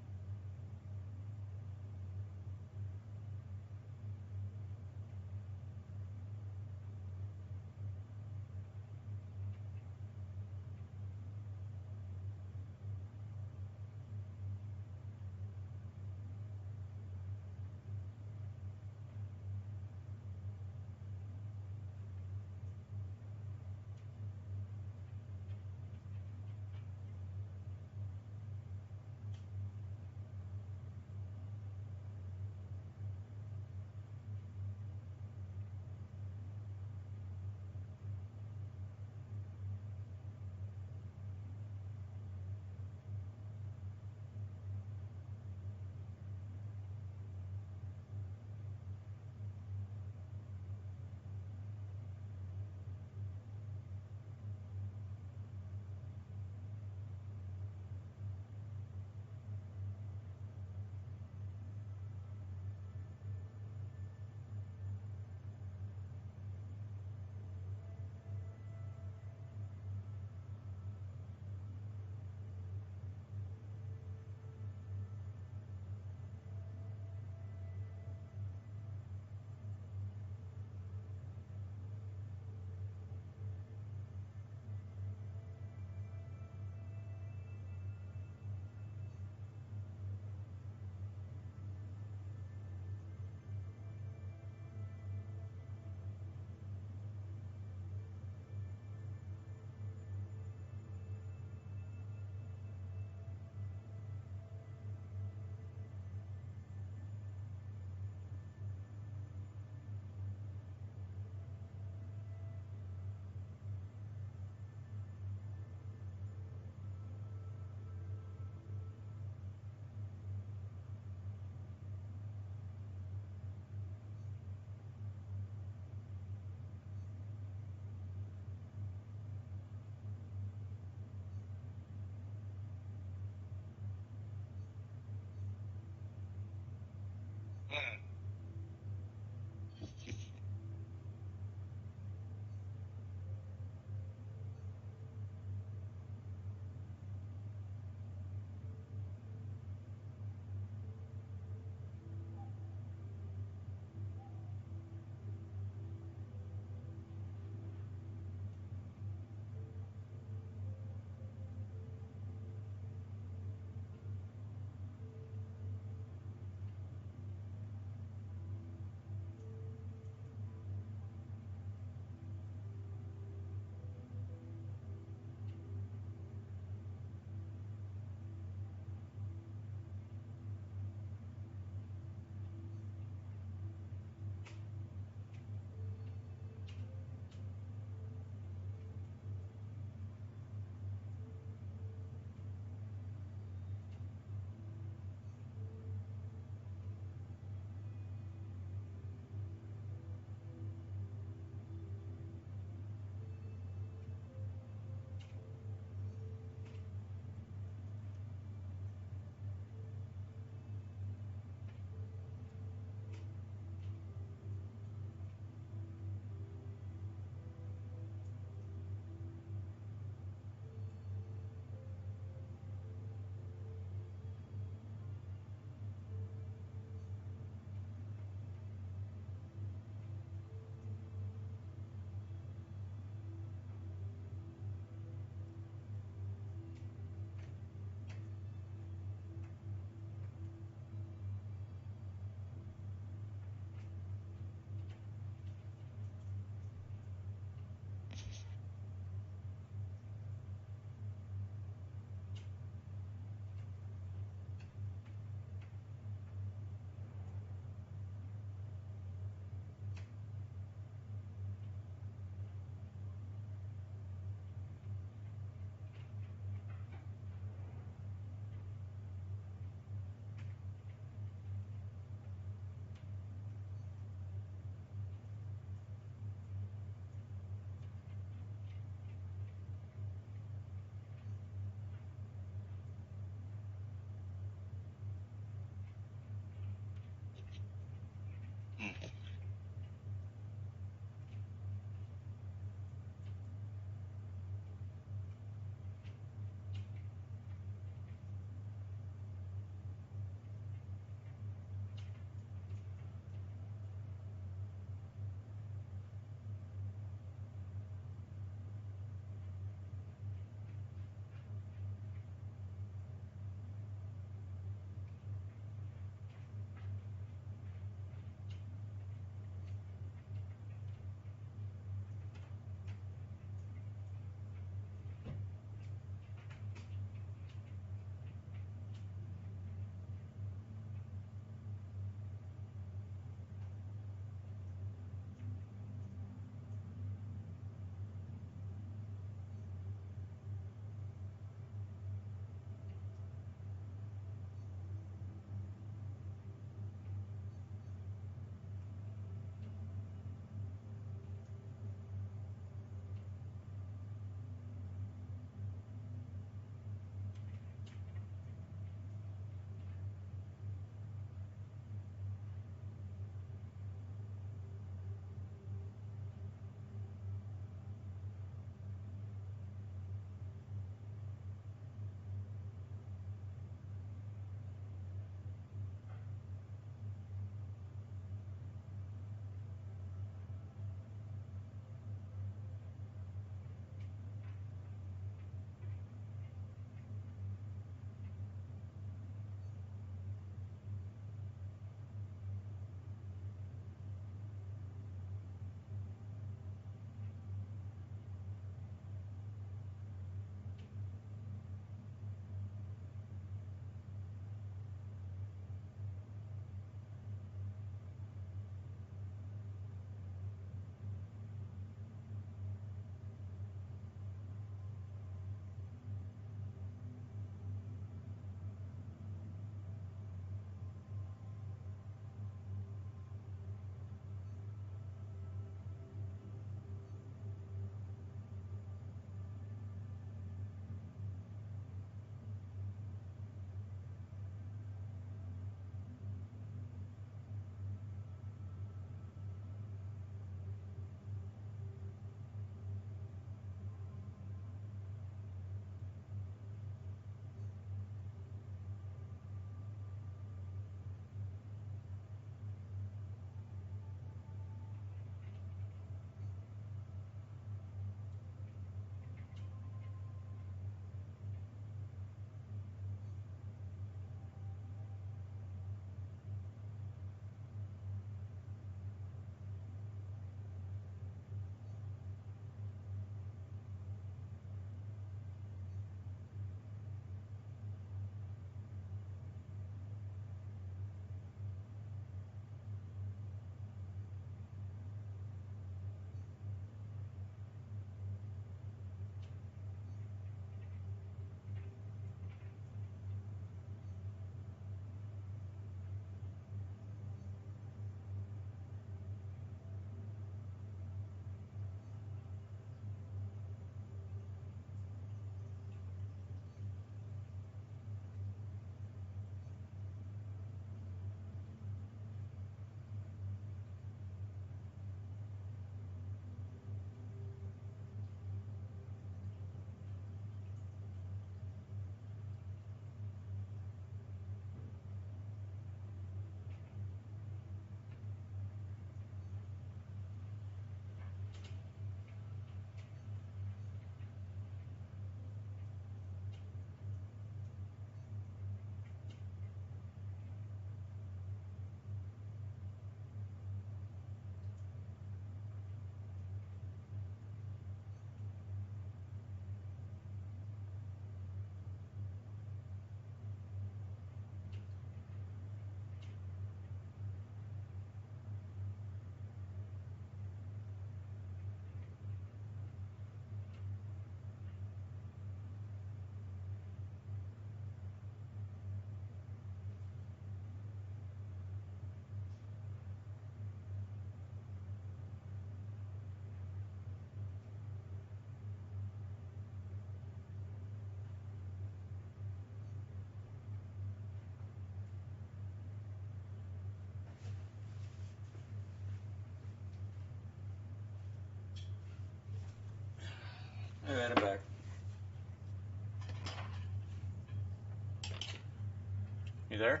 You there?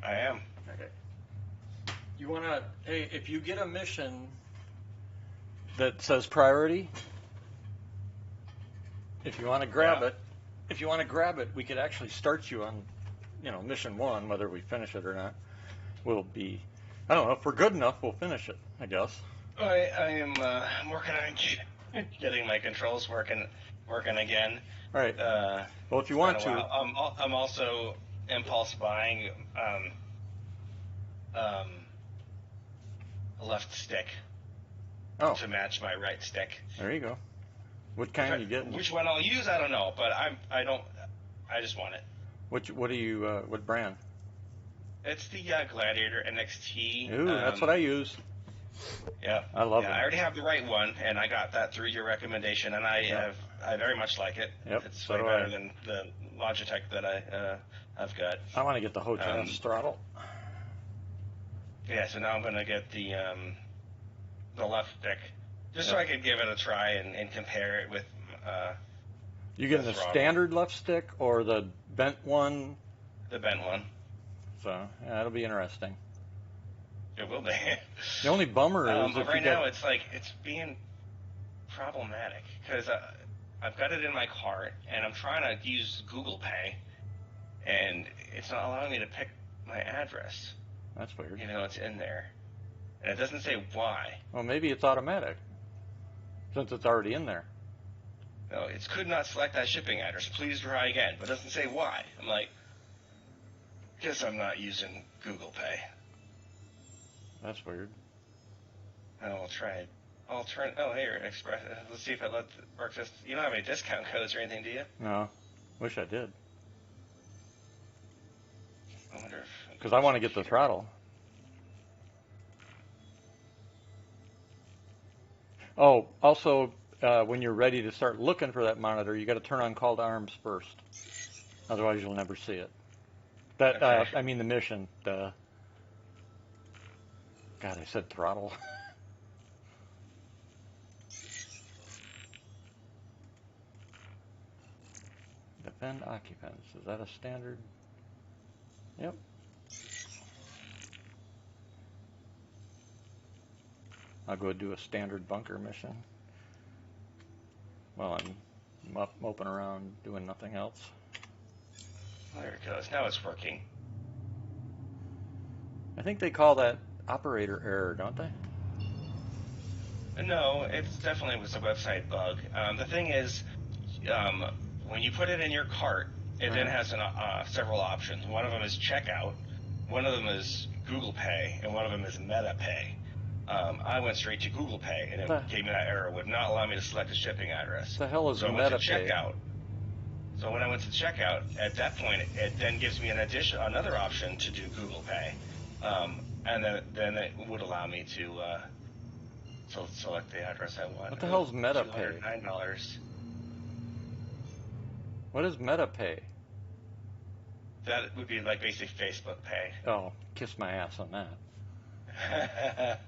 I am. Okay. You want to, hey, if you get a mission that says priority, if you want to grab it, we could actually start you on, mission 1, whether we finish it or not. We'll be, I don't know, if we're good enough, we'll finish it, I guess. I am I'm working on getting my controls working again. All right. Well, if you want to, I'm also impulse buying a left stick to match my right stick. There you go. What kind are you getting? Which one I'll use, I don't know, but I just want it. What brand? It's the Gladiator NXT. Ooh, that's what I use. Yeah, I love it. I already have the right one, and I got that through your recommendation, and I very much like it. Yep, It's way better than the Logitech that I've got. I want to get the Hotras throttle. Yeah, so now I'm going to get the left stick, just so I could give it a try and compare it with. You getting the standard left stick or the bent one? The bent one. So yeah, it'll be interesting. It will be. The only bummer is but right now it's being problematic because I've got it in my cart and I'm trying to use Google Pay, and it's not allowing me to pick my address. That's weird. Even though it's in there, and it doesn't say why. Well, maybe it's automatic since it's already in there. No, it could not select that shipping address. Please try again, but it doesn't say why. I'm like, guess I'm not using Google Pay. That's weird. I'll try it. Oh, here, Express. Let's see if it works. You don't have any discount codes or anything, do you? No. Wish I did. I wonder if... Because I want to get the throttle. Oh, also, when you're ready to start looking for that monitor, you got to turn on call to arms first. Otherwise, you'll never see it. Okay. I mean the mission. God, I said throttle. Defend occupants. Is that a standard? Yep. I'll go do a standard bunker mission. Well, I'm moping around doing nothing else. There it goes. Now it's working. I think they call that operator error, don't they? No, it definitely was a website bug. The thing is, when you put it in your cart, it then has several options. One of them is checkout, one of them is Google Pay, and one of them is Meta Pay. I went straight to Google Pay, and it gave me that error. It would not allow me to select a shipping address. The hell is so Meta I went to Pay? checkout. So when I went to checkout, at that point, it then gives me another option to do Google Pay, and then it would allow me to select the address I want. What the hell's Meta Pay? $9. What is Meta Pay? That would be like basic Facebook Pay. Oh, kiss my ass on that.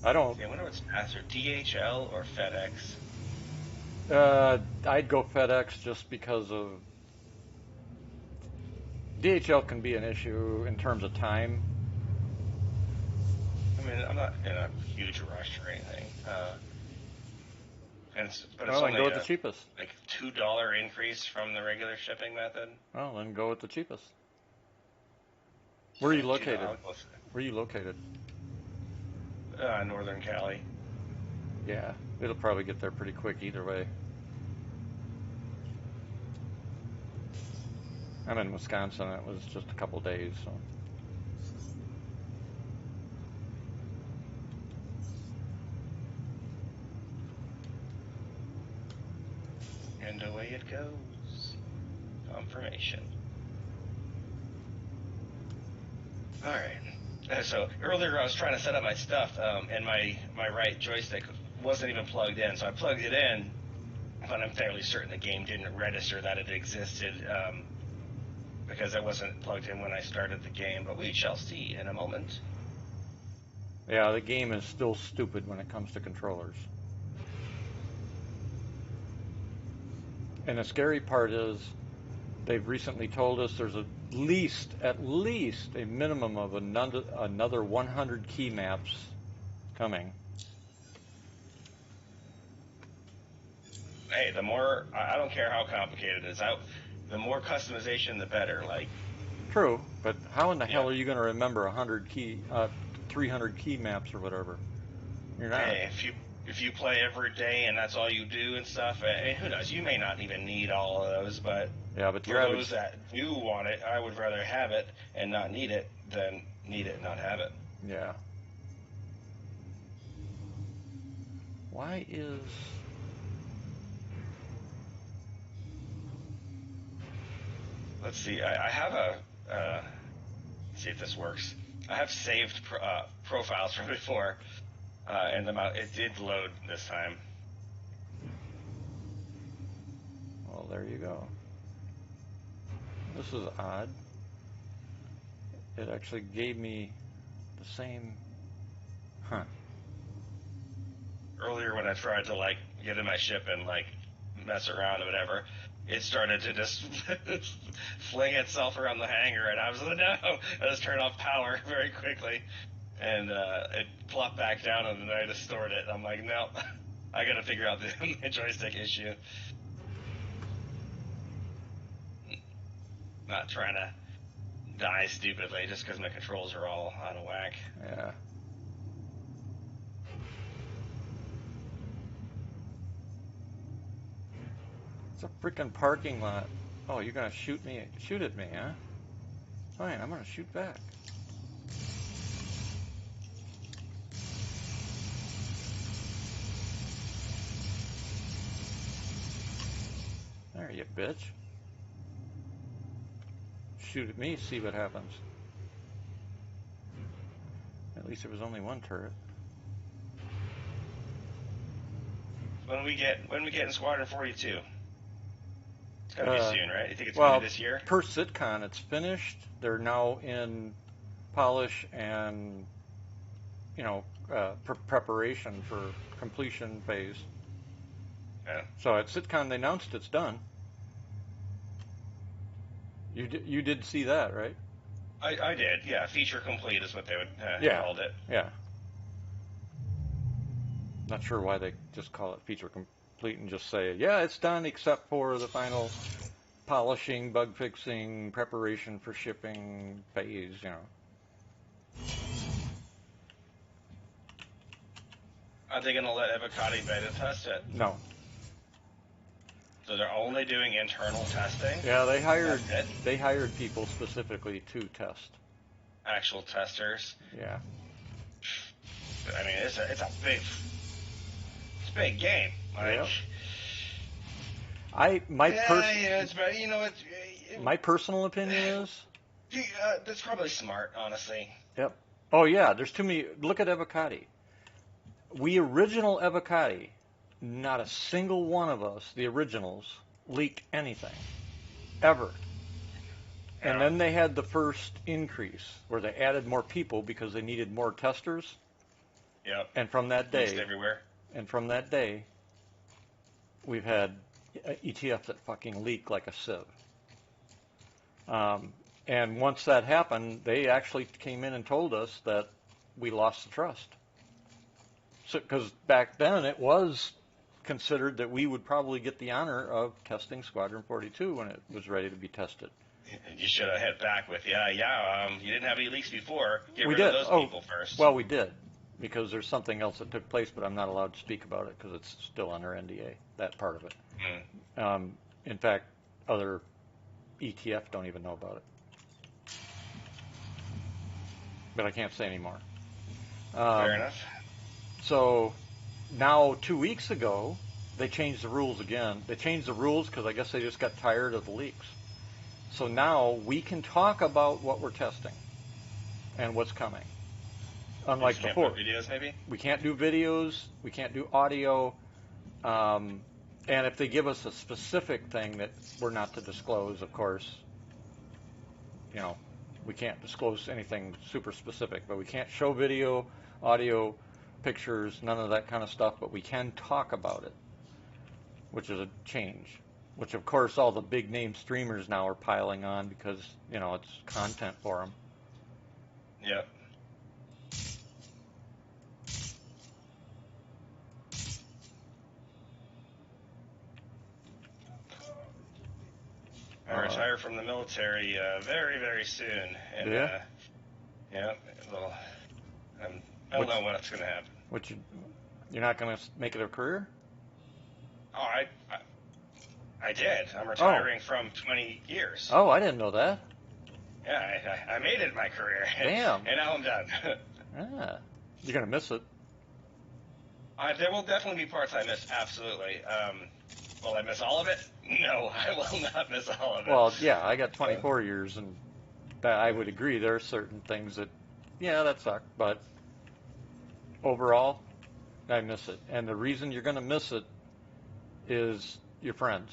I don't. I wonder what's faster, DHL or FedEx? I'd go FedEx just because of DHL can be an issue in terms of time. I mean, I'm not in a huge rush or anything. But it's Well, then only go with the cheapest. like $2 increase from the regular shipping method. Well, then go with the cheapest. Where are you located? Where are you located? Northern Cali. Yeah, it'll probably get there pretty quick either way. I'm in Wisconsin. It was just a couple days, so. And away it goes. Confirmation. Alright. So earlier I was trying to set up my stuff, and my right joystick wasn't even plugged in. So I plugged it in, but I'm fairly certain the game didn't register that it existed, because it wasn't plugged in when I started the game. But we shall see in a moment. Yeah, the game is still stupid when it comes to controllers. And the scary part is, they've recently told us there's at least a minimum of another 100 key maps coming. Hey, the more, I don't care how complicated it is. The more customization, the better. Like, True, but how in the hell yeah. are you going to remember 300 key maps or whatever? You're not. Hey, if you play every day and that's all you do and stuff, who knows? You may not even need all of those, but Yeah, but for those that do want it, I would rather have it and not need it than need it and not have it. Yeah. Why is... Let's see. I have let's see if this works. I have saved profiles from before, and it did load this time. Well, there you go. This is odd. It actually gave me the same... Huh. Earlier when I tried to like get in my ship and like mess around or whatever, it started to just fling itself around the hangar, and I was like, no, I just turned off power very quickly, and it plopped back down, and then I just stored it. I'm like, no, I got to figure out the joystick issue. Not trying to die stupidly just because my controls are all out of whack. Yeah. It's a freaking parking lot. Oh, you're gonna shoot at me, huh? Fine, I'm gonna shoot back. There you bitch. Shoot at me, see what happens. At least there was only one turret. When we get in Squadron 42? It's gotta be soon, right? You think it's gonna be this year? Per SitCon, it's finished. They're now in polish and, preparation for completion phase. Yeah. So at SitCon, they announced it's done. You did see that, right? I did, yeah. Feature complete is what they would called it. Yeah. Not sure why they just call it feature complete and just say, yeah, it's done except for the final polishing, bug fixing, preparation for shipping phase, Are they going to let Evocati beta test it? No. So they're only doing internal testing? Yeah, they hired people specifically to test. Actual testers? Yeah. I mean, it's a big game. Like, my personal opinion is that's probably smart, honestly. Yep. Oh yeah, there's too many. Look at Evocati. We original Evocati, not a single one of us, the originals, leaked anything ever. And then they had the first increase where they added more people because they needed more testers. Yep. And from that day, everywhere. And from that day, we've had ETFs that fucking leak like a sieve. And once that happened, they actually came in and told us that we lost the trust. So, because back then it was considered that we would probably get the honor of testing Squadron 42 when it was ready to be tested. You should have hit back with, you didn't have any leaks before. Get rid of those people first. Well, we did, because there's something else that took place, but I'm not allowed to speak about it because it's still under NDA, that part of it. In fact, other ETF don't even know about it. But I can't say anymore. Fair enough. So now 2 weeks ago, they changed the rules again. They changed the rules because I guess they just got tired of the leaks. So now we can talk about what we're testing and what's coming. Unlike before. Can't put videos, maybe? We can't do videos. We can't do audio. And if they give us a specific thing that we're not to disclose, of course, we can't disclose anything super specific. But we can't show video, audio, pictures, none of that kind of stuff. But we can talk about it, which is a change. which of course all the big name streamers now are piling on because, it's content for them. Yep. I retire from the military very, very soon. And, Yeah? Yeah, well, I don't know what's going to happen. You're not going to make it a career? Oh, I did. I'm retiring from 20 years. Oh, I didn't know that. Yeah, I made it in my career. Damn. And now I'm done. Ah, you're going to miss it. There will definitely be parts I miss, absolutely. Will I miss all of it? No, I will not miss all of it. Well, yeah, I got 24 years, and I would agree there are certain things that, that suck, but overall, I miss it. And the reason you're going to miss it is your friends.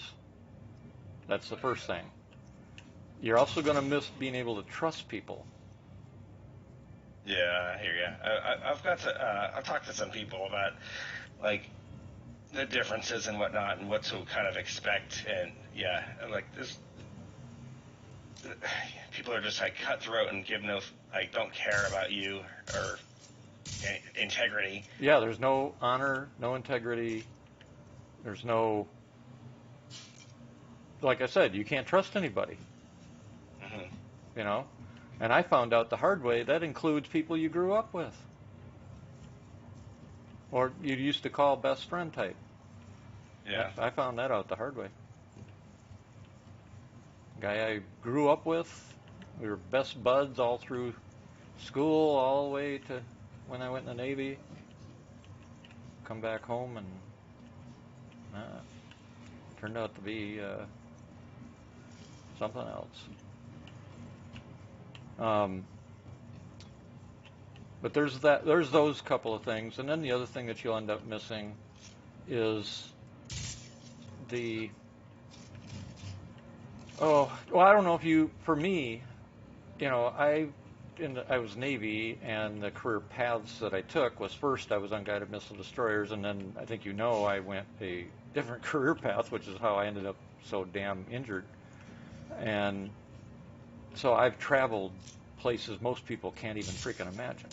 That's the first thing. You're also going to miss being able to trust people. Yeah, I hear you. I've talked to some people about, like, the differences and whatnot and what to kind of expect. And, yeah, like, people are just, like, cutthroat and don't care about you or integrity. Yeah, there's no honor, no integrity. There's no, like I said, you can't trust anybody. Mm-hmm. And I found out the hard way that includes people you grew up with, or you used to call best friend type. Yeah. I found that out the hard way. Guy I grew up with, we were best buds all through school, all the way to when I went in the Navy. Come back home and turned out to be something else. But there's those couple of things, and then the other thing that you'll end up missing is I don't know if for me, I was Navy, and the career paths that I took was first I was on guided missile destroyers, and then I think I went a different career path, which is how I ended up so damn injured. And so I've traveled places most people can't even freaking imagine.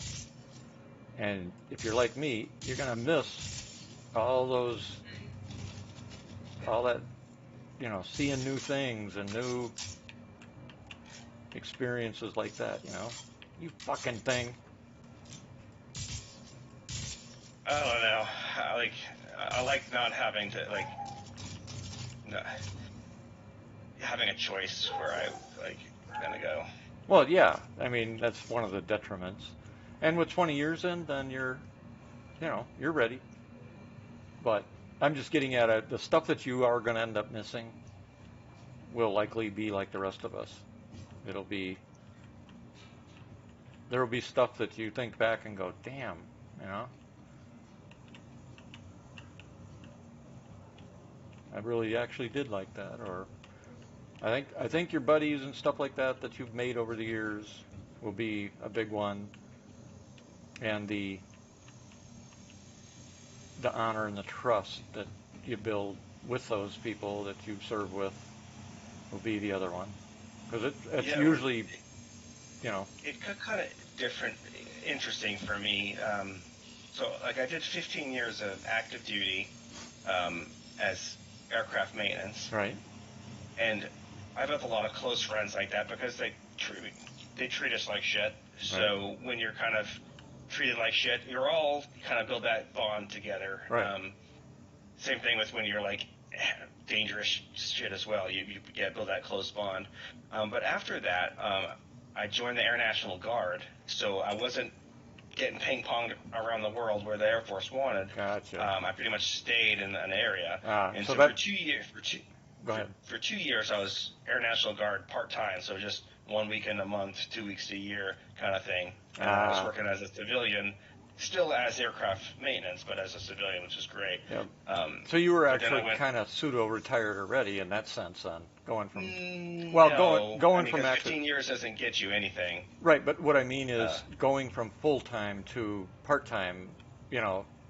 And if you're like me, you're going to miss all that, seeing new things and new experiences like that, You fucking thing. I don't know. I like not having to, having a choice where I'm gonna go. Well, yeah. I mean, that's one of the detriments. And with 20 years in, then you're ready. But I'm just getting at it. The stuff that you are going to end up missing will likely be like the rest of us. There will be stuff that you think back and go, damn, I really actually did like that, or I think your buddies and stuff like that you've made over the years will be a big one, and the honor and the trust that you build with those people that you serve with will be the other one, because it's usually, It got kind of interesting for me. So, I did 15 years of active duty as aircraft maintenance. Right. And I've had a lot of close friends like that because they treat us like shit. So Right. when you're kind of treated like shit, you're all kind of build that bond together. Right. Same thing with when you're dangerous shit as well. You build that close bond. But after that, I joined the Air National Guard, so I wasn't getting ping-ponged around the world where the Air Force wanted. Gotcha. I pretty much stayed in an area. And so for 2 years, Go ahead. For 2 years, I was Air National Guard part-time, so just 1 weekend a month, 2 weeks a year kind of thing. And I was working as a civilian, still as aircraft maintenance, but as a civilian, which is great. Yep. So you were but then actually kind of pseudo-retired already in that sense, then, going from going from active. 15 years doesn't get you anything. Right, but what I mean is going from full-time to part-time,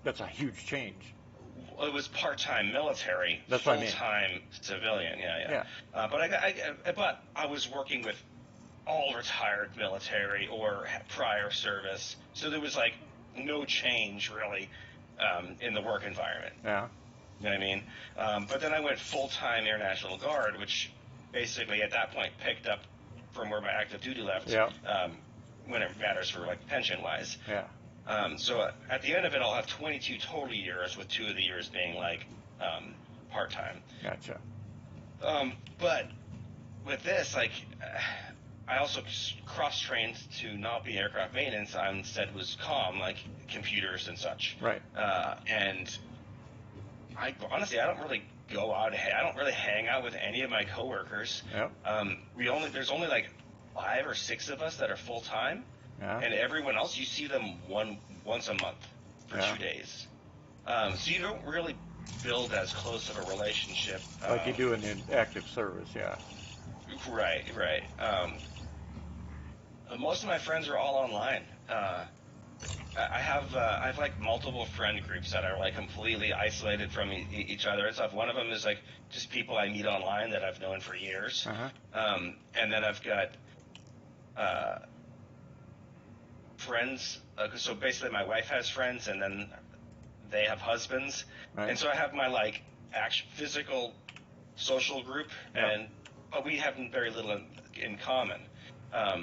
that's a huge change. It was part-time military, That's what I mean. full-time civilian. Yeah. Yeah. But I was working with all retired military or prior service, so there was like no change really in the work environment. Yeah. You know what I mean? But then I went full-time Air National Guard, which basically at that point picked up from where my active duty left. Yeah. When it matters for like pension-wise. Yeah. So at the end of it, I'll have 22 total years, with 2 of the years being like part-time. Gotcha. But with this, like, I also cross-trained to not be aircraft maintenance. I instead was comm, like computers and such. Right. And I honestly, I don't really go out. I don't really hang out with any of my coworkers. Yep. There's only like 5 or 6 of us that are full-time. Yeah. And everyone else, you see them once a month for 2 days. So you don't really build as close of a relationship. Like you do in the active service, yeah. Right. Most of my friends are all online. I have like multiple friend groups that are like completely isolated from each other and stuff. One of them is like just people I meet online that I've known for years. And then I've got friends. So basically, my wife has friends, and then they have husbands, Right. and so I have my like physical social group, Yeah. but we have very little in common. A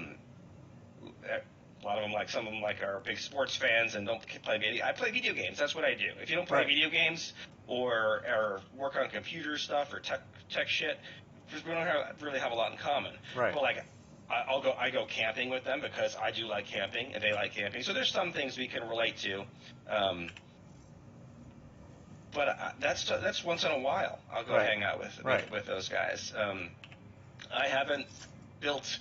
lot of them, like some of them, like are big sports fans and don't play video. I play video games. That's what I do. If you don't play Right. video games or work on computer stuff or tech shit, we don't really have a lot in common. Right. But like, I go camping with them because I do like camping and they like camping. So there's some things we can relate to. But that's once in a while. I'll go Right. hang out with those guys. I haven't built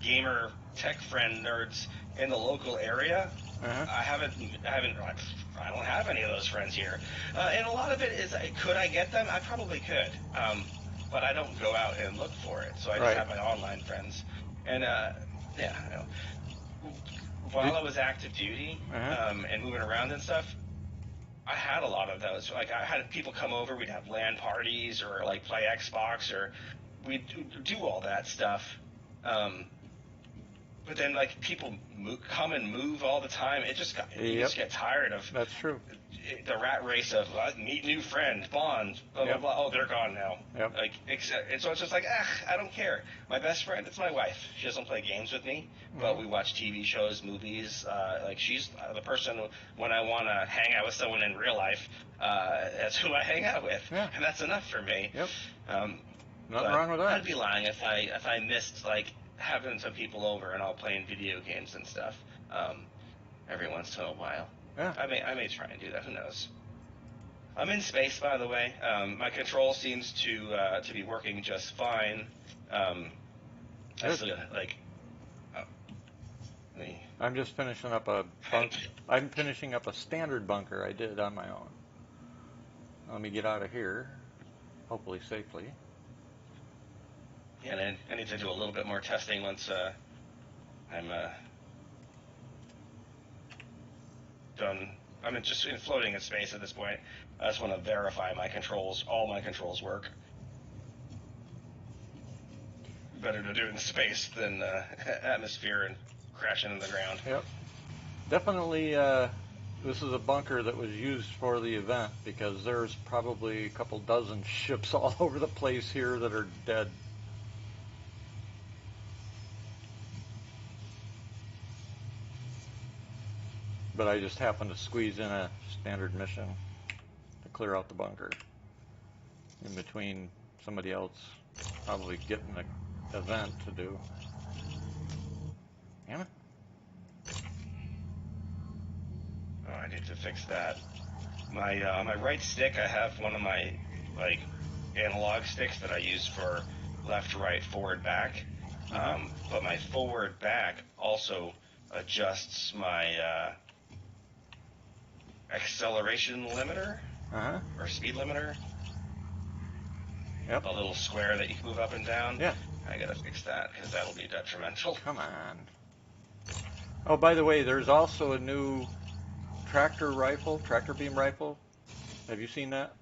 gamer tech friend nerds in the local area. I don't have any of those friends here. And a lot of it is, could I get them? I probably could. But I don't go out and look for it. So I just Right. have my online friends. And while I was active duty and moving around and stuff, I had a lot of those. Like, I had people come over, we'd have LAN parties or like play Xbox, or we'd do all that stuff. But then like people come and move all the time. You just get tired of That's true. the rat race of meet new friend, bond, blah blah Yep. blah. Oh, they're gone now. Yep. Like, and so it's just like, I don't care. My best friend, it's my wife. She doesn't play games with me, but we watch TV shows, movies. Like, she's the person when I want to hang out with someone in real life. That's who I hang out with, Yeah. and that's enough for me. Yep. Nothing Nothing wrong with that. I'd be lying if I missed like having some people over and all playing video games and stuff every once in a while. Yeah. I may try and do that. Who knows? I'm in space, by the way. My control seems to be working just fine. I'm just finishing up I'm finishing up a standard bunker I did on my own. Let me get out of here, hopefully safely. Yeah, and I need to do a little bit more testing once I'm done. I'm just floating in space at this point. I just want to verify all my controls work. Better to do it in space than atmosphere and crashing into the ground. Yep. Definitely, this is a bunker that was used for the event, because there's probably a couple dozen ships all over the place here that are dead. But I just happened to squeeze in a standard mission to clear out the bunker in between somebody else probably getting an event to do. Damn it. Oh, I need to fix that. My right stick, I have one of my like analog sticks that I use for left, right, forward, back. But my forward back also adjusts my acceleration limiter or speed limiter. Yep. A little square that you can move up and down. Yeah. I gotta fix that because that'll be detrimental. Come on. Oh, by the way, there's also a new tractor beam rifle Have you seen that?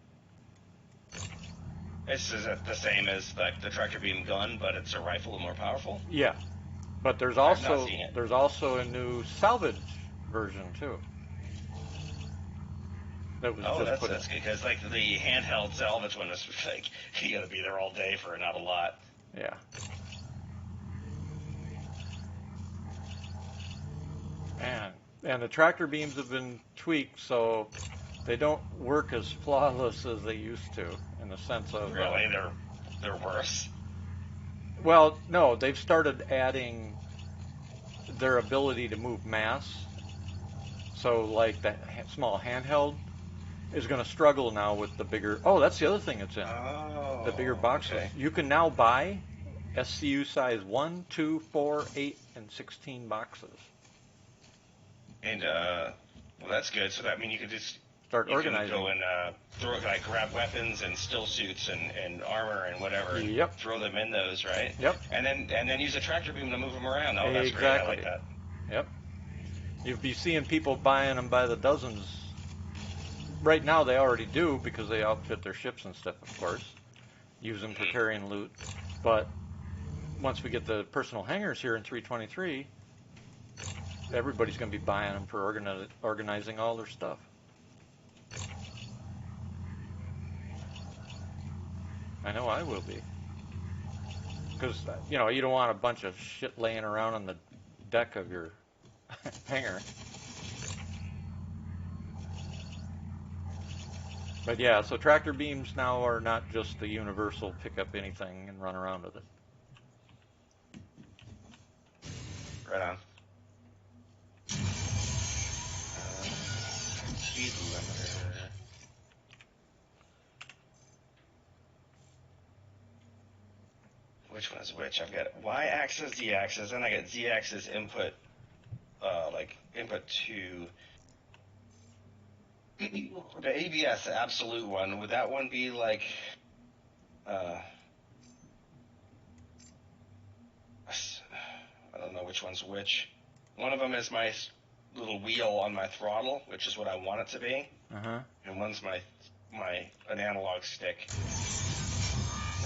Is it the same as like the tractor beam gun, but it's a rifle and more powerful? Yeah, but I've not seen it. there's also a new salvage version too. That was Oh, just put in. that's good because like the handheld salvage one is like you got to be there all day for not a lot. Yeah. And the tractor beams have been tweaked so they don't work as flawless as they used to in the sense of Really, they're worse. well, no, they've started adding their ability to move mass. So like the small handheld is going to struggle now with the bigger. Oh, that's the other thing that's in Oh, the bigger boxes. okay. You can now buy SCU size 1, 2, 4, 8, and 16 boxes. And well, that's good. So that means you could just Start you organizing. can go and throw like grab weapons and still suits and armor and whatever. And Yep. throw them in those, right? Yep. And then use a tractor beam to move them around. Oh, that's great. I like that. Yep. You'll be seeing people buying them by the dozens. Right now they already do because they outfit their ships and stuff, of course. Use them for carrying loot. But once we get the personal hangars here in 323, everybody's going to be buying them for organizing all their stuff. I know I will be. Because, you know, you don't want a bunch of shit laying around on the deck of your hangar. But yeah, so tractor beams now are not just the universal pick up anything and run around with it. Right on. Speed limiter. Which one is which? I've got y-axis, z-axis, and I got z-axis input, like input to the ABS absolute one. Would that one be like, I don't know which one's which. One of them is my little wheel on my throttle, which is what I want it to be, and one's an analog stick.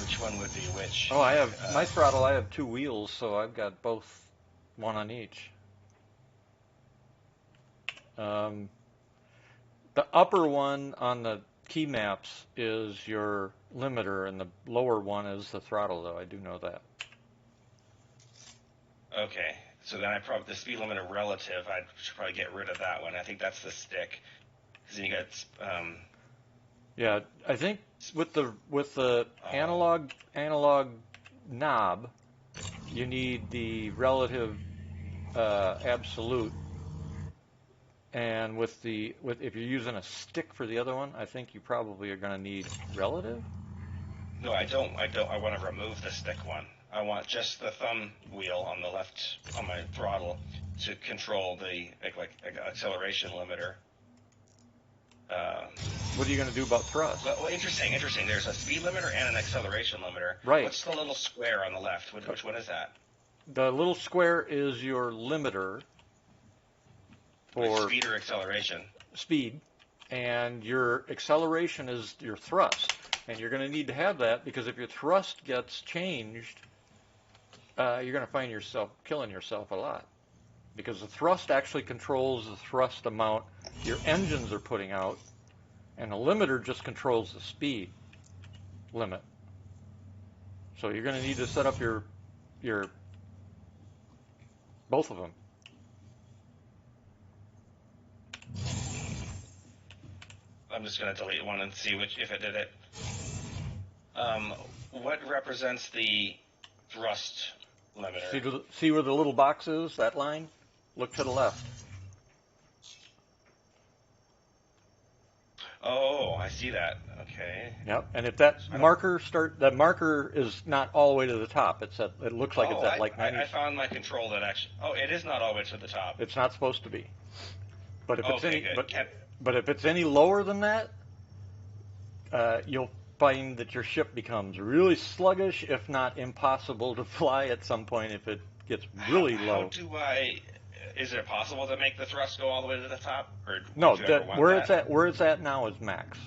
Which one would be which? Oh, I have my throttle. I have two wheels, so I've got both, one on each. The upper one on the key maps is your limiter, and the lower one is the throttle, though. I do know that. Okay, so then the speed limiter relative, I should probably get rid of that one. I think that's the stick. Because then you got, Yeah, I think with the analog knob, you need the relative absolute. And with if you're using a stick for the other one, I think you probably are going to need relative. no, I don't. I want to remove the stick one. I want just the thumb wheel on the left on my throttle to control the like acceleration limiter. What are you going to do about thrust? Well, interesting. There's a speed limiter and an acceleration limiter. Right. What's the little square on the left? Which one is that? The little square is your limiter for Speed or acceleration? Speed, and your acceleration is your thrust. And you're going to need to have that because if your thrust gets changed, you're going to find yourself killing yourself a lot. Because the thrust actually controls the thrust amount your engines are putting out, and the limiter just controls the speed limit. So you're going to need to set up your both of them. I'm just going to delete one and see if it did it. What represents the thrust limiter? See where the little box is, that line? Look to the left. Oh, I see that. Okay. Yep. And if that marker is not all the way to the top. It looks like it's at like 90. I found my control that actually. Oh, it is not all the way to the top. It's not supposed to be. But if good. but if it's any lower than that, you'll find that your ship becomes really sluggish, if not impossible to fly at some point if it gets really low. Is it possible to make the thrust go all the way to the top? Or No, where where it's at now is max.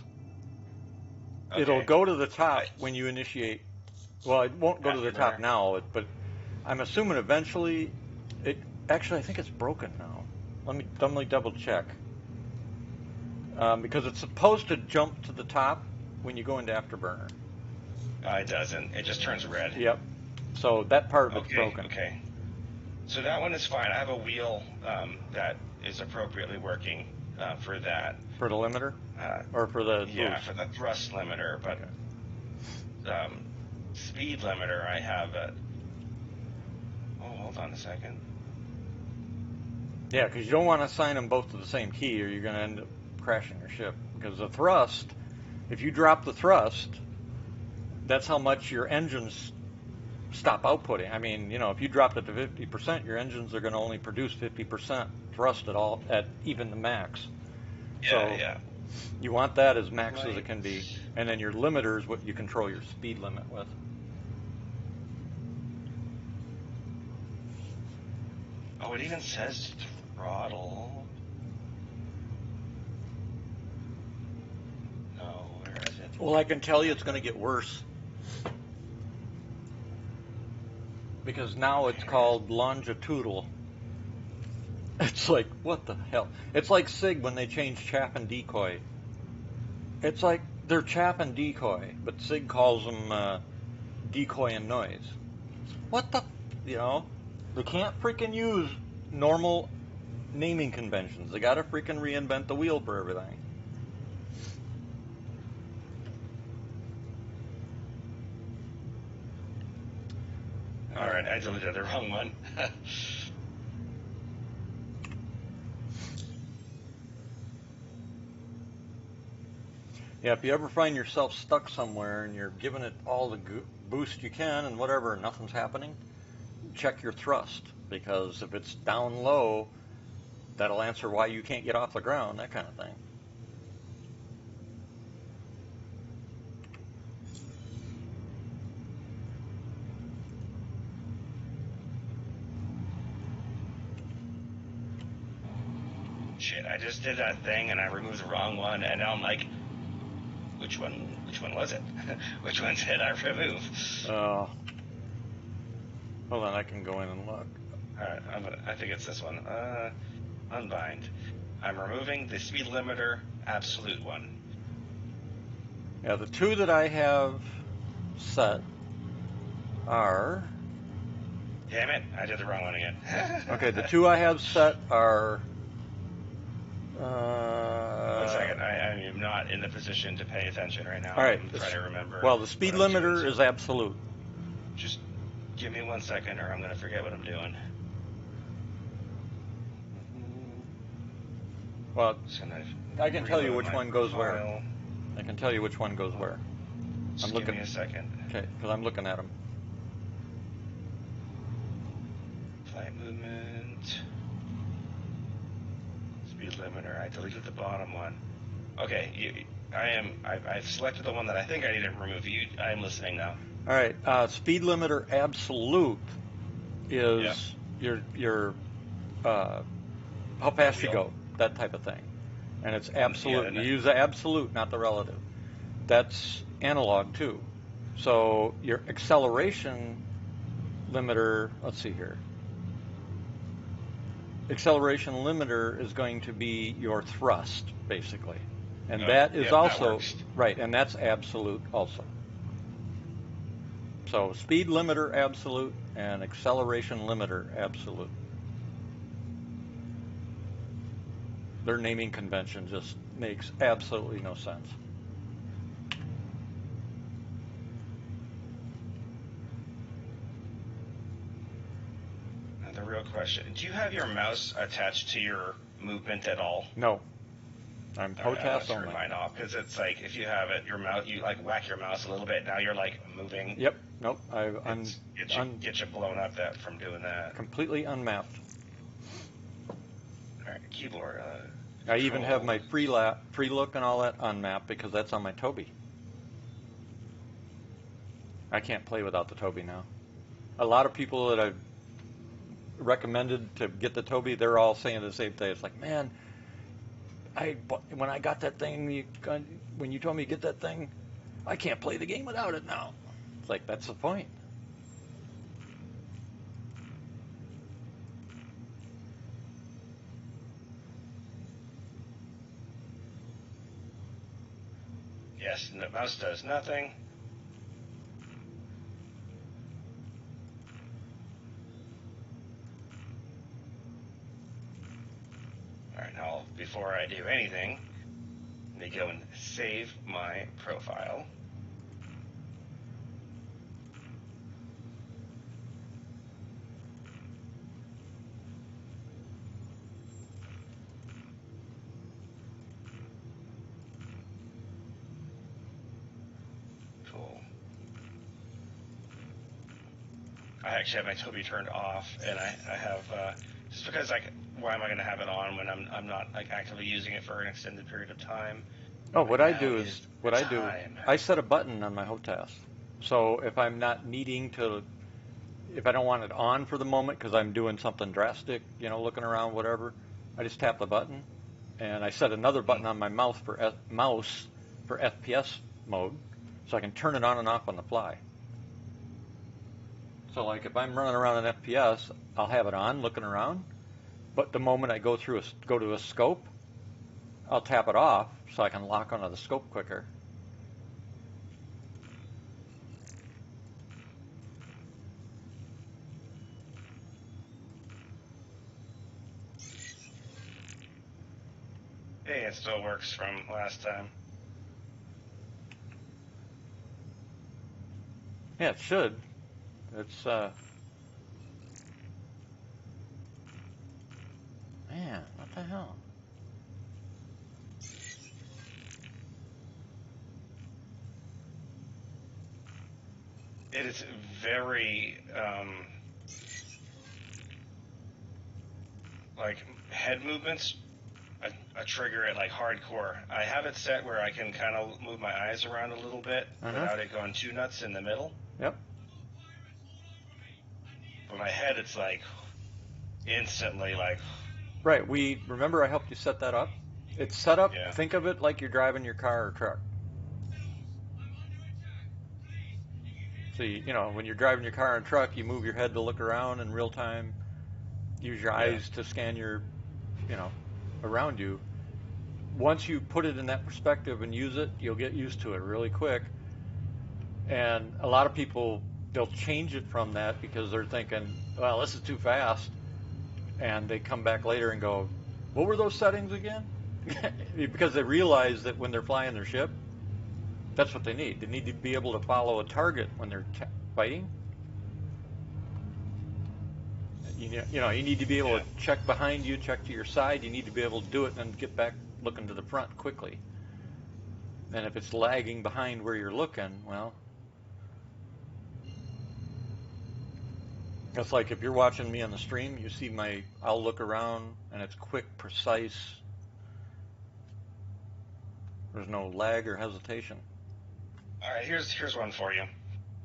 Okay. It'll go to the top when you initiate. Well, it won't go to the top Afterburner. now, but I'm assuming eventually. Actually, I think it's broken now. Let me double check. Because it's supposed to jump to the top when you go into afterburner. It doesn't. It just turns red. Yep. So that part of it's Okay. broken. Okay. So that one is fine. I have a wheel that is appropriately working for that. For the limiter? Or for the Yeah, boost? for the thrust limiter, but Okay. speed limiter I have it. Oh, hold on a second. Yeah, because you don't want to assign them both to the same key, or you're going to end up crashing your ship. Because the thrust, if you drop the thrust, that's how much your engines stop outputting. I mean, if you dropped it to 50%, your engines are going to only produce 50% thrust at even the max. So Yeah. you want that as max as it can be, and then your limiter is what you control your speed limit with. Oh, it even says throttle. No, where is it? Well, I can tell you it's going to get worse. Because now it's called longitudinal. It's like, what the hell? It's like SIG when they changed chap and decoy. It's like they're chap and decoy, but SIG calls them decoy and noise. What the, they can't freaking use normal naming conventions. They gotta freaking reinvent the wheel for everything. Alright, I deleted the wrong one. Yeah, if you ever find yourself stuck somewhere and you're giving it all the boost you can and whatever, and nothing's happening, check your thrust, because if it's down low, that'll answer why you can't get off the ground, that kind of thing. Shit, I just did that thing and I removed the wrong one, and now I'm like, which one was it? Which one did I remove? Hold on, I can go in and look. Alright, I think it's this one. Unbind. I'm removing the speed limiter absolute one. Yeah, the two that I have set are... Damn it, I did the wrong one again. Okay, the two I have set are... 1 second, I am not in the position to pay attention right now. All right. I'm trying to remember. Well, the speed limiter is absolute. Just give me 1 second or I'm going to forget what I'm doing. Well, I can tell you which one goes where. file. I can tell you which one goes where. Just give me a second. Okay, because I'm looking at them. Flight movement. Speed limiter. I deleted the bottom one. Okay, I've selected the one that I think I need to remove. I am listening now. All right, speed limiter absolute is your how fast you go, that type of thing, and it's absolute. You use the absolute, not the relative. That's analog too. So your acceleration limiter. Let's see here. Acceleration limiter is going to be your thrust, basically. And that is also, right, and that's absolute also. So speed limiter absolute and acceleration limiter absolute. Their naming convention just makes absolutely no sense. The real question, do you have your mouse attached to your movement at all? No. I'm HOTAS turn only. mine off, because it's like, if you have it, your mouse, you like whack your mouse a little bit, now you're like moving. Yep. Nope. Get you blown up from doing that. Completely unmapped. All right, keyboard. I even have my free look and all that unmapped because that's on my Toby. I can't play without the Toby now. A lot of people that I've recommended to get the Toby, they're all saying the same thing. It's like, man, when I got that thing, when you told me to get that thing, I can't play the game without it now. It's like, that's the point. Yes, the mouse does nothing. Alright, now before I do anything, let me go and save my profile. Cool. I actually have my Toby turned off, and I have just because why am I going to have it on when I'm not like actively using it for an extended period of time? Oh, But what I now do is is, the time. I set a button on my HOTAS. So if I'm not needing to, if I don't want it on for the moment because I'm doing something drastic, you know, looking around, whatever, I just tap the button, and I set another button on my mouse for FPS mode, so I can turn it on and off on the fly. So like if I'm running around in FPS, I'll have it on, looking around, but the moment I go to a scope, I'll tap it off so I can lock onto the scope quicker. Hey, it still works from last time. Yeah, it should. It's man, what the hell? It is very like head movements. A trigger it like hardcore. I have it set where I can kind of move my eyes around a little bit without it going too nuts in the middle. Yep. But my head, it's like instantly like. Right. Remember I helped you set that up. It's set up. Yeah. Think of it like you're driving your car or truck. So you know when you're driving your car and truck, you move your head to look around in real time. Use your eyes to scan your, you know, around you. Once you put it in that perspective and use it, you'll get used to it really quick. And a lot of people, they'll change it from that because they're thinking, well, this is too fast. And they come back later and go, what were those settings again? Because they realize that when they're flying their ship, that's what they need. They need to be able to follow a target when they're fighting. You know, you need to be able to check behind you, check to your side. You need to be able to do it and then get back looking to the front quickly. And if it's lagging behind where you're looking, well, it's like if you're watching me on the stream, you see I'll look around and it's quick, precise. There's no lag or hesitation. All right, here's one for you.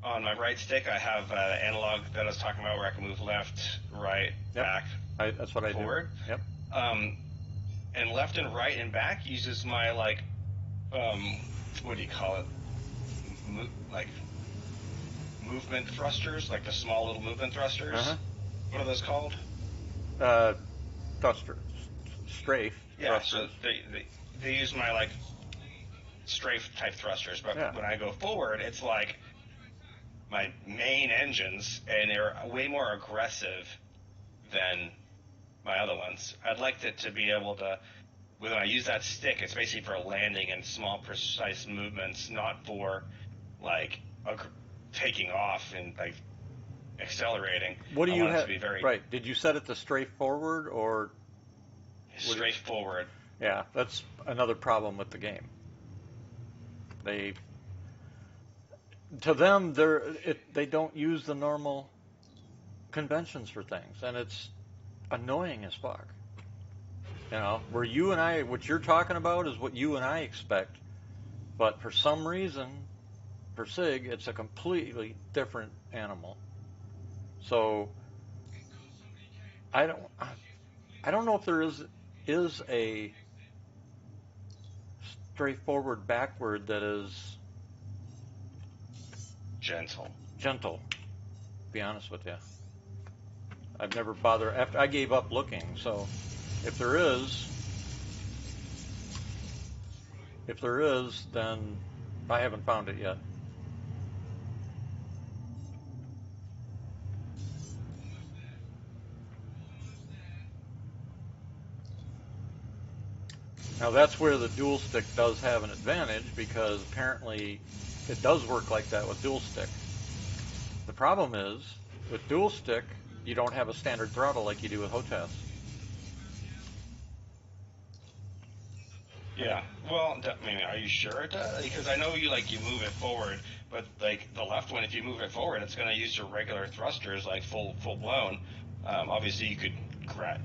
On my right stick, I have analog that I was talking about where I can move left, right, back, That's what forward. I do. Yep. And left and right and back uses my like, what do you call it? Like movement thrusters, like the small little movement thrusters. What are those called? Thruster, strafe. Yeah, thrusters. so they use my like strafe type thrusters, but when I go forward, it's like my main engines, and they're way more aggressive than my other ones. I'd like it to be able to, when I use that stick, it's basically for landing and small, precise movements, not for like taking off and like accelerating. What do you have? To be very right. Did you set it to strafe forward or strafe forward? Yeah, that's another problem with the game. To them, they don't use the normal conventions for things, and it's annoying as fuck. You know, where you and I, what you're talking about is what you and I expect, but for some reason, for SIG, it's a completely different animal. So I don't know if there is a straightforward backward that is gentle? Gentle, to be honest with you. I've never bothered, after I gave up looking, so if there is, then I haven't found it yet. Now that's where the dual stick does have an advantage, because apparently it does work like that with dual stick. The problem is, with dual stick, you don't have a standard throttle like you do with HOTAS. Yeah. Well, I mean, are you sure it does? Because I know you move it forward, but like the left one, if you move it forward, it's going to use your regular thrusters like full blown. Obviously, you could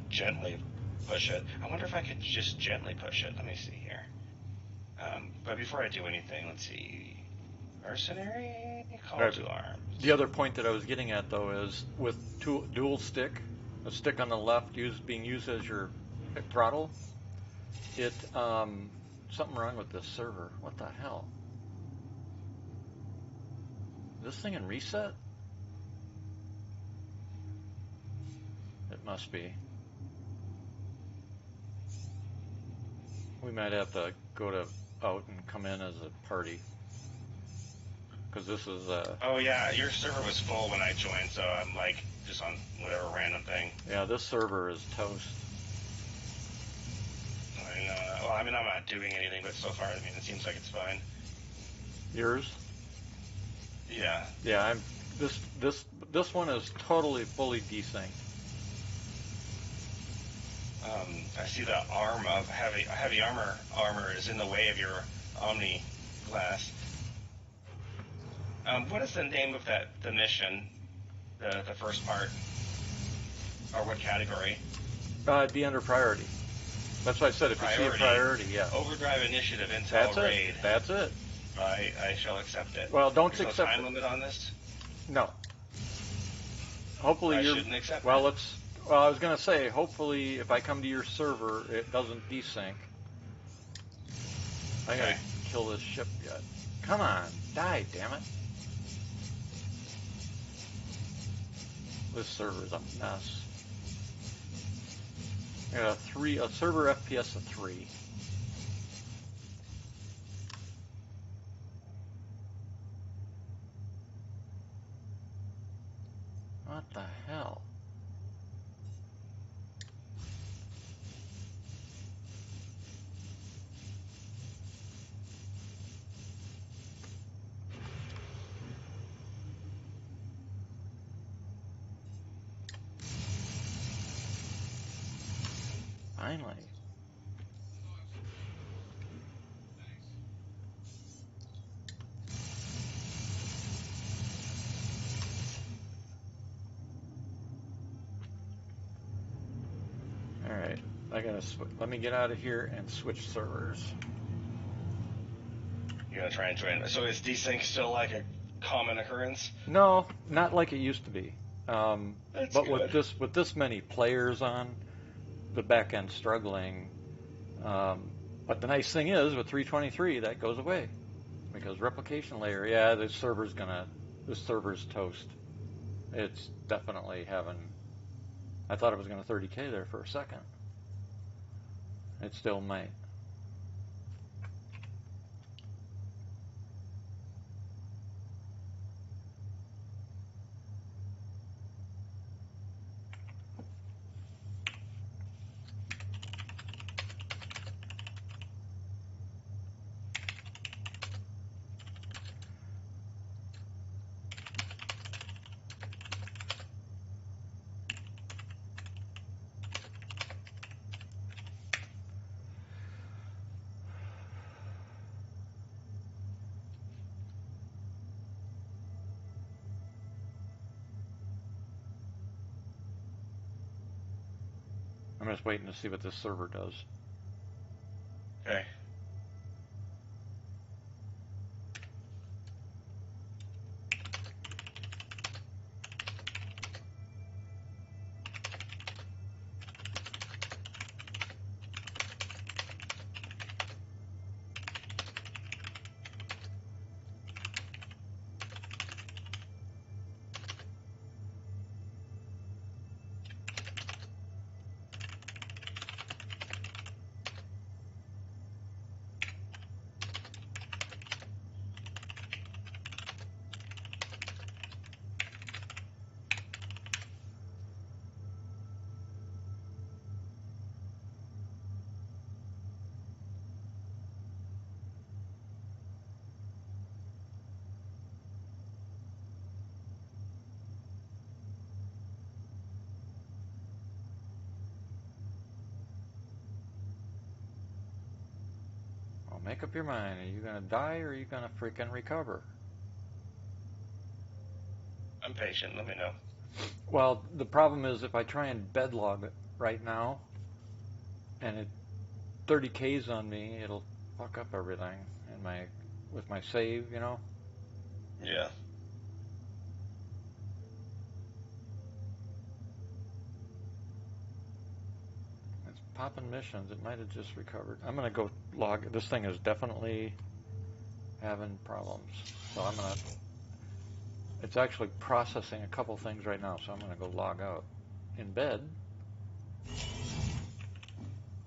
gently push it. I wonder if I could just gently push it. Let me see here. But before I do anything, let's see. Mercenary, call to arms. The other point that I was getting at, though, is with dual stick, a stick on the left being used as your throttle, something wrong with this server. What the hell? Is this thing in reset? It must be. We might have to go out and come in as a party. Because this is Oh yeah, your server was full when I joined, so I'm like just on whatever random thing. Yeah, this server is toast. I know. Well, I mean, I'm not doing anything, but so far, I mean, it seems like it's fine. Yours? Yeah. Yeah, this one is totally fully desynced. I see the arm of heavy armor is in the way of your Omni glass. What is the name of the mission, the first part, or what category? It'd be under priority. That's why I said if you see a priority, yeah. Overdrive Initiative Intel Raid. That's it. I shall accept it. Well, don't There's accept no time limit on this? No. Hopefully I you're. shouldn't accept well, it. Well, I was gonna say, hopefully, if I come to your server, it doesn't desync. I gotta kill this ship yet. Come on, die, damn it! This server's a mess. I got a server FPS of 3. What the hell? Finally. All right, I gotta let me get out of here and switch servers. You're gonna try and join. So is desync still like a common occurrence? No, not like it used to be. That's but good. with this many players on, the back end struggling. But the nice thing is with 323 that goes away because replication layer. Yeah, this server's toast. It's definitely having. I thought it was going to 30K there for a second. It still might. I'm just waiting to see what this server does. Okay. make up your mind. Are you going to die or are you going to freaking recover? I'm patient. Let me know. Well, the problem is if I try and bed log it right now and it 30Ks on me, it'll fuck up everything in with my save, you know? Yeah. It's popping missions. It might have just recovered. I'm going to go log. This thing is definitely having problems. So I'm going to, it's actually processing a couple things right now, so I'm going to go log out in bed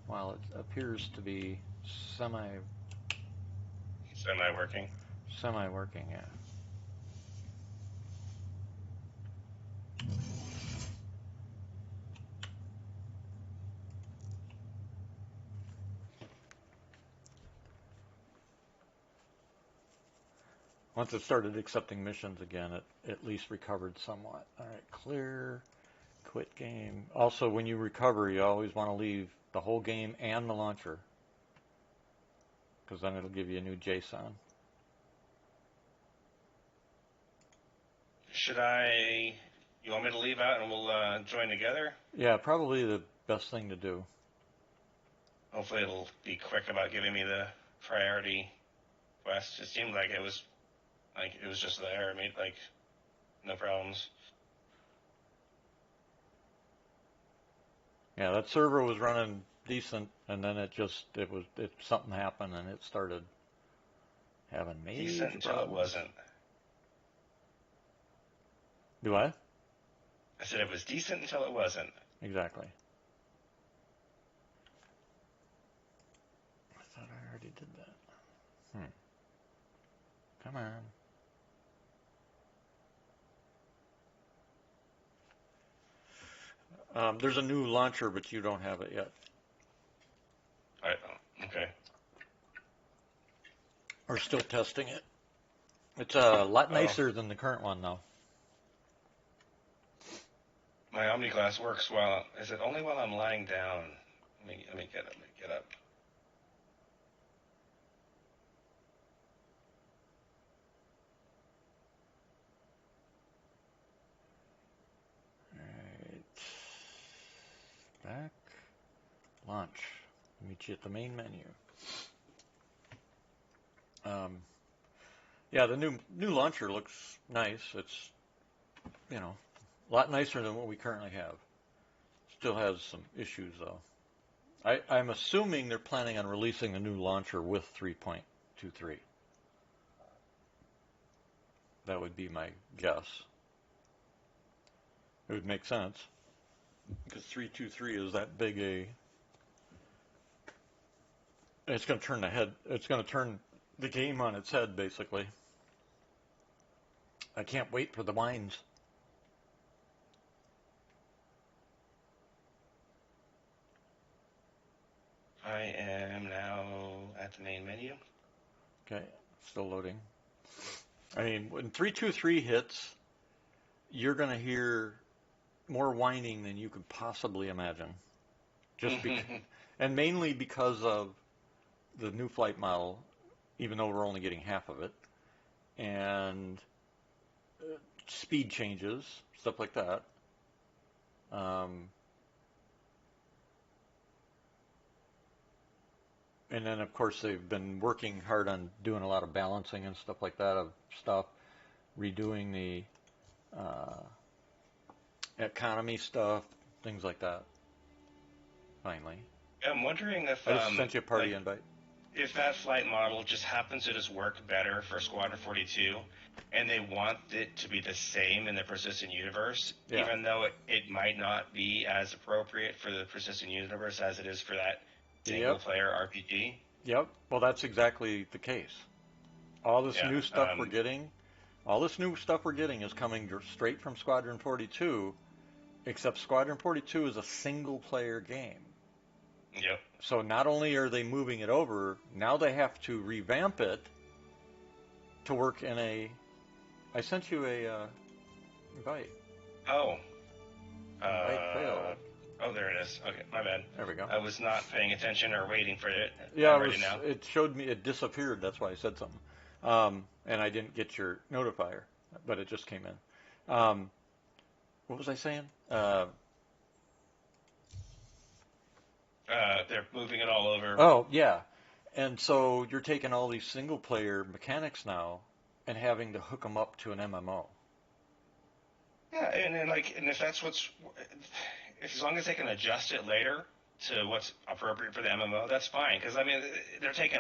while it appears to be Semi-working. semi-working, yeah. Once it started accepting missions again, it at least recovered somewhat. All right, clear, quit game. Also, when you recover, you always want to leave the whole game and the launcher, because then it'll give you a new JSON. You want me to leave out and we'll join together? Yeah, probably the best thing to do. Hopefully it'll be quick about giving me the priority quest. It seemed like it was just there. I made like no problems. Yeah, that server was running decent, and then something happened and it started having major Decent until problems. it wasn't. Do I? I said it was decent until it wasn't. Exactly. I thought I already did that. Come on. There's a new launcher, but you don't have it yet. All right. Okay. We're still testing it. It's a lot nicer than the current one, though. My OmniGlass works is it only while I'm lying down? Let me get up. Back. Launch. Meet you at the main menu. Yeah, the new launcher looks nice. It's, a lot nicer than what we currently have. Still has some issues, though. I'm assuming they're planning on releasing the new launcher with 3.23. That would be my guess. It would make sense, because 3.23 is that big a. It's going to turn It's going to turn the game on its head, basically. I can't wait for the wines. I am now at the main menu. Okay, still loading. I mean, when 3.23 hits, you're going to hear more whining than you could possibly imagine. And mainly because of the new flight model, even though we're only getting half of it, and speed changes, stuff like that. And then, of course, they've been working hard on doing a lot of balancing and stuff like that redoing the economy stuff, things like that. Finally. I'm wondering if I just sent you a party invite. If that flight model just happens to just work better for Squadron 42, and they want it to be the same in the persistent universe, even though it might not be as appropriate for the persistent universe as it is for that single-player RPG. Yep. Well, that's exactly the case. All this new stuff we're getting is coming straight from Squadron 42, except Squadron 42 is a single-player game. Yep. So not only are they moving it over, now they have to revamp it to work in a. I sent you a invite. Oh. Invite failed. Oh, there it is. Okay, my bad. There we go. I was not paying attention or waiting for it. Yeah, I'm ready now. it showed me, it disappeared. That's why I said something. And I didn't get your notifier, but it just came in. What was I saying? They're moving it all over. Oh, yeah. And so you're taking all these single player mechanics now and having to hook them up to an MMO. Yeah, and if that's as long as they can adjust it later to what's appropriate for the MMO, that's fine. Because I mean, they're taking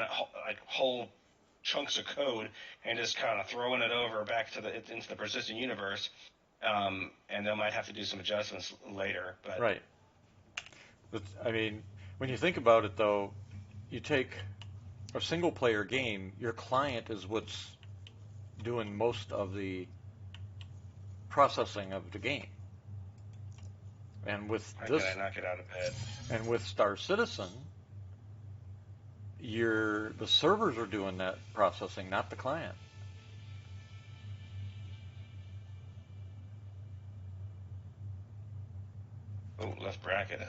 whole chunks of code and just kind of throwing it over back into the persistent universe, and they might have to do some adjustments later. But Right. But, I mean, when you think about it, though, you take a single player game, your client is what's doing most of the processing of the game. And with how this, can I not get out of bed? and with Star Citizen, the servers are doing that processing, not the client. Oh, left bracket.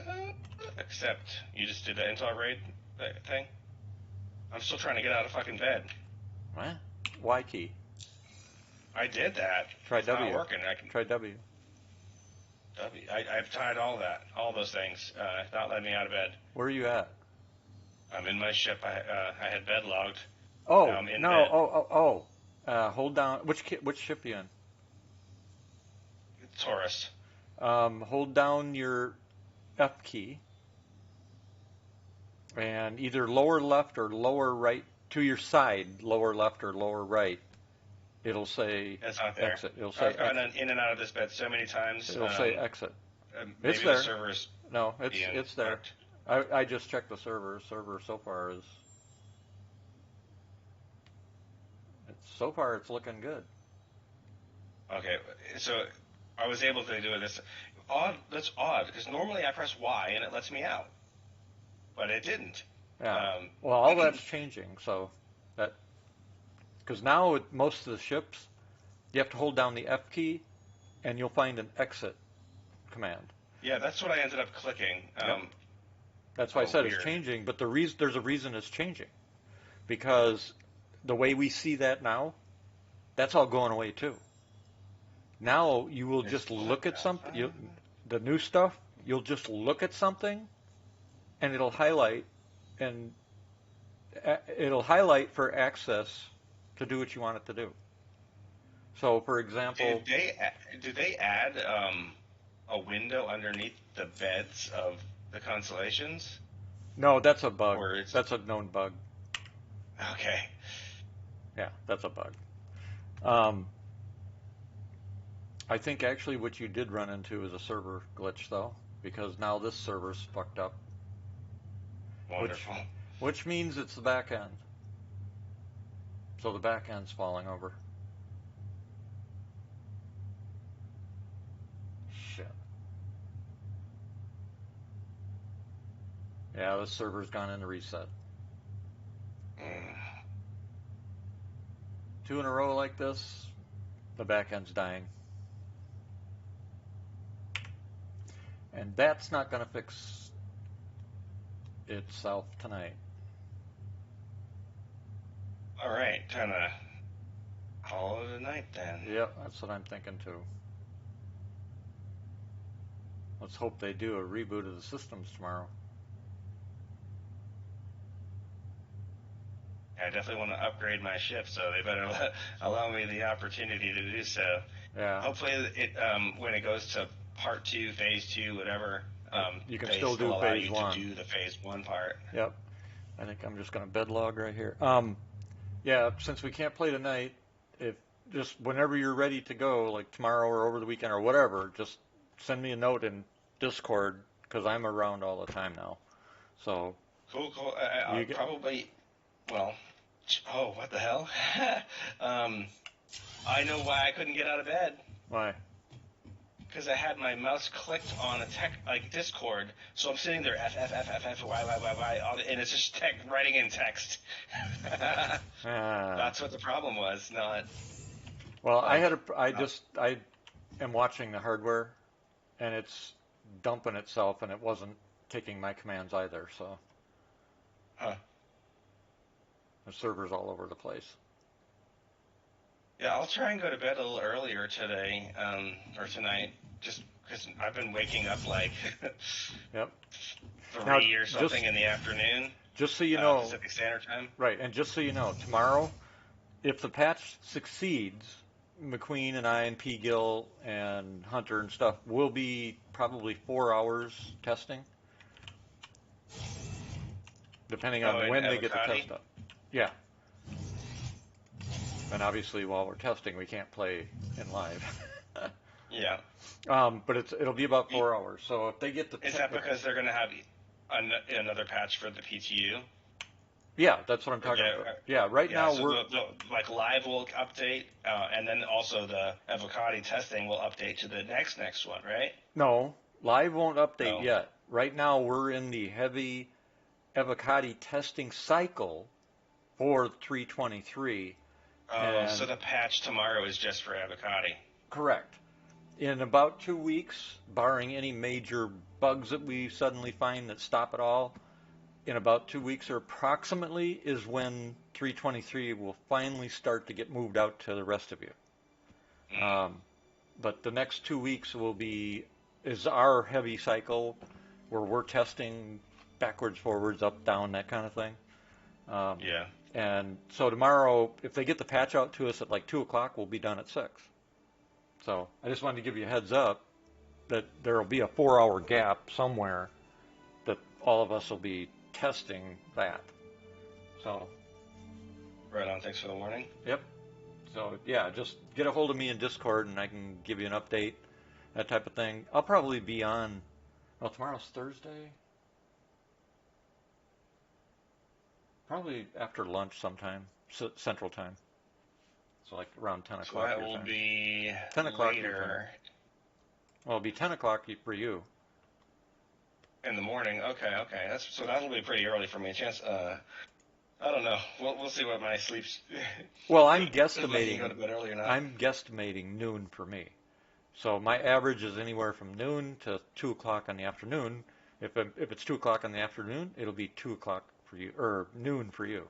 Except you just did the Intel raid thing. I'm still trying to get out of fucking bed. What? Y key. I did that. Try It's W. not working. Try W. I've tried all those things. Not letting me out of bed. Where are you at? I'm in my ship. I had bed logged. Oh, Now I'm in no. bed. Hold down. Which ship you in? Taurus. Hold down your F key and either lower left or lower right to your side, lower left or lower right. It'll say It's not there. exit. It'll say I've gone exit. in and out of this bed so many times. It'll say exit. Maybe It's there. the server's No, being it's there. fucked. I just checked the server. Server so far is it's looking good. Okay, so I was able to do this. That's odd because normally I press Y and it lets me out, but it didn't. Yeah. Well, all that's changing. So that because now with most of the ships, you have to hold down the F key, and you'll find an exit command. Yeah, that's what I ended up clicking. Yep. That's why I said weird. it's changing. But there's a reason it's changing, because the way we see that now, that's all going away too. Now you will just look at something, the new stuff. You'll just look at something, and it'll highlight, and it'll highlight for access to do what you want it to do. So, for example, Did they add a window underneath the beds of the constellations? no, that's a bug. Or it's- That's a known bug. Okay. Yeah, that's a bug. I think actually what you did run into is a server glitch, though, because now this server's fucked up, Wonderful. which means it's the back end. So the back end's falling over. Shit. Yeah, the server's gone into reset. 2 in a row like this, the back end's dying. And that's not going to fix itself tonight. All right, time to call it a night then. Yep, that's what I'm thinking too. Let's hope they do a reboot of the systems tomorrow. I definitely want to upgrade my ship, so they better allow me the opportunity to do so. Yeah. Hopefully, when it goes to part 2, phase 2, whatever, You can they still do allow phase you 1. to do the phase 1 part. Yep. I think I'm just going to bed log right here. Yeah, since we can't play tonight, if just whenever you're ready to go, like tomorrow or over the weekend or whatever, just send me a note in Discord because I'm around all the time now. So Cool. I'll probably, well, oh, what the hell? I know why I couldn't get out of bed. why? Because I had my mouse clicked on a Discord, so I'm sitting there Y, and it's just writing in text. That's what the problem was. Not. Well, I am watching the hardware, and dumping itself, and it wasn't taking my commands either. So Huh. the server's all over the place. Yeah, I'll try and go to bed a little earlier today, or tonight, just because I've been waking up like Yep. 3 Now, or something in the afternoon, Just so you know, Pacific Standard Time. right, and just so you know, tomorrow, if the patch succeeds, McQueen and I and P. Gill and Hunter and stuff will be probably 4 hours testing, depending on Oh, in when they get the Avocati? test up. Yeah. And obviously, while we're testing, we can't play in live. Yeah. But it'll be about 4 hours. So if they get the Is that because they're going to have another patch for the PTU? yeah, that's what I'm talking Yeah, about. Yeah, right Yeah, now so we're like live will update, and then also the Avocati testing will update to the next one, right? no, live won't update No. yet. Right now we're in the heavy Avocati testing cycle for 323. Oh, so the patch tomorrow is just for Avocati. Correct. In about 2 weeks, barring any major bugs that we suddenly find that stop it all, in about 2 weeks or approximately is when 323 will finally start to get moved out to the rest of you. But the next 2 weeks is our heavy cycle where we're testing backwards, forwards, up, down, that kind of thing. Yeah. And so tomorrow, if they get the patch out to us at like 2 o'clock, we'll be done at 6. So I just wanted to give you a heads up that there will be a 4-hour gap somewhere that all of us will be testing that. So, Right on. Thanks for the warning. yep. So, yeah, just get a hold of me in Discord and I can give you an update, that type of thing. I'll probably be on, well, tomorrow's Thursday. Probably after lunch sometime, Central Time. So, like around 10 So o'clock that your will time. be 10 o'clock your later Well, it'll be 10 o'clock for you. in the morning. Okay. So that'll be pretty early for me. A chance. I don't know. We'll see what my sleep's. Well, I'm if I can guesstimating. go to bed early or not. I'm guesstimating noon for me. So my average is anywhere from noon to 2 o'clock in the afternoon. If it's 2 o'clock in the afternoon, it'll be 2 o'clock for you, or noon for you.